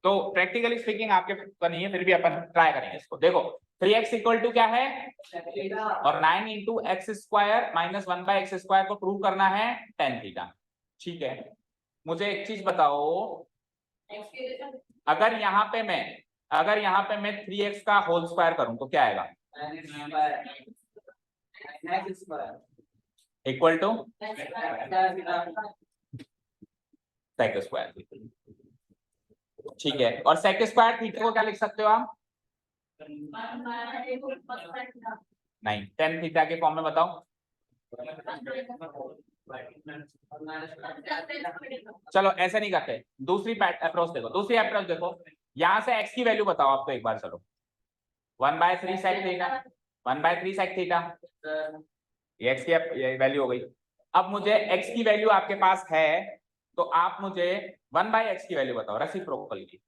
तो प्रैक्टिकली स्पीकिंग आपके तो नहीं है, फिर भी अपन ट्राई करेंगे इसको। देखो 3x इक्वल टू क्या है, और 9 into x square minus 1 by x square को प्रूव करना है टेन थीटा। ठीक है, मुझे एक चीज बताओ, अगर यहाँ पे मैं 3x का होल स्क्वायर करूं तो क्या आएगा, इक्वल टू सेक स्क्वायर। ठीक है, और सेक स्क्वायर थीटा को क्या लिख सकते हो आप, नहीं टेन थीटा के फॉर्म में बताओ। चलो ऐसे नहीं करते, दूसरी अप्रोच देखो, यहाँ से x की वैल्यू बताओ आपको एक बार, चलो 1/3 सेक थीटा, 1/3 सेक थीटा, ये x की वैल्यू हो गई। अब मुझे x की वैल्यू आपके पास है, तो आप मुझे 1/x की वैल्यू बताओ रेसिप्रोकल की।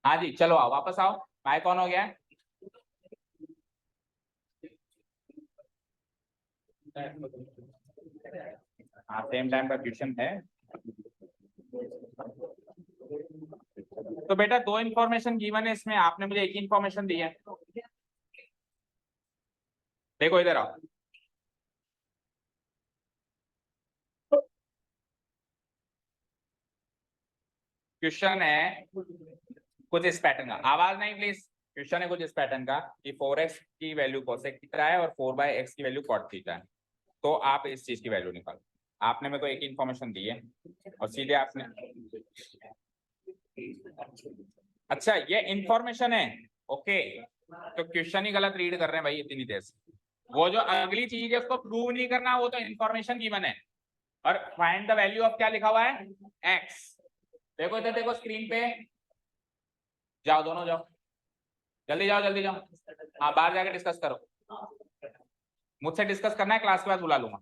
हाँ जी चलो आओ वापस आओ, माइक ऑन हो गया है। हाँ सेम टाइम का क्वेश्चन है। तो बेटा दो इन्फॉर्मेशन गिवन है इसमें, आपने मुझे एक ही इन्फॉर्मेशन दी है। देखो इधर आओ, क्वेश्चन है कुछ इस पैटर्न का, आवाज नहीं प्लीज। क्वेश्चन है कुछ इस पैटर्न का कि 4x की वैल्यू cosec थीटा है और 4/x की वैल्यू cot थीटा है, तो आप इस चीज की वैल्यू निकालो। आपने मेरे को एक इन्फॉर्मेशन दी है और सीधे आपने, अच्छा ये इन्फॉर्मेशन है, ओके। तो क्वेश्चन ही गलत रीड कर रहे हैं भाई इतनी देर से। वो जो अगली चीज है उसको प्रूव नहीं करना, वो तो इन्फॉर्मेशन गिवन है। और फाइंड द वैल्यू ऑफ क्या लिखा हुआ है, x। देखो इधर देखो स्क्रीन पे, जाओ दोनों जाओ, जल्दी जाओ जल्दी जाओ। हाँ बाहर जाके डिस्कस करो, मुझसे डिस्कस करना है, क्लास के बाद बुला लूंगा।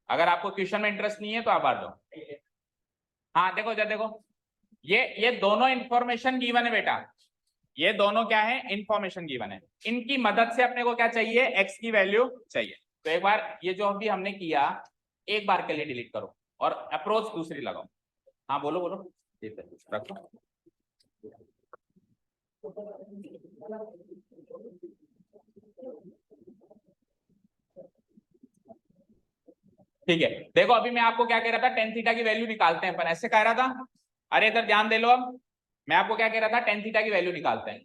अगर आपको क्वेश्चन में इंटरेस्ट नहीं है तो आप बाहर जाओ। हाँ देखो इधर देखो, ये दोनों इंफॉर्मेशन गिवन है बेटा, ये दोनों क्या है, इंफॉर्मेशन गिवन है। इनकी मदद से अपने को क्या चाहिए, एक्स की वैल्यू चाहिए। तो एक बार ये जो अभी हमने किया, एक बार के लिए डिलीट करो और अप्रोच दूसरी लगाओ। हाँ बोलो बोलो, रखो। ठीक है, देखो अभी मैं आपको क्या कह रहा था, टेन थीटा की वैल्यू निकालते हैं, पर ऐसे कह रहा था। अरे इधर ध्यान दे लो, अब मैं आपको क्या कह रहा था, टेन थीटा की वैल्यू निकालते हैं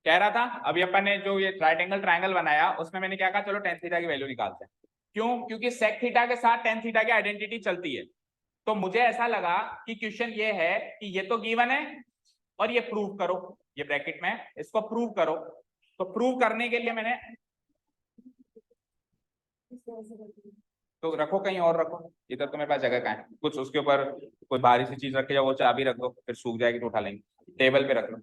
कह रहा था। अभी अपन ने जो ये राइट एंगल ट्रायंगल बनाया उसमें मैंने क्या कहा, चलो टेन थीटा की वैल्यू निकालते हैं। क्यों, क्योंकि सेक थीटा के साथ टेन थीटा की आइडेंटिटी चलती है। तो मुझे ऐसा लगा कि क्वेश्चन ये है कि ये तो गिवन है और ये प्रूव करो, ये ब्रैकेट में इसको प्रूव करो। तो प्रूव करने के लिए मैंने, तो रखो कहीं और रखो, इधर तो मेरे पास जगह कहाँ है, कुछ उसके ऊपर कोई भारी सी चीज रखे, या वो चाबी रख दो, फिर सूख जाएगी तो उठा लेंगे। टेबल पे रख लो,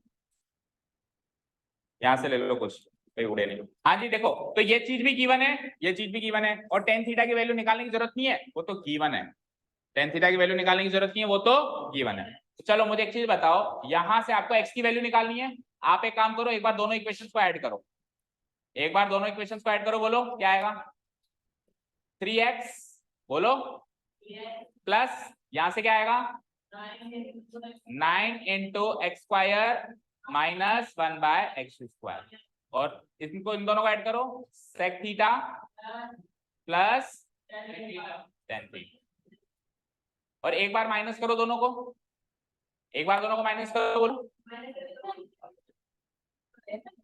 यहाँ से ले लो कुछ, कोई उड़े नहीं। हाँ जी देखो, तो ये चीज भी गिवन है, ये चीज भी गिवन है, और टेन थीटा की वैल्यू निकालने की जरूरत नहीं है, वो तो गिवन है। टेन थीटा की वैल्यू निकालने की जरूरत नहीं है, वो तो गिवन है। तो चलो मुझे एक चीज बताओ, यहां से आपको एक्स की वैल्यू निकालनी है। आप एक काम करो, एक बार दोनों इक्वेशंस को ऐड करो, एक बार दोनों इक्वेशंस को ऐड करो, बोलो क्या आएगा, 3x, बोलो प्लस यहां से क्या आएगा, 9 into x square minus 1/x²। और इनको इन दोनों को ऐड करो, sec theta plus tan theta. और एक बार माइनस करो दोनों को, एक बार दोनों को माइनस करो, बोलो।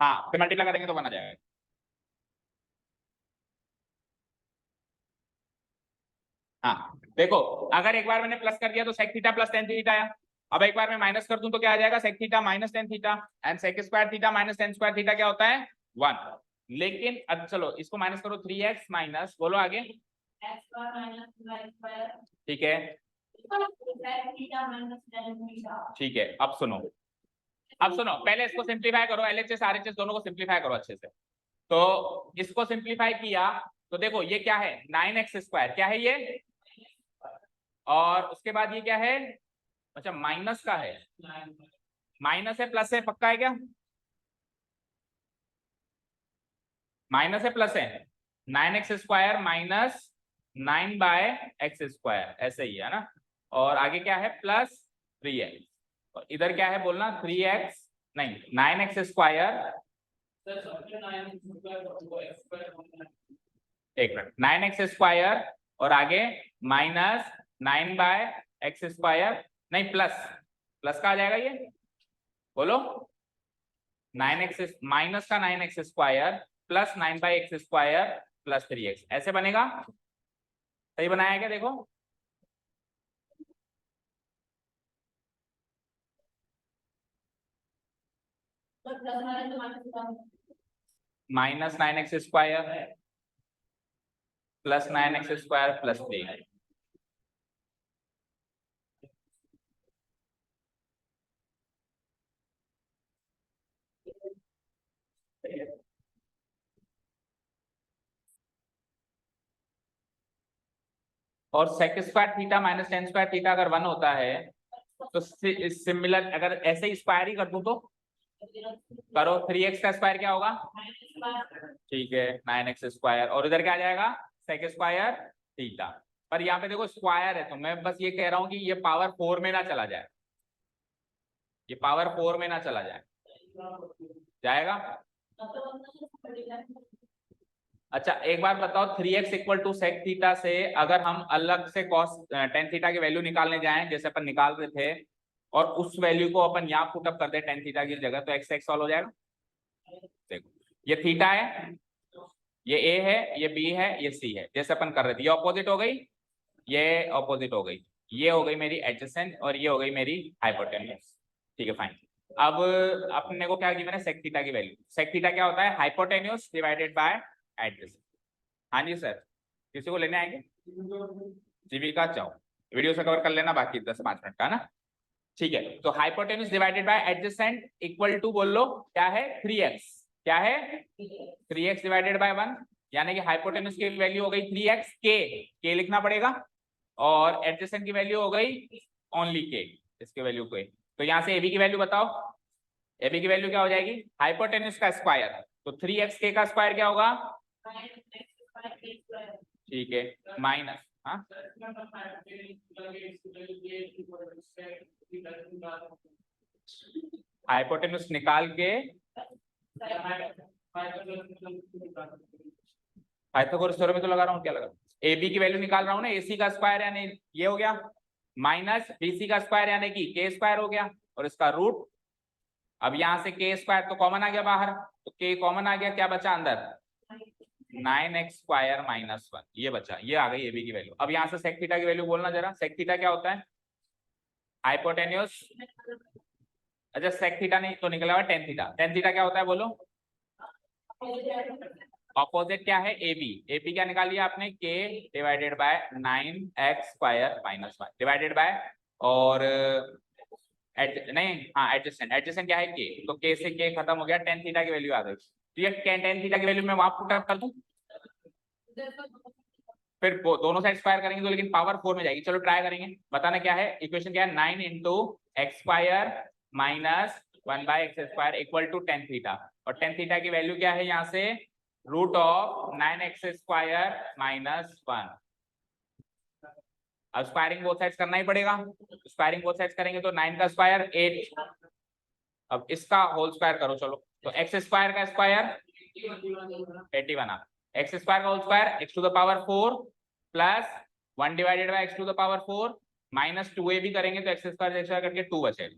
हाँ फिर मल्टीप्लाई करेंगे तो बना जाएगा। हाँ देखो, अगर एक बार मैंने प्लस कर दिया तो sec theta plus tan theta आया। अब एक बार मैं माइनस कर दूं तो क्या आ जाएगा, sec theta minus tan theta, and sec square theta minus tan square theta क्या होता है, 1। लेकिन अब चलो इसको माइनस करो, 3x माइनस, बोलो आगे, ठीक है ठीक है। अब सुनो पहले इसको सिंप्लीफाई करो, एलएचएस आरएचएस दोनों को सिंप्लीफाई करो अच्छे से। तो इसको सिंप्लीफाई किया तो देखो ये क्या है, 9x², क्या है ये, और उसके बाद ये क्या है, अच्छा माइनस का है, माइनस है प्लस है, पक्का है क्या, माइनस है प्लस है, 9x² माइनस 9/x², ऐसे ही है ना। और आगे क्या है, प्लस 3x, और इधर क्या है बोलना, 3x नहीं 9x², एक मिनट, 9x² और आगे माइनस 9/x², नहीं प्लस, प्लस का आ जाएगा ये, बोलो 9x माइनस का 9x² plus 9/x² plus 3x, ऐसे बनेगा। सही बनाया क्या, देखो -9x² प्लस 9x² प्लस 3। और sec² theta minus tan² theta अगर 1 होता है तो सिमिलर, अगर ऐसे ही स्क्वायर ही कर दूं तो करो 3x का स्क्वायर क्या होगा, ठीक है 9x स्क्वायर, और इधर क्या आ जाएगा सेक स्क्वायर थीटा। पर यहाँ पे देखो स्क्वायर है, तो मैं बस ये कह रहा हूँ कि ये पावर 4 में ना चला जाए, ये पावर 4 में ना चला जाए, जाएगा। अच्छा एक बार बताओ 3x equal to sec theta से अगर हम अलग से कॉस टेन थीटा की वैल्यू निकालने जाएं जैसे अपन निकाल रहे थे, और उस वैल्यू को अपन यहाँ पुटअप कर दे टेन थीटा की जगह, तो x सॉल्व हो जाएगा। देखो ये थीटा है, ये a है, ये b है, ये c है, जैसे अपन कर रहे थे, ये ऑपोजिट हो गई, ये ऑपोजिट हो गई, ये हो गई मेरी एडजेसेंट और ये हो गई मेरी हाइपोटेन्यूज। ठीक है फाइन। अब अपने को क्या गिवन है सेक थीटा की वैल्यू, सेक थीटा क्या होता है हाइपोटेन्यूज डिवाइडेड बाय एडजेसेंट। हाँ जी सर, किसी को लेने आएंगे जीवी का चाहो वीडियो से कवर कर लेना, बाकी 10-5 मिनट का ना। ठीक है, तो hypotenuse divided by adjacent equal to बोल लो क्या है 3x, क्या है 3x डिवाइडेड बाय 1, यानी कि हाइपोटेन्यूज की वैल्यू हो गई 3x, के लिखना पड़ेगा, और एडजेसेंट की वैल्यू हो गई ओनली के, इसकी वैल्यू को। तो यहाँ से एबी की वैल्यू बताओ, एबी की वैल्यू क्या हो जाएगी हाइपोटेन्यूज का स्क्वायर, तो 3x के का स्क्वायर क्या होगा, ठीक है माइनस, हाँ हाइपोटेन्यूज निकाल के पाइथागोरस थ्योरम में तो लगा रहा हूँ, क्या लगा ए बी की वैल्यू निकाल रहा हूँ ना, एसी का स्क्वायर यानी ये हो गया, माइनस बीसी का स्क्वायर यानी कि के स्क्वायर हो गया, और इसका रूट। अब यहाँ से के स्क्वायर तो कॉमन आ गया बाहर, तो के कॉमन आ गया, क्या बचा अंदर 9x स्क्वायर माइनस 1, ये बचा, ये आ गई एबी की वैल्यू। अब यहाँ से सेक थीटा की वैल्यू बोलना जरा, सेक थीटा क्या होता है हाइपोटेन्यूज, अच्छा सेक थीटा नहीं तो निकला हुआ टेन थीटा, टेन थीटा क्या होता है बोलो, ऑपोजिट क्या है एबी, एबी क्या निकाल लिया आपने के divided by 9x square minus 1 divided bye, और नहीं हाँ एडजेसेंट, एडजेसेंट क्या है के, तो के से के खत्म हो गया, टेन थीटा की वैल्यू आ गई, तो ये टेन थीटा की वैल्यू मैं वहां पुट अप कर दूं, फिर दोनों साइड स्क्वायर करेंगे तो लेकिन पावर 4 में जाएगी, चलो ट्राई करेंगे, बताना क्या है इक्वेशन क्या है 9 into x square minus 1 by x square equal to tan theta, और टेन थीटा की वैल्यू क्या है यहाँ से root of 9x square minus 1। अब स्क्वायरिंग बोथ साइड्स करना ही पड़ेगा, स्क्वायरिंग बोथ साइड्स करेंगे तो 9 का स्क्वायर 8, अब इसका होल स्क्वायर करो चलो, तो एक्स स्क्वायर का स्क्वायर 81, एक्स स्क्वायर का whole square x to the power 4 plus 1 divided by x to the power 4 minus 2a भी करेंगे तो एक्स स्क्वायर करके 2 बचेगा।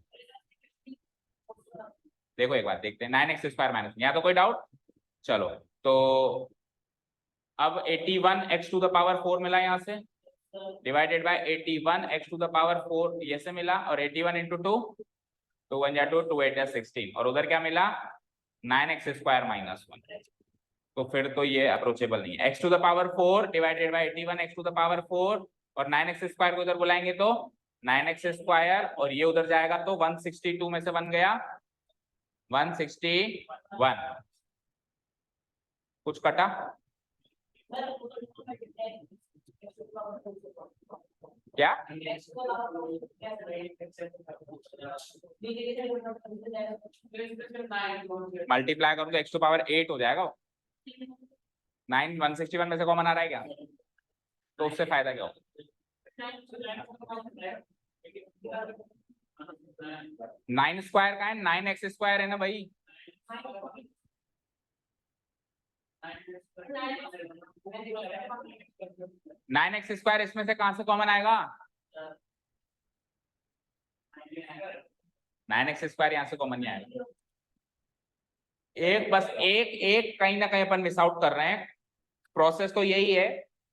देखो एक बार देखते हैं 9x स्क्वायर माइनस, यहाँ तो कोई डाउट, चलो तो अब 81 x टू द पावर 4 मिला यहाँ से divided by 81 x to the power 4 ये से मिला, और 81 इंटू 2 2 1 जा 2 2 8 जा 16, और उधर क्या मिला 9x स्क्वायर माइनस 1, तो फिर तो ये अप्रोचेबल नहीं है। x to the power 4 divided by 81 x to the power 4, और 9x स्क्वायर को उधर बुलाएंगे तो 9x स्क्वायर, और ये उधर जाएगा तो 162 में से बन गया 161, कुछ कटा क्या, मल्टीप्लाई करूं तो x टू पावर 8 हो जाएगा, 9 161 में से कॉमन आ रहा है क्या, तो उससे फायदा क्या हो, 9 स्क्वायर का है 9x स्क्वायर है ना भाई, 9x स्क्वायर इसमें से कहां से कॉमन आएगा, 9x स्क्वायर यहाँ से कॉमन नहीं आएगा, एक बस एक एक कहीं ना कहीं अपन मिस आउट कर रहे हैं, प्रोसेस तो यही है।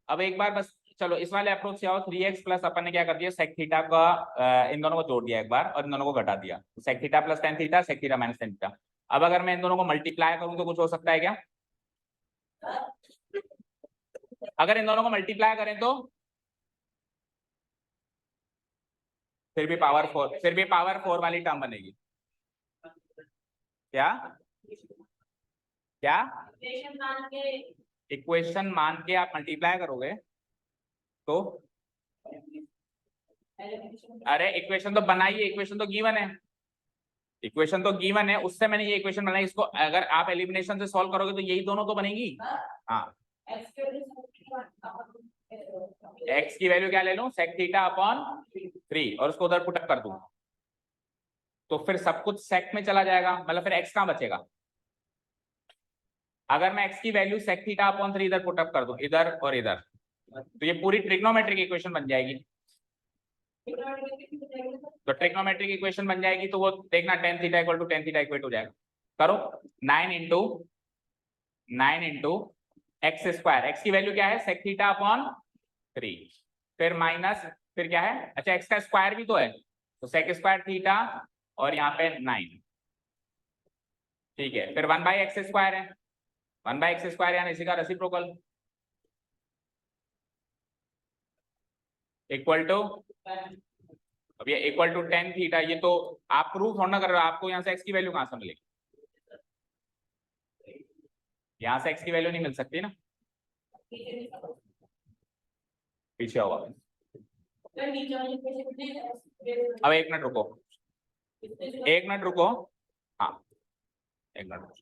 अब एक बार बस चलो इस वाले अप्रोच से आओ, 3x प्लस अपन ने क्या कर दिया सेक थीटा का इन दोनों को जोड़ दिया एक बार और इन दोनों को घटा दिया, sec theta plus tan theta sec theta minus tan theta. अब अगर मैं इन दोनों को मल्टीप्लाई करूं तो कुछ हो सकता है क्या, अगर इन दोनों को मल्टीप्लाई करें तो फिर भी पावर 4 वाली टर्म बनेगी, क्या क्या इक्वेशन मान के आप मल्टीप्लाई करोगे तो, अरे इक्वेशन तो बनाइए, इक्वेशन तो गिवन है, इक्वेशन तो गिवन है, उससे मैंने ये इक्वेशन बनाई, इसको अगर आप एलिमिनेशन से सॉल्व करोगे तो यही दोनों तो बनेगी। हाँ, एक्स की वैल्यू क्या ले लूं, सेक थीटा अपॉन 3 और उसको उधर पुटअप कर दूं तो फिर सब कुछ सेक में चला जाएगा, मतलब फिर एक्स कहां बचेगा। अगर मैं एक्स की वैल्यू सेक थीटा अपॉन 3 इधर पुटअप कर दूं, इधर और इधर, तो ये पूरी ट्रिग्नोमेट्रिक इक्वेशन बन जाएगी। तो ट्रिग्नोमेट्रिक इक्वेशन बन जाएगी तो वो देखना tan theta equal to tan theta equal हो जाएगा। करो 9 इंटू एक्स स्क्वायर, एक्स की वैल्यू क्या है सेक थीटा अपॉन 3, फिर माइनस, फिर क्या है, अच्छा एक्स का स्क्वायर भी तो है तो सेक स्क्वायर थीटा और यहाँ पे 9, ठीक है, फिर 1/x स्क्वायर है, 1/x स्क्वायर यानी इसी का रेसिप्रोकल इक्वल टू, अब ये इक्वल टू tan थीटा, ये तो आप प्रूव थोड़ा ना कर रहे हो, आपको यहाँ से x की वैल्यू कहां से मिलेगी, यहाँ से x की वैल्यू नहीं मिल सकती ना, पीछे होगा। अब एक मिनट रुको, एक मिनट रुको, हाँ एक मिनट रुको।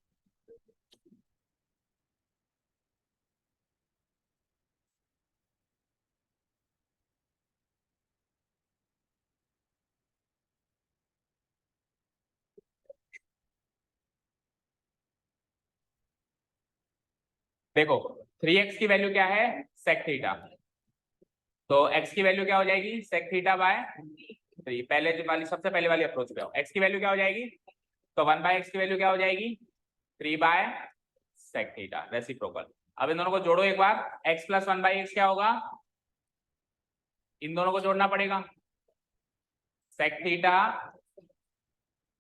देखो 3x की वैल्यू क्या है सेक थीटा, तो x की वैल्यू क्या हो जाएगी सेक थीटा बाय 3, पहले वाली सबसे पहले वाली अप्रोच पे आओ, x की वैल्यू क्या हो जाएगी, तो 1/x की वैल्यू क्या हो जाएगी 3/sec थीटा रेसिप्रोकल। अब इन दोनों को जोड़ो एक बार, x प्लस 1/x क्या होगा, इन दोनों को जोड़ना पड़ेगा, sec theta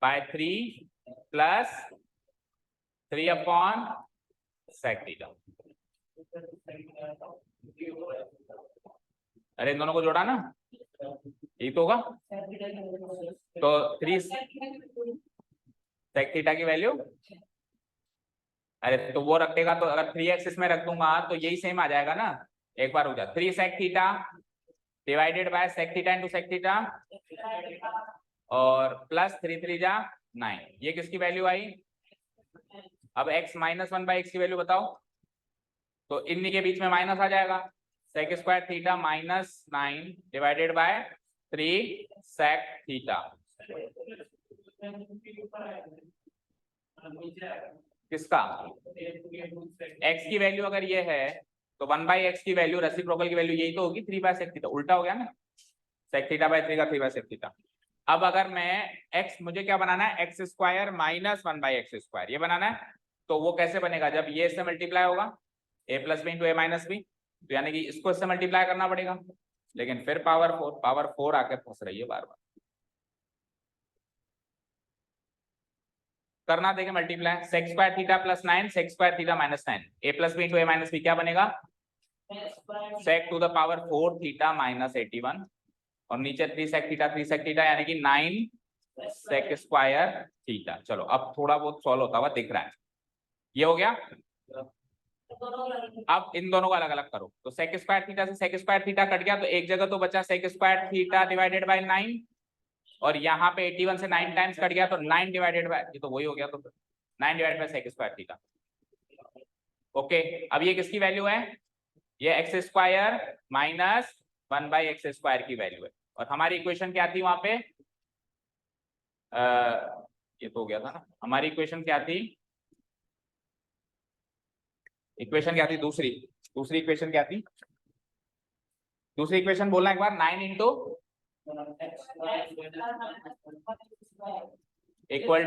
by 3 plus 3 upon sec theta, अरे इन दोनों को जोड़ा ना, यही तो होगा, तो 3 sec थीटा की वैल्यू, अरे तो वो रखेगा तो अगर 3x इसमें रख दूंगा तो यही सेम आ जाएगा ना, एक बार हो जाए 3 sec theta divided by sec theta into sec theta और प्लस 3 3 जा 9, ये किसकी वैल्यू आई, अब x माइनस 1/x की वैल्यू बताओ, तो इन्हीं के बीच में माइनस आ जाएगा, sec square theta minus 9 divided by 3 sec theta, किसका, x की वैल्यू अगर ये है तो 1/x की वैल्यू रेसिप्रोकल की वैल्यू यही तो होगी 3/sec थीटा, उल्टा हो गया ना, sec थीटा बाय 3 का 3/sec थीटा। अब अगर मैं x, मुझे क्या बनाना है x square minus 1/x square, ये बनाना है, तो वो कैसे बनेगा, जब ये इससे मल्टीप्लाई होगा a plus B into a minus b, तो यानी कि इसको इससे मल्टीप्लाई करना पड़ेगा, लेकिन फिर पावर 4 आके फंस रही है बार बार, करना देखे multiply, sec square theta plus 9 sec square theta minus 9, a plus B into a minus B क्या बनेगा sec to the power 4 theta minus 81 और नीचे 3 sec थीटा यानी कि 9 sec स्क्वायर थीटा। चलो अब थोड़ा बहुत सॉल्व होता हुआ दिख रहा है, ये हो गया। अब इन दोनों को अलग अलग करो, तो sec स्क्वायर थीटा से sec स्क्वायर थीटा कट गया तो एक जगह तो बचा sec square theta divided bye 9 और यहाँ पे 81 से 9 टाइम्स कट गया तो 9 डिवाइडेड बाय, ये तो वही हो गया, तो 9 divided by sec square theta. Okay, अब ये किसकी वैल्यू है, ये x square minus 1/x square की वैल्यू है, और हमारी इक्वेशन क्या थी वहां पे, ये तो हो गया था ना, हमारी इक्वेशन क्या थी, इक्वेशन क्या थी दूसरी, दूसरी इक्वेशन क्या थी, दूसरी इक्वेशन बोलना एक बार, 9 into equal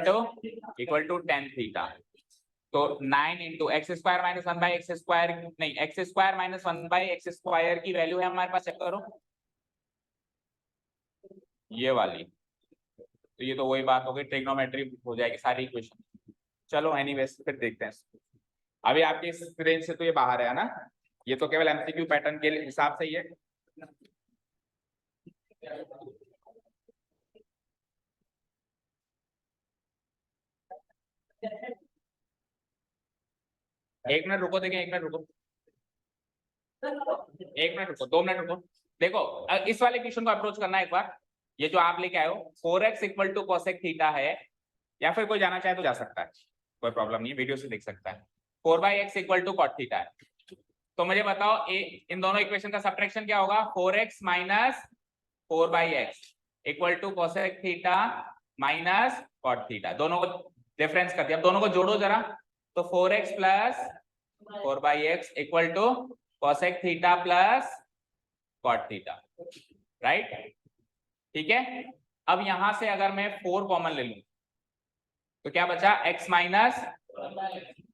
to tan theta, तो 9 into x square minus 1/x square, नहीं X square minus 1/x square की वैल्यू है हमारे पास, चेक करो ये वाली, तो ये तो वही बात हो गई, ट्रिग्नोमेट्री हो जाएगी सारी इक्वेशन। चलो एनीवेज फिर देखते हैं, अभी आपकी इस रेंज से तो ये बाहर है ना, ये तो केवल एमसीक्यू पैटर्न के हिसाब से ही है। एक मिनट रुको, देखिए एक मिनट रुको, एक मिनट रुको, 2 मिनट रुको, देखो इस वाले क्वेश्चन को अप्रोच करना एक बार, ये जो आप लेके आए हो 4x equal to cosec theta है, या फिर कोई जाना चाहे तो जा सकता है, कोई प्रॉब्लम नहीं है, वीडियो से देख सकता है। 4/x equal to cot theta है, तो मुझे बताओ इन दोनों इक्वेशन का सब्ट्रैक्शन क्या होगा? 4x minus 4/x equal to cosec theta minus cot theta. दोनों को डिफरेंस कर दिया, अब दोनों को जोड़ो जरा, तो 4x plus 4/x equal to cosec theta plus cot theta, right? ठीक है, अब यहां से अगर मैं 4 कॉमन ले लूं तो क्या बचा? x माइनस,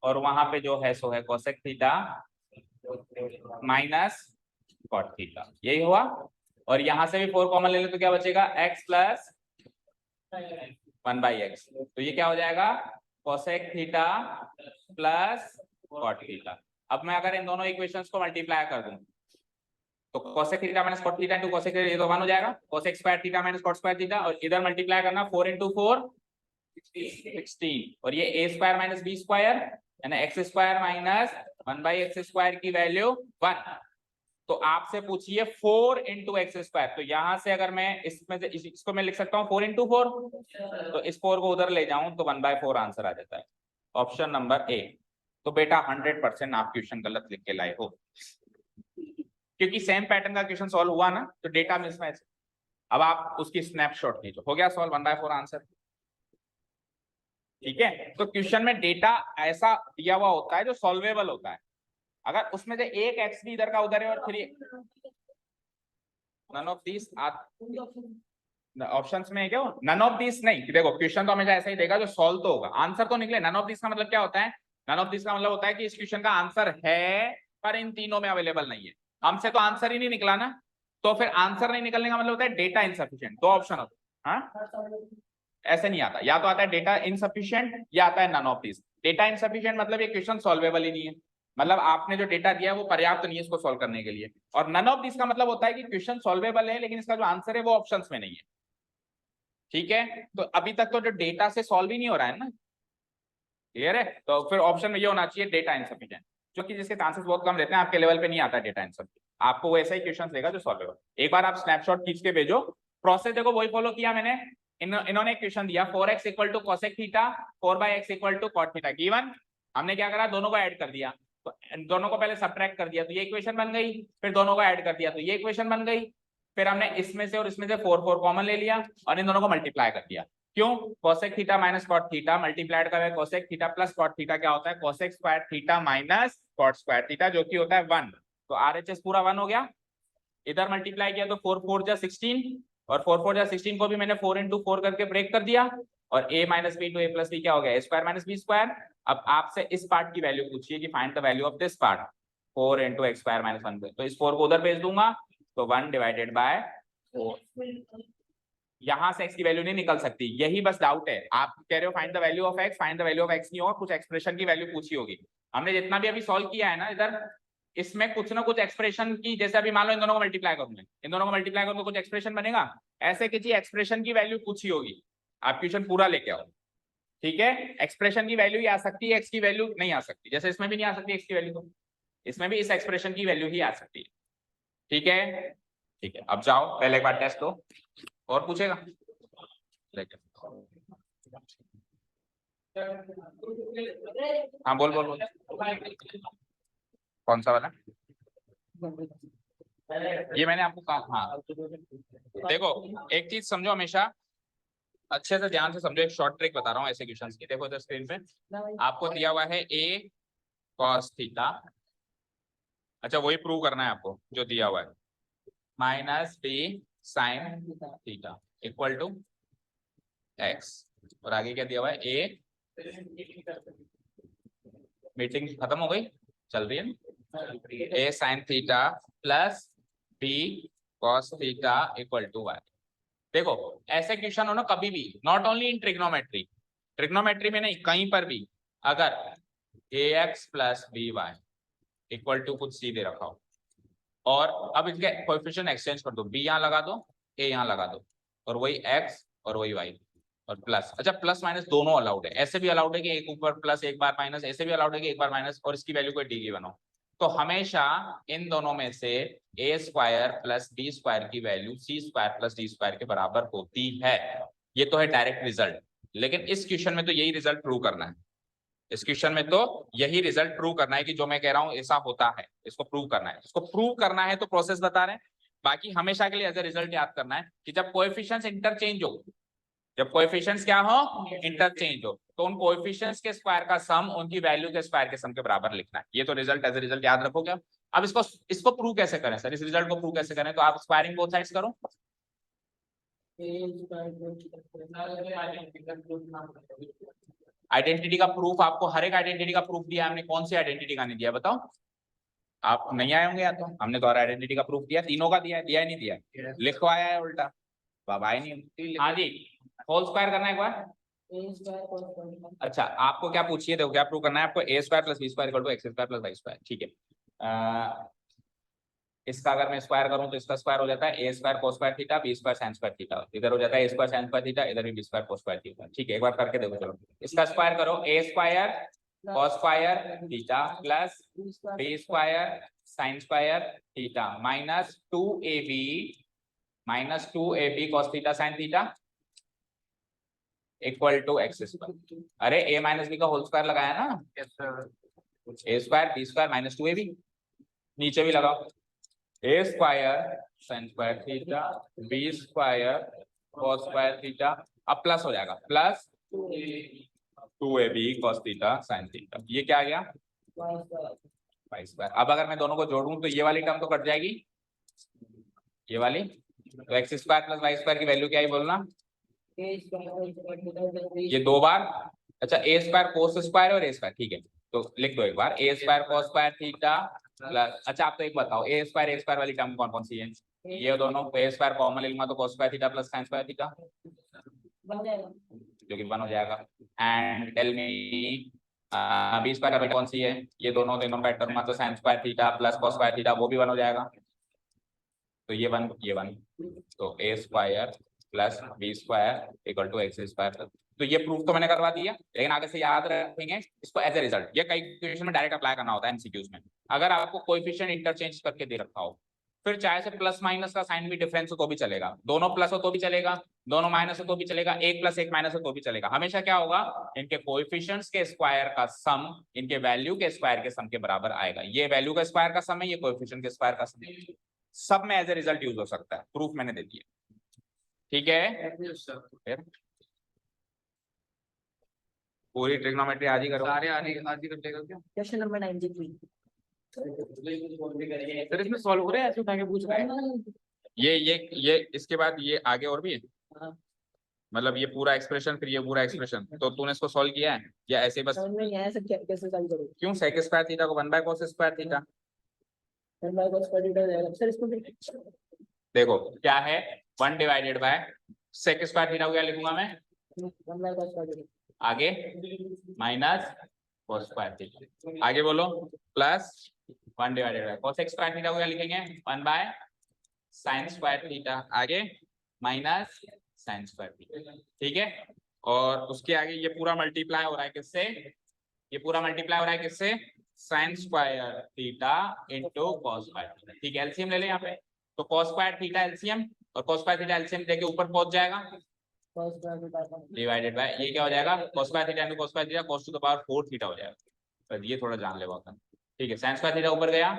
और वहां पे जो है सो है cosec theta minus cot theta, यही हुआ। और यहां से भी 4 कॉमन ले लो तो क्या बचेगा? x प्लस 1/x, तो ये क्या हो जाएगा? cosec theta plus cot theta. अब मैं अगर इन दोनों इक्वेशंस को मल्टीप्लाई कर दूं तो cosec theta minus cot theta into cosec theta, ये तो 1 हो जाएगा, cosec square theta minus cot square theta, और इधर मल्टीप्लाई करना 4 इंटू 4 16, और ये a square minus b square यानी x square minus 1/x square की वैल्यू 1। तो आपसे पूछिए 4 इंटू एक्स स्क्वायर, तो यहां से अगर मैं इसमें से इसको मैं लिख सकता हूँ 4 इंटू 4, तो इस 4 को उधर ले जाऊं तो 1/4 आंसर आ जाता है, ऑप्शन नंबर ए। तो बेटा 100% आप क्वेश्चन गलत लिख के लाए हो, क्योंकि सेम पैटर्न का क्वेश्चन सॉल्व हुआ ना, तो डेटा मिसमैच। अब आप उसकी स्नैपशॉट लीजिए, हो गया सॉल्व, 1/4 आंसर। ठीक है, तो क्वेश्चन में डेटा ऐसा दिया हुआ होता है जो सॉल्वेबल होता है। अगर उसमें से एक एक्स भी इधर का उधर है और 3 नन ऑफ दिस ऑप्शंस में है क्या? नन ऑफ दिस नहीं, देखो क्वेश्चन तो हमेशा ऐसा ही देगा जो सॉल्व तो होगा, आंसर तो निकले। नन ऑफ दिस का मतलब क्या होता है? नन ऑफ दिस का मतलब होता है कि इस क्वेश्चन का आंसर है पर इन तीनों में अवेलेबल नहीं है। हमसे तो आंसर ही नहीं निकला ना, तो फिर आंसर नहीं निकलने का मतलब होता है डेटा इनसफिशिएंट। दो ऑप्शन होता है, हाँ ऐसे नहीं आता, या तो आता है डेटा इनसफिशिएंट या आता है none of this. Data insufficient मतलब ये क्वेश्चन सॉल्वेबल ही नहीं है, मतलब आपने जो डेटा दिया है वो पर्याप्त नहीं है इसको सॉल्व करने के लिए। और नन ऑफ दिस का मतलब होता है कि क्वेश्चन सॉल्वेबल है लेकिन इसका जो आंसर है वो ऑप्शंस में नहीं है। ठीक है, तो अभी तक तो जो डेटा से सॉल्व ही नहीं हो रहा है ना, क्लियर है? तो फिर ऑप्शन में ये होना चाहिए डेटा इनसफिशिएंट, जो कि जिसके चांसेस बहुत कम रहते हैं, आपके लेवल पे नहीं आता डेटा इनसफिशिएंट, आपको वैसा ही क्वेश्चन देगा जो सॉल्वेबल। एक बार आप स्नैपशॉट खींच के भेजो, प्रोसेस देखो वही फॉलो किया मैंने। इन्होंने क्वेश्चन दिया 4x equal to cosec theta 4/x equal to cot theta given, हमने क्या करा? दोनों को ऐड कर दिया, तो दोनों को पहले सब्ट्रैक्ट कर दिया तो ये इक्वेशन बन गई, फिर दोनों को ऐड कर दिया तो ये इक्वेशन बन गई, फिर हमने इसमें से और इसमें से 4 कॉमन ले लिया और इन दोनों को मल्टीप्लाई कर दिया। क्यों? cosec theta minus cot theta multiplied कर cosec theta plus cot theta क्या होता है? cosec square theta minus cot square theta, जो कि होता है 1। तो RHS पूरा 1 हो गया, इधर मल्टीप्लाई किया तो 4 4 जा 16, और 4 4 जा 16 को भी मैंने 4 इंटू 4 करके ब्रेक कर दिया, और a minus b to a plus B क्या हो गया? a square minus B square. अब आपसे इस पार्ट की वैल्यू पूछिए कि find the value of this part, 4 into x square minus 1, तो इस 4 को उधर भेज दूंगा तो 1 डिवाइडेड बाय 4। यहां से x की वैल्यू नहीं निकल सकती, यही बस डाउट है। आप कह रहे हो find the value of x, find the value of x नहीं होगा, कुछ एक्सप्रेशन की वैल्यू पूछी होगी। हमने जितना भी अभी सॉल्व किया है ना इधर, इसमें कुछ ना कुछ एक्सप्रेशन की, जैसे अभी मान लो इन दोनों को मल्टीप्लाई करूंगा, इन दोनों को मल्टीप्लाई करूंगा कुछ एक्सप्रेशन बनेगा, ऐसे किसी एक्सप्रेशन की वैल्यू पूछी होगी। आप क्वेश्चन पूरा लेके आओ, ठीक है? एक्सप्रेशन की वैल्यू ही आ सकती है, एक्स की वैल्यू नहीं आ सकती, जैसे इसमें भी नहीं आ सकती एक्स की वैल्यू, तो इसमें भी इस एक्सप्रेशन की वैल्यू ही आ सकती है। ठीक है, ठीक है, अब जाओ पहले एक बार टेस्ट दो, और पूछेगा हाँ बोल बोल बोल, कौन सा वाला? ये मैंने आपको कहा, हाँ देखो एक चीज समझो, हमेशा अच्छे से ध्यान से समझो, एक शॉर्ट ट्रिक बता रहा हूँ ऐसे क्वेश्चंस की। देखो इधर स्क्रीन पे आपको दिया हुआ है a cos थीटा, अच्छा वही प्रूव करना है आपको जो दिया हुआ है, minus b sin theta equal to x, और आगे क्या दिया हुआ है? a, मीटिंग खत्म हो गई, चल रही है, a sin theta plus b cos theta equal to y। देखो ऐसे क्वेश्चन हो ना कभी भी, not only in trigonometry, trigonometry में नहीं कहीं पर भी, अगर ax plus by equal to कुछ सीधे रखा हो, और अब इसके कोएफिशिएंट एक्सचेंज कर दो, b यहाँ लगा दो, a यहाँ लगा दो, और वही x और वही y, और प्लस, अच्छा प्लस माइनस दोनों अलाउड है, ऐसे भी अलाउड है कि एक ऊपर प्लस एक बार माइनस, ऐसे भी अलाउड है कि एक बार माइनस और इसकी वैल्यू कोई डी गिवन हो। तो हमेशा इन दोनों में से a square plus b square की value c square plus d square के बराबर होती है, ये तो है डायरेक्ट रिजल्ट। लेकिन इस क्वेश्चन में तो यही रिजल्ट प्रूव करना है, इस क्वेश्चन में तो यही रिजल्ट प्रूव करना है कि जो मैं कह रहा हूं ऐसा होता है, इसको प्रूव करना है। इसको प्रूव करना है तो प्रोसेस बता रहे हैं, बाकी हमेशा के लिए एज ए रिजल्ट याद करना है कि जब कोएफिशिएंट्स इंटरचेंज हो, जब कोएफिशिएंट्स क्या हो, इंटरचेंज हो, तो उन कोएफिशिएंट्स के स्क्वायर का सम उनकी वैल्यू के स्क्वायर के सम के बराबर लिखना है। ये तो रिजल्ट एज ए रिजल्ट याद रखोगे। अब इसको प्रूव कैसे करें सर, इस रिजल्ट को प्रूव कैसे करें? तो आप स्क्वायरिंग बोथ साइड्स करो। आइडेंटिटी का प्रूफ आपको हर एक आइडेंटिटी का प्रूफ दिया हमने, कौन सी आइडेंटिटी का नहीं दिया बताओ? आप नहीं आए होंगे या तो हमने तो हर आइडेंटिटी का प्रूफ दिया, तीनों का दिया है, दिया ही नहीं दिया, लिखवाया है उल्टा, बाब आए नहीं। हाँ जी, होल स्क्वायर करना है एक बार। अच्छा आपको क्या पूछिए, देखो क्या प्रूव करना है आपको, A square plus B square equal to X square plus Y square. ठीक है, इसका अगर मैं स्क्वायर करूं तो इसका स्क्वायर हो जाता है A square cos square theta B square sine square theta, इधर हो जाता है A square sine square theta, इधर भी B square cos square theta. ठीक है, एक बार करके देखो, चलो इसका स्क्वायर करो, A square cos square theta plus B square sine square theta minus 2ab cos theta sine theta equal to X square. अरे a माइनस बी का होल स्क्वायर लगाया ना, A square B square minus 2ab, नीचे भी लगाओ A square sine square theta B square cos square theta, अब प्लस हो जाएगा plus 2ab cos theta sine theta, ये क्या आ गया वाई स्क्वायर। अब अगर मैं दोनों को जोड़ूं तो ये वाली टर्म तो कट जाएगी, ये वाली, तो x square plus Y square की वैल्यू क्या है बोलना, ये दो बार। अच्छा ए स्क्वायर कोस स्क्वायर और ए स्क्वायर, ठीक है तो लिख दो एक बार, A square cos square theta plus, अच्छा आप तो एक बताओ ए स्क्वायर वाली टर्म कौन कौन सी है? ये दोनों, ए स्क्वायर कॉमन ले लूंगा तो cos square theta plus sine square theta जो कि 1 हो जाएगा। And tell me b square का कौन सी है? ये दोनों का टर्म तो sine square theta plus cos square theta, वो भी 1 हो जाएगा, तो ये 1 ये 1, तो A square plus B square equal to X square. तो ये प्रूफ तो मैंने करवा दिया, लेकिन आगे से याद रखेंगे इसको एज ए रिजल्ट, ये कई क्वेश्चन में डायरेक्ट अप्लाई करना होता है एमसीक्यूज में। अगर आपको कोएफिशिएंट इंटरचेंज करके दे रखा हो, फिर चाहे से प्लस माइनस का साइन भी डिफरेंस हो तो भी चलेगा, दोनों प्लस हो तो भी चलेगा, दोनों माइनस हो तो भी चलेगा, एक प्लस एक माइनस हो तो भी चलेगा, हमेशा क्या होगा, इनके कोएफिशिएंट्स के स्क्वायर का सम इनके वैल्यू के स्क्वायर के सम के बराबर आएगा। ये वैल्यू का स्क्वायर का सम है, ये कोएफिशिएंट के स्क्वायर का सम है, सब में एज ए रिजल्ट यूज हो सकता है, प्रूफ मैंने दे दिया। ठीक है, पूरी ट्रिग्नोमेट्री आज ही करो, सारे आज ही कर देगा क्या?
क्वेश्चन नंबर 93
सर इसमें सॉल्व हो रहे हैं, ऐसे उठा के पूछ रहे हैं। ये इसके बाद ये आगे और भी है, मतलब ये पूरा एक्सप्रेशन फिर ये पूरा एक्सप्रेशन, तो तूने इसको सॉल्व किया है या ऐसे बस?
समझ में नहीं आया सर, कैसे सॉल्व करूं?
क्यों sec स्क्वायर थीटा को 1 by cos square theta,
1 by cos square theta जाएगा सर, इसको
देखो क्या है 1 divided by sec square theta को क्या लिखूंगा मैं,
1 बाय cos स्क्वायर थीटा,
आगे माइनस cos स्क्वायर थीटा, आगे बोलो plus 1 divided by cos square theta को क्या लिखेंगे 1 बाय sin स्क्वायर थीटा, आगे माइनस sin स्क्वायर थीटा। ठीक है, और उसके आगे ये पूरा मल्टीप्लाई हो रहा है किससे, ये पूरा मल्टीप्लाई हो रहा है किससे, sin square theta into cos square theta. ठीक है, एलसीएम ले लें यहाँ पे, तो cos स्क्वायर थीटा एलसीएम और cos स्क्वायर थीटा एलसीएम लेके ऊपर पहुंच जाएगा
cos square theta
divided by ये क्या हो जाएगा cos square theta into cos square theta cos to the power 4 theta हो जाएगा। तो ये थोड़ा जान ले बात, ठीक है, sin स्क्वायर थीटा ऊपर गया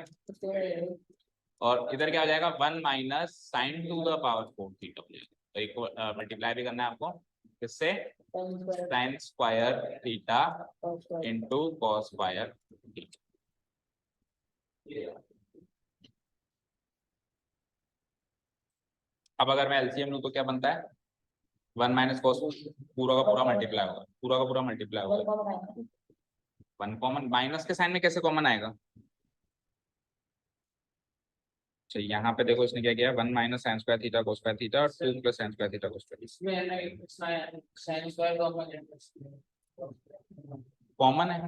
और इधर क्या हो जाएगा 1 minus sin to the power 4 theta हो जाएगा। तो एक मल्टीप्लाई भी करना है आपको किससे, sin square theta into cos square theta. अब अगर मैं एलसीएम लूं तो क्या बनता है 1 माइनस cos, पूरा का पूरा मल्टीप्लाई होगा, पूरा का पूरा मल्टीप्लाई होगा, 1 कॉमन, माइनस के साइन में कैसे कॉमन आएगा, अच्छा यहाँ पे देखो इसने क्या किया 1 minus sign square theta cos square theta और 2 plus sine square theta cos square common है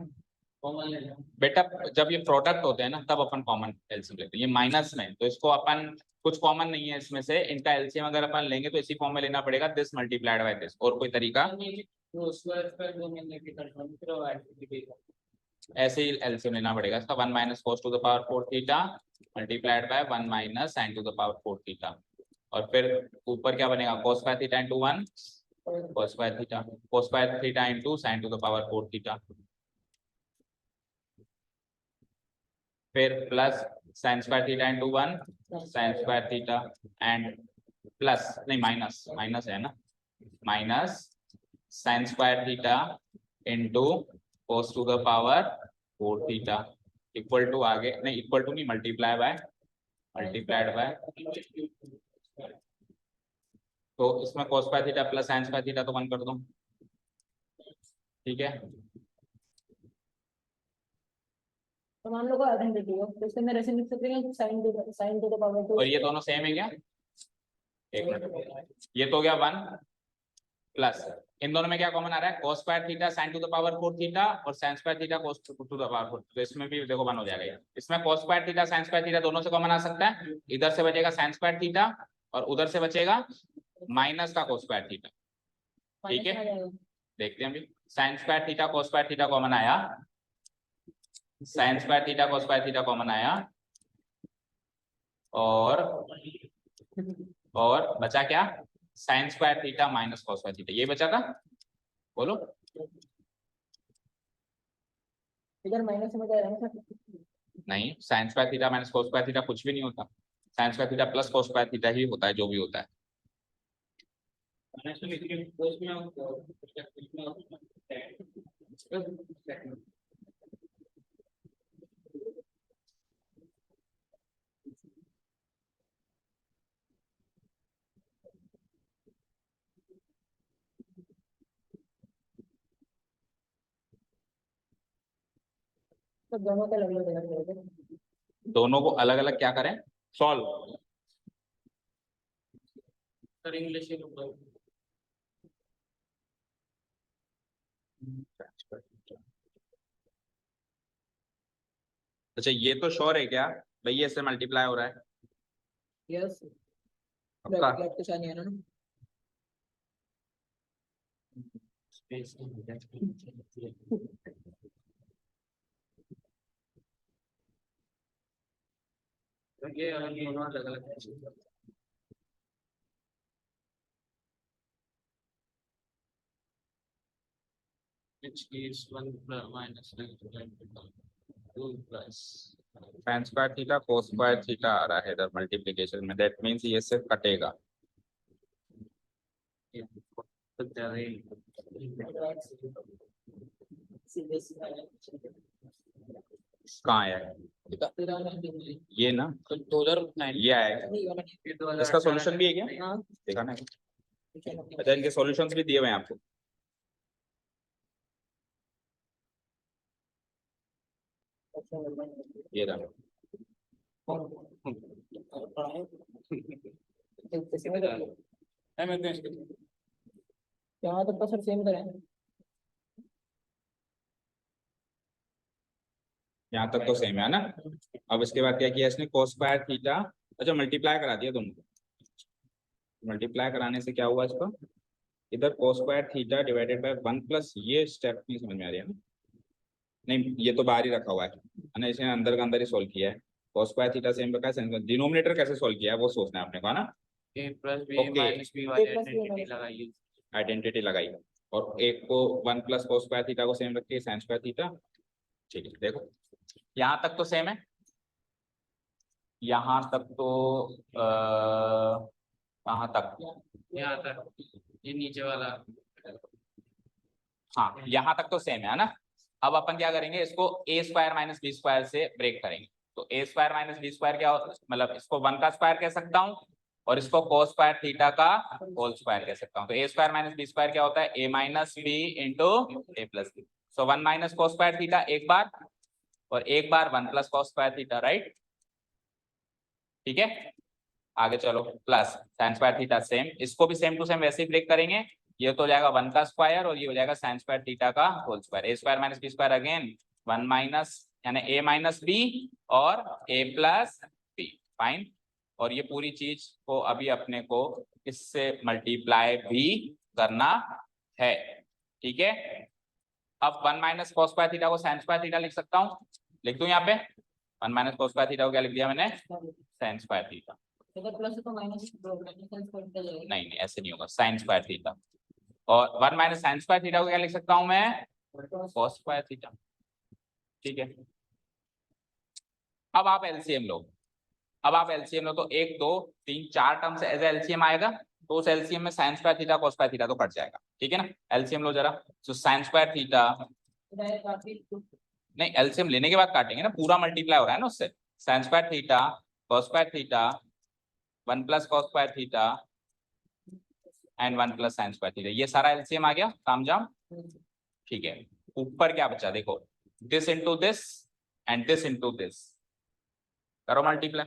बेटा, जब ये प्रोडक्ट होते हैं ना तब अपन कॉमन एलसीएम लेते हैं, ये माइनस में तो इसको अपन कुछ कॉमन नहीं है इसमें से, इनका एलसीएम अगर अपन लेंगे तो इसी फॉर्म में लेना पड़ेगा, दिस मल्टीप्लाइड बाय दिस, और कोई तरीका ऐसे ही एलसीएम लेना पड़ेगा इसका, 1 minus cos to the power 4 theta multiplied by 1 minus sin to the power 4 theta, और फिर ऊपर क्या बनेगा cos square theta into 1 cos square theta into sin to the power 4 theta, फिर plus sin square theta into 1 sin square theta and plus नहीं माइनस है ना, minus sin square theta into cos to the power 4 theta equal to आगे नहीं, इक्वल टू नहीं, मल्टीप्लाइड बाय तो इसमें cos square theta plus sin square theta तो 1 कर दो, ठीक है।
तो मान लो कोई आइडेंटिटी हो तो इससे मैं ऐसे लिख सकते हैं sin टू द पावर 2
और ये दोनों सेम है क्या, एक मिनट, ये तो हो गया 1 प्लस इन दोनों में क्या कॉमन आ रहा है, cos square theta sin to the power 4 theta और sin square theta cos to the power 4, तो इसमें भी देखो 1 हो जाएगा। इसमें cos square theta sin square theta दोनों से कॉमन आ सकता है, इधर से बचेगा sin square theta और उधर से बचेगा माइनस का cos square theta, ठीक है। देखते हैं अभी, sin square theta cos square theta common आया, sin square theta cos square theta common आया और बचा क्या, sin square theta minus cos square theta, ये बचा था, बोलो।
इधर माइनस में क्या रहेगा
नहीं, sin square theta minus cos square theta कुछ भी नहीं होता, sin square theta plus cos square theta ही होता है, जो भी होता है।
तो दोनों का अलग
दोनों को अलग अलग क्या करें, सॉल्व।
सर इंग्लिश
अच्छा ये तो श्योर है क्या भैया, इससे मल्टीप्लाई हो रहा है
यस
पक्का,
कुछ नहीं है ना ये दोनों अलग अलग which is 1 minus 2 plus
sin square theta cos square theta आ रहा है इधर मल्टीप्लिकेशन में, दैट मींस ये सिर्फ कटेगा, कहाँ है ये ना,
2009
ये आएगा, इसका सॉल्यूशन भी है क्या, दिखाना है। अच्छा इनके सॉल्यूशंस भी दिए हुए हैं आपको, ये रहा।
यहाँ तक तो सर सेम करें,
यहाँ तक तो सेम है ना। अब इसके बाद क्या किया इसने, cos स्क्वायर थीटा, अच्छा मल्टीप्लाई करा दिया दोनों को, मल्टीप्लाई कराने से क्या हुआ इसका, इधर cos square theta divided by 1 plus, ये स्टेप नहीं समझ में आ रही है ना, नहीं ये तो बाहर ही रखा हुआ है ना, इसने अंदर का अंदर ही सोल्व किया है, cos स्क्वायर थीटा सेम रखा है, डिनोमिनेटर कैसे सोल्व किया है वो सोचना है अपने को ना।
a plus b
Okay.
minus b वाली आइडेंटिटी लगाइए,
आइडेंटिटी लगाई और एक को 1 प्लस cos स्क्वायर थीटा को सेम रखिए sin स्क्वायर थीटा, ठीक है। देखो यहाँ तक तो सेम है, यहाँ तक तो कहाँ तक,
यहाँ तक ये नीचे वाला,
हाँ यहाँ तक तो सेम है ना। अब अपन क्या करेंगे, इसको a square minus B square से ब्रेक करेंगे, तो a square minus B square क्या मतलब इसको 1 का स्क्वायर कह सकता हूँ और इसको cos स्क्वायर थीटा का होल स्क्वायर कह सकता हूँ। तो a square minus B square क्या होता है, a minus B into A plus b, so 1 minus cos square theta एक बार और एक बार 1 plus cos square theta, right, ठीक है। आगे चलो, plus sin square theta same, इसको भी सेम टू सेम वैसे ही ब्रेक करेंगे, ये तो हो जाएगा 1 का स्क्वायर और ये हो जाएगा sin स्क्वायर थीटा का whole square, a square minus B square again 1 minus यानी a माइनस बी और a प्लस बी, फाइन। और ये पूरी चीज को अभी अपने को इससे मल्टीप्लाई भी करना है, ठीक है। अब 1 माइनस cos स्क्वायर थीटा को sin स्क्वायर थीटा लिख सकता हूँ, लिख दूं यहाँ पे 1 माइनस cos स्क्वायर थीटा को क्या लिख दिया मैंने, sin स्क्वायर थीटा,
अगर प्लस तो माइनस
नहीं ऐसे नहीं होगा, sin स्क्वायर थीटा, और 1 माइनस साइन स्क्वायर थीटा को क्या लिख सकता हूं मैं, कॉस स्क्वायर थीटा। ठीक है, अब आप एलसीएम लो। अब आप एलसीएम लो तो 1 2 3 4 टर्म से एज एलसीएम आएगा, तो उस एलसीएम में sign square theta cos square theta तो कट जाएगा। ठीक है ना, एलसीएम लो जरा। तो साइन स्क्वायर थीटा, नहीं एलसीएम लेने के बाद काटेंगे ना, पूरा मल्टीप्लाई हो रहा है ना उससे। Sign square theta cos square theta 1 plus cos square theta and 1 plus sine square theta, ये सारा एलसीएम आ गया, काम जाम। ठीक है, ऊपर क्या बचा देखो, this into this and this into this, करो मल्टीप्लाई।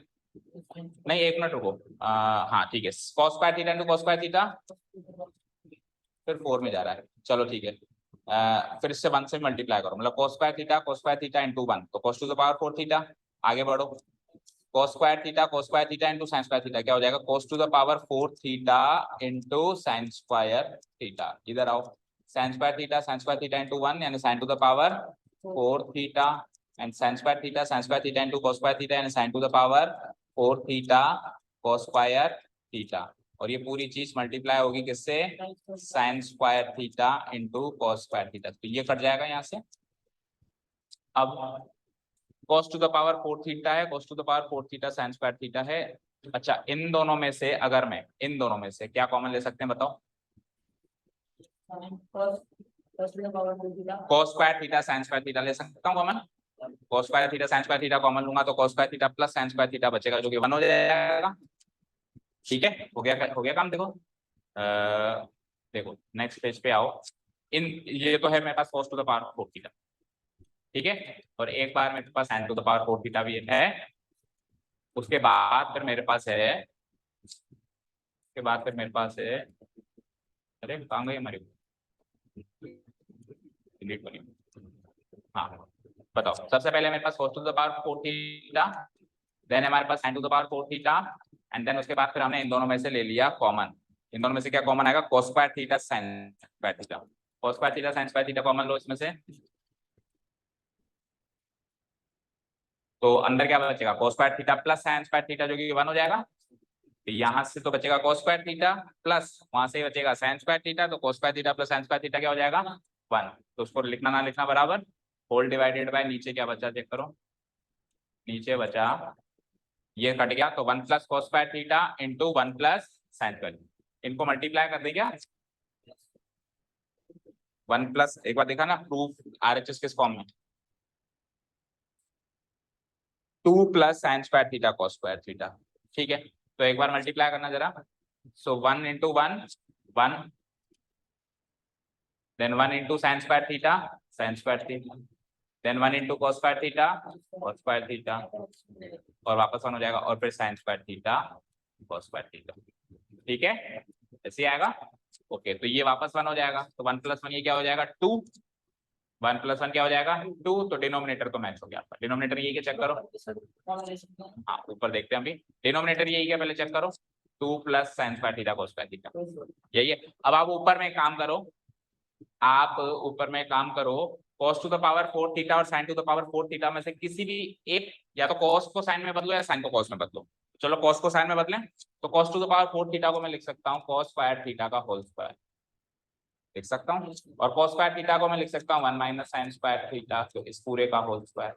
नहीं एक मिनट रुको, हाँ ठीक है, cos square theta into cos square theta, फिर 4 में जा रहा है, चलो ठीक है। फिर इससे 1 से मल्टीप्लाई करो, मतलब cos स्क्वायर थीटा इंटू 1, तो cos to the power 4 theta. आगे बढ़ो, cos square theta into sine square theta, क्या हो जाएगा, cos to the power 4 theta into sine square theta. इधर आओ, साइन स्क्वायर थीटा इंटू 1 यानी sine to the power 4 theta and sine square theta into cos square theta यानी sine to the power 4 theta cos square theta. और ये पूरी चीज मल्टीप्लाई होगी किससे, sign square theta into cos square theta, तो ये कट जाएगा यहाँ से। अब cos टू द पावर 4 थीटा है, cos to the power 4 theta sine square theta है। अच्छा, इन दोनों में से अगर मैं इन दोनों में से क्या कॉमन ले सकते हैं बताओ, cos square theta sine square theta ले सकता हूँ common. cos square theta sine square theta common लूंगा तो cos square theta plus sine square theta बचेगा, जो कि 1 हो जाएगा। ठीक है, हो गया काम। देखो देखो नेक्स्ट पेज पे आओ, इन ये तो है मेरे पास cos to the power 4 theta, ठीक है, और एक बार मेरे पास sin to the power 4 theta भी है। उसके बाद फिर मेरे पास है, अरे कहाँ गई हमारी, डिलीट बनी। हाँ बताओ, सबसे पहले मेरे पास cos to the power 4 theta, then हमारे पास sin to the power 4 theta, and then उसके बाद फिर हमने इन दोनों में से ले लिया कॉमन। इन दोनों में से क्या कॉमन आएगा, cos square theta sin square theta, cos square theta sin square theta common लो इसमें से, तो अंदर क्या बचेगा, cos square theta plus sin square theta, जो कि 1 हो जाएगा। यहाँ से तो बचेगा cos स्क्वायर थीटा प्लस वहां से बचेगा sin स्क्वायर थीटा, तो cos square theta plus sin square theta क्या हो जाएगा 1, तो उसको लिखना ना लिखना बराबर, होल डिवाइडेड बाय नीचे क्या बचा चेक करो, नीचे बचा ये कट गया, तो 1 plus cos square theta into 1 plus sine square, इनको मल्टीप्लाई कर दें क्या, 1 प्लस, एक बार देखा ना प्रूफ आरएचएस किस फॉर्म में, 2 plus sine square theta cos square theta. ठीक है, तो एक बार मल्टीप्लाई करना जरा, so 1 into 1 1, then 1 into sine square theta then 1 into cos square theta cos square theta, और वापस 1 हो जाएगा, और फिर sine square theta cos square theta. ठीक है, ऐसे आएगा। ओके, तो ये वापस 1 हो जाएगा, तो 1 प्लस 1 ये क्या हो जाएगा 2, 1 प्लस 1 क्या हो जाएगा 2, तो डिनोमिनेटर तो मैच हो गया आपका, डिनोमिनेटर यही क्या चेक करो, हाँ ऊपर देखते हैं अभी, डिनोमिनेटर यही क्या पहले चेक करो, 2 plus sine square theta cos square theta, यही है। अब आप ऊपर में काम करो, cos to the power 4 theta और sin to the power 4 theta में से किसी भी एक, या तो cos को sin में बदलो या sin को cos में बदलो। चलो cos को sin में बदलें, तो cos to the power 4 theta को मैं लिख सकता हूँ cos स्क्वायर थीटा का होल स्क्वायर लिख सकता हूँ, और cos स्क्वायर थीटा को मैं लिख सकता हूँ 1 माइनस साइन स्क्वायर थीटा, तो इस पूरे का होल स्क्वायर।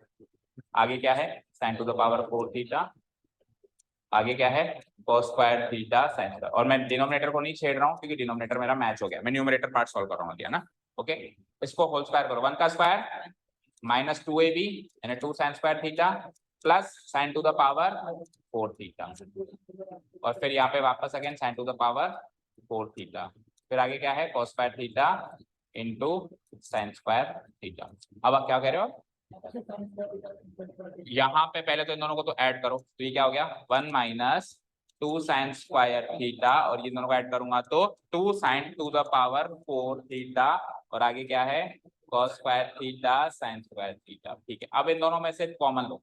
आगे क्या है, sin to the power 4 theta, आगे क्या है cos square theta sine square, और मैं डिनोमिनेटर को नहीं छेड़ रहा हूँ क्योंकि डिनोमिनेटर मेरा मैच हो गया, मैं न्यूमरेटर पार्ट सॉल्व कर रहा हूँ ना। ओके, इसको होल स्क्वायर करो, 1 का स्क्वायर माइनस 2ab यानी 2 sign square theta plus sign to the power 4 theta, और फिर यहाँ पे वापस again sine to the power 4 theta, फिर आगे क्या है cos square theta into sine square theta. अब आप क्या कह रहे हो, यहाँ पे पहले तो इन दोनों को तो ऐड करो, तो ये क्या हो गया 1 माइनस 2 साइन स्क्वायर थीटा, और ये दोनों को ऐड करूंगा तो 2 sign to the power 4 theta, और आगे क्या है cos square theta sine square theta. ठीक है, अब इन दोनों में से कॉमन लो,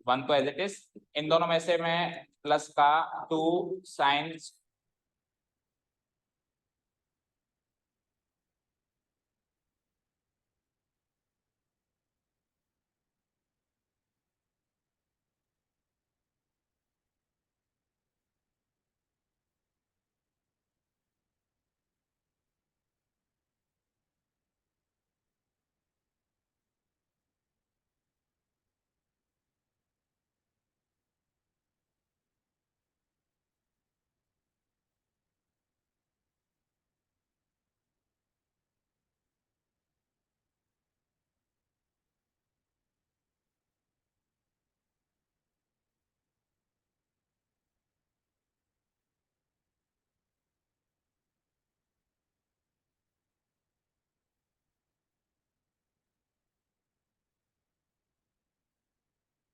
1 तो एज इट इज, इन दोनों में से मैं प्लस का 2 साइन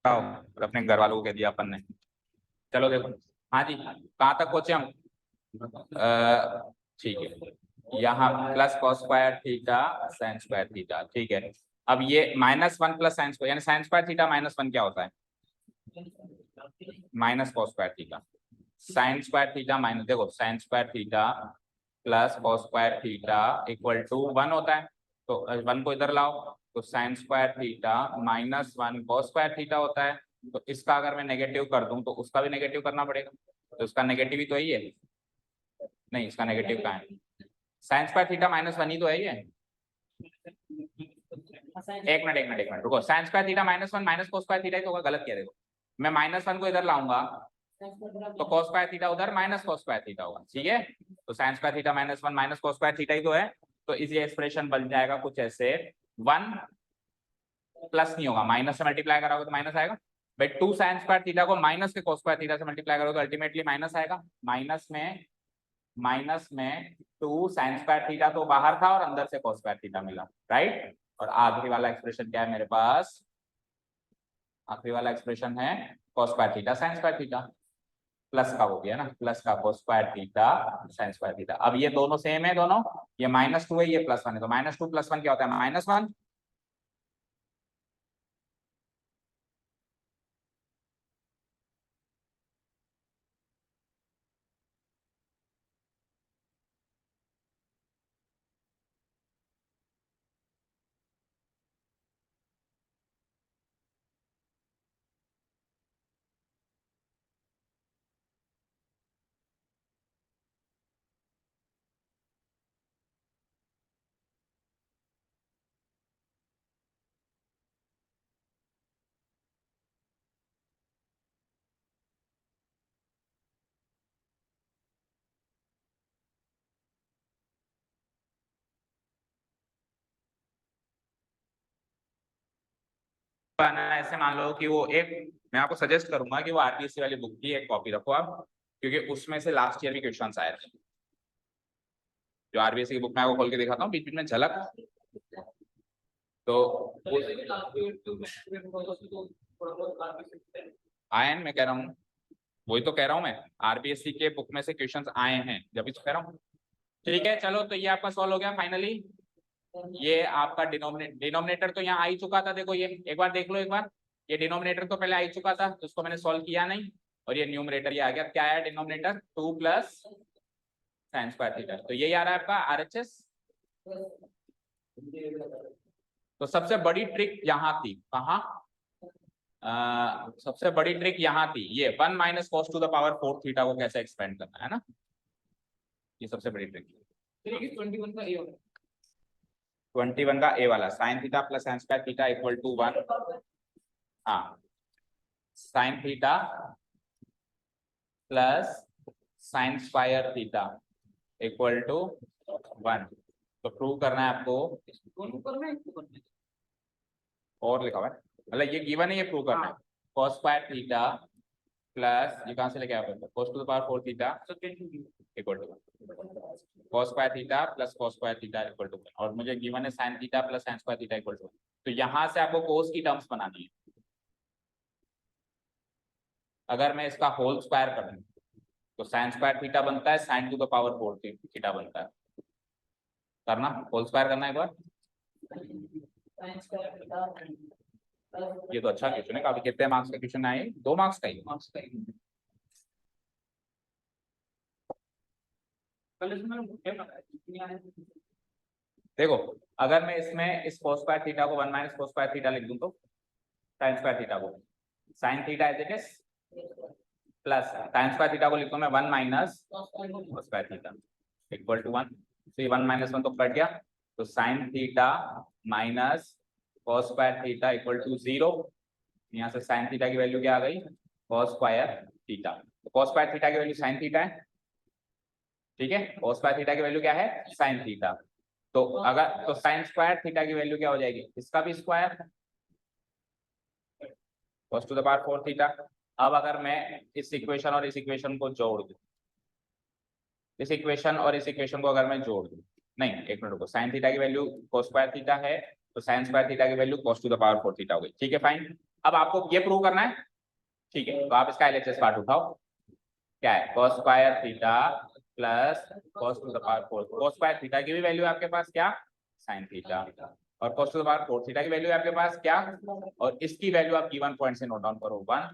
और अपने घर वालों को कह दिया अपन ने। चलो देखो, हाँ जी, कहाँ तक पहुंचे हम? ठीक है, यहाँ plus cos square theta sine square theta, ठीक है। अब ये -1 प्लस साइन स्क्वायर, यानी साइन स्क्वायर थीटा -1 क्या होता है? Minus cos square theta. Sine square theta minus, देखो sine square theta plus cos square theta equal to 1 होता है। तो 1 को इधर लाओ, तो sine square theta -1 cos square theta होता है। तो इसका अगर मैं नेगेटिव कर दूं तो उसका भी नेगेटिव करना पड़ेगा, तो इसका नेगेटिव ही तो है ये। नहीं, इसका नेगेटिव कहाँ है? साइन स्क्वायर थीटा -1 ही तो है ये। एक मिनट रुको, sine square theta -1 minus cos square theta ही तो होगा, गलत किया देखो। मैं -1 को इधर लाऊंगा तो कॉस स्क्वायर थीटा उधर माइनस कॉस स्क्वायर थीटा होगा, ठीक है। तो sine square theta -1 minus cos square theta ही तो है। तो इस ये एक्सप्रेशन बन जाएगा कुछ ऐसे, 1 प्लस नहीं होगा, माइनस से मल्टीप्लाई करोगे तो माइनस आएगा भाई। 2 साइन स्क्वायर थीटा को माइनस के कॉस स्क्वायर थीटा से मल्टीप्लाई करोगे तो अल्टीमेटली माइनस आएगा। माइनस में 2 साइन स्क्वायर थीटा तो बाहर था और अंदर से कॉस स्क्वायर थीटा मिला, राइट। और आखिरी वाला एक्सप्रेशन क्या है मेरे पास? आखिरी वाला एक्सप्रेशन है cos square theta sine square theta, plus का हो गया ना, प्लस का cos square theta sine square theta. अब ये दोनों सेम है दोनों, ये -2 है ये +1 है, तो -2 + 1 क्या होता है? -1। ऐसे मान लो कि वो एक, मैं आपको सजेस्ट करूंगा कि वो आरपीएससी वाली बुक की एक कॉपी रखो आप, क्योंकि उसमें से लास्ट ईयर भी क्वेश्चन आए थे। जो आरबीएससी की बुक में आपको खोल के दिखाता हूँ बीच बीच में झलक, तो आए हैं, मैं कह रहा हूँ, वही तो कह रहा हूँ मैं, आरबीएससी के बुक में से क्वेश्चंस आए हैं, जब भी तो कह रहा हूँ। ठीक है, चलो तो ये आपका सॉल्व हो गया फाइनली। ये आपका डिनोमिनेटर तो यहाँ आ ही चुका था, देखो ये एक बार देख लो एक बार, ये डिनोमिनेटर तो पहले आ ही चुका था, तो उसको मैंने सॉल्व किया नहीं, और ये न्यूमरेटर ये आ गया। क्या आया denominator? 2 plus sine square theta, तो यही आ रहा है आपका आरएचएस। तो सबसे बड़ी ट्रिक यहाँ थी, कहाँ? सबसे बड़ी ट्रिक यहाँ थी, ये 1 minus cos two the power 4 theta को कैसे एक्सपेंड करना है ना, ये सबसे बड़ी ट्रिक। 21 का ए वाला, sine theta plus sine square theta equal to 1। हाँ, sine theta plus sine square theta equal to 1। तो प्रूव करना है आपको, और लिखा हुआ है, मतलब ये गिवन है, ये प्रूव करना है। cos स्क्वायर थीटा प्लस, ये कहाँ से लेके आया, cos to the power 4 theta equal to cos square theta plus cos square theta equal to, और मुझे गिवन है sin theta plus sin square theta equal to. तो यहाँ से आपको cos की टर्म्स बनानी है। अगर मैं इसका होल स्क्वायर कर दूं तो sin स्क्वायर थीटा बनता है sin to the power 4 theta बनता है। करना, होल स्क्वायर करना एक बार। ये तो अच्छा क्वेश्चन है काफी। कितने मार्क्स का क्वेश्चन आए? 2 मार्क्स का ही। देखो, अगर मैं इसमें इस cos स्क्वायर थीटा को 1 माइनस cos स्क्वायर थीटा लिख दूं तो sin स्क्वायर थीटा को sin theta as it is plus sin square theta को लिखूं मैं 1 minus cos square theta equal to 1। तो ये 1 माइनस 1 तो कट गया, तो sin theta minus cos square theta equal to 0। यहाँ से sin थीटा की वैल्यू क्या आ गई? cos square theta. तो cos स्क्वायर थीटा की वैल्यू sin थीटा है, ठीक है। cos स्क्वायर थीटा की वैल्यू क्या है? sin theta. तो अगर तो sin स्क्वायर थीटा की वैल्यू क्या हो जाएगी? इसका भी square cos to the power 4 theta. अब अगर मैं इस इक्वेशन और इस इक्वेशन को जोड़ दूं, इस इक्वेशन और इस इक्वेशन को अगर मैं जोड़ दूं, नहीं एक मिनट रुको, sin थीटा की वैल्यू cos स्क्वायर थीटा है, तो sin स्क्वायर थीटा की value cos to the power 4 theta हो गई, ठीक है फाइन। अब आपको ये प्रूव करना है, ठीक है, तो आप इसका LHS पार्ट उठाओ, क्या है cos square theta plus cos to the power 4, cos square theta की भी वैल्यू है आपके पास क्या, sin थीटा, और cos to the power 4 theta की वैल्यू है आपके पास क्या, और इसकी वैल्यू आप गिवन पॉइंट से नोट डाउन करो 1,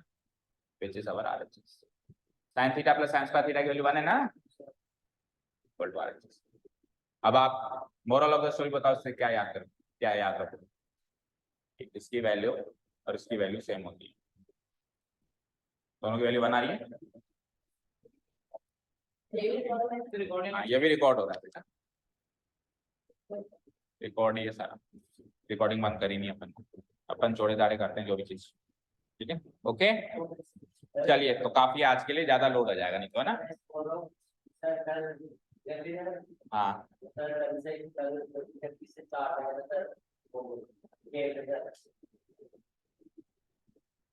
which is our RHS। sin theta plus sin square theta की वैल्यू 1 है ना, इक्वल टू RHS। अब आप मोरल ऑफ द स्टोरी बताओ, इससे क्या याद करो, क्या याद रखो, इसकी वैल्यू और इसकी वैल्यू सेम होती है, दोनों की वैल्यू 1 आ रही है। हाँ, ये भी रिकॉर्ड हो रहा है बेटा, रिकॉर्ड ही है सारा, रिकॉर्डिंग बंद करी नहीं अपन चौड़े दाड़े करते हैं जो भी चीज, ठीक है, ओके। चलिए, तो काफी आज के लिए, ज्यादा लोड हो जाएगा नहीं तो, है ना। हाँ,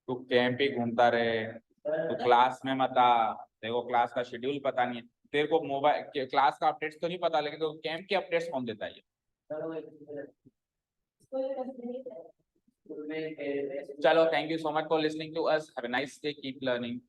तू कैंप ही घूमता रहे, तू क्लास में मत आ, देखो क्लास का शेड्यूल पता नहीं है तेरे को, मोबाइल क्लास का अपडेट्स तो नहीं पता, लेकिन तो कैंप के अपडेट्स कौन देता है ये। चलो, thank you so much for listening to us, have a nice day, keep learning.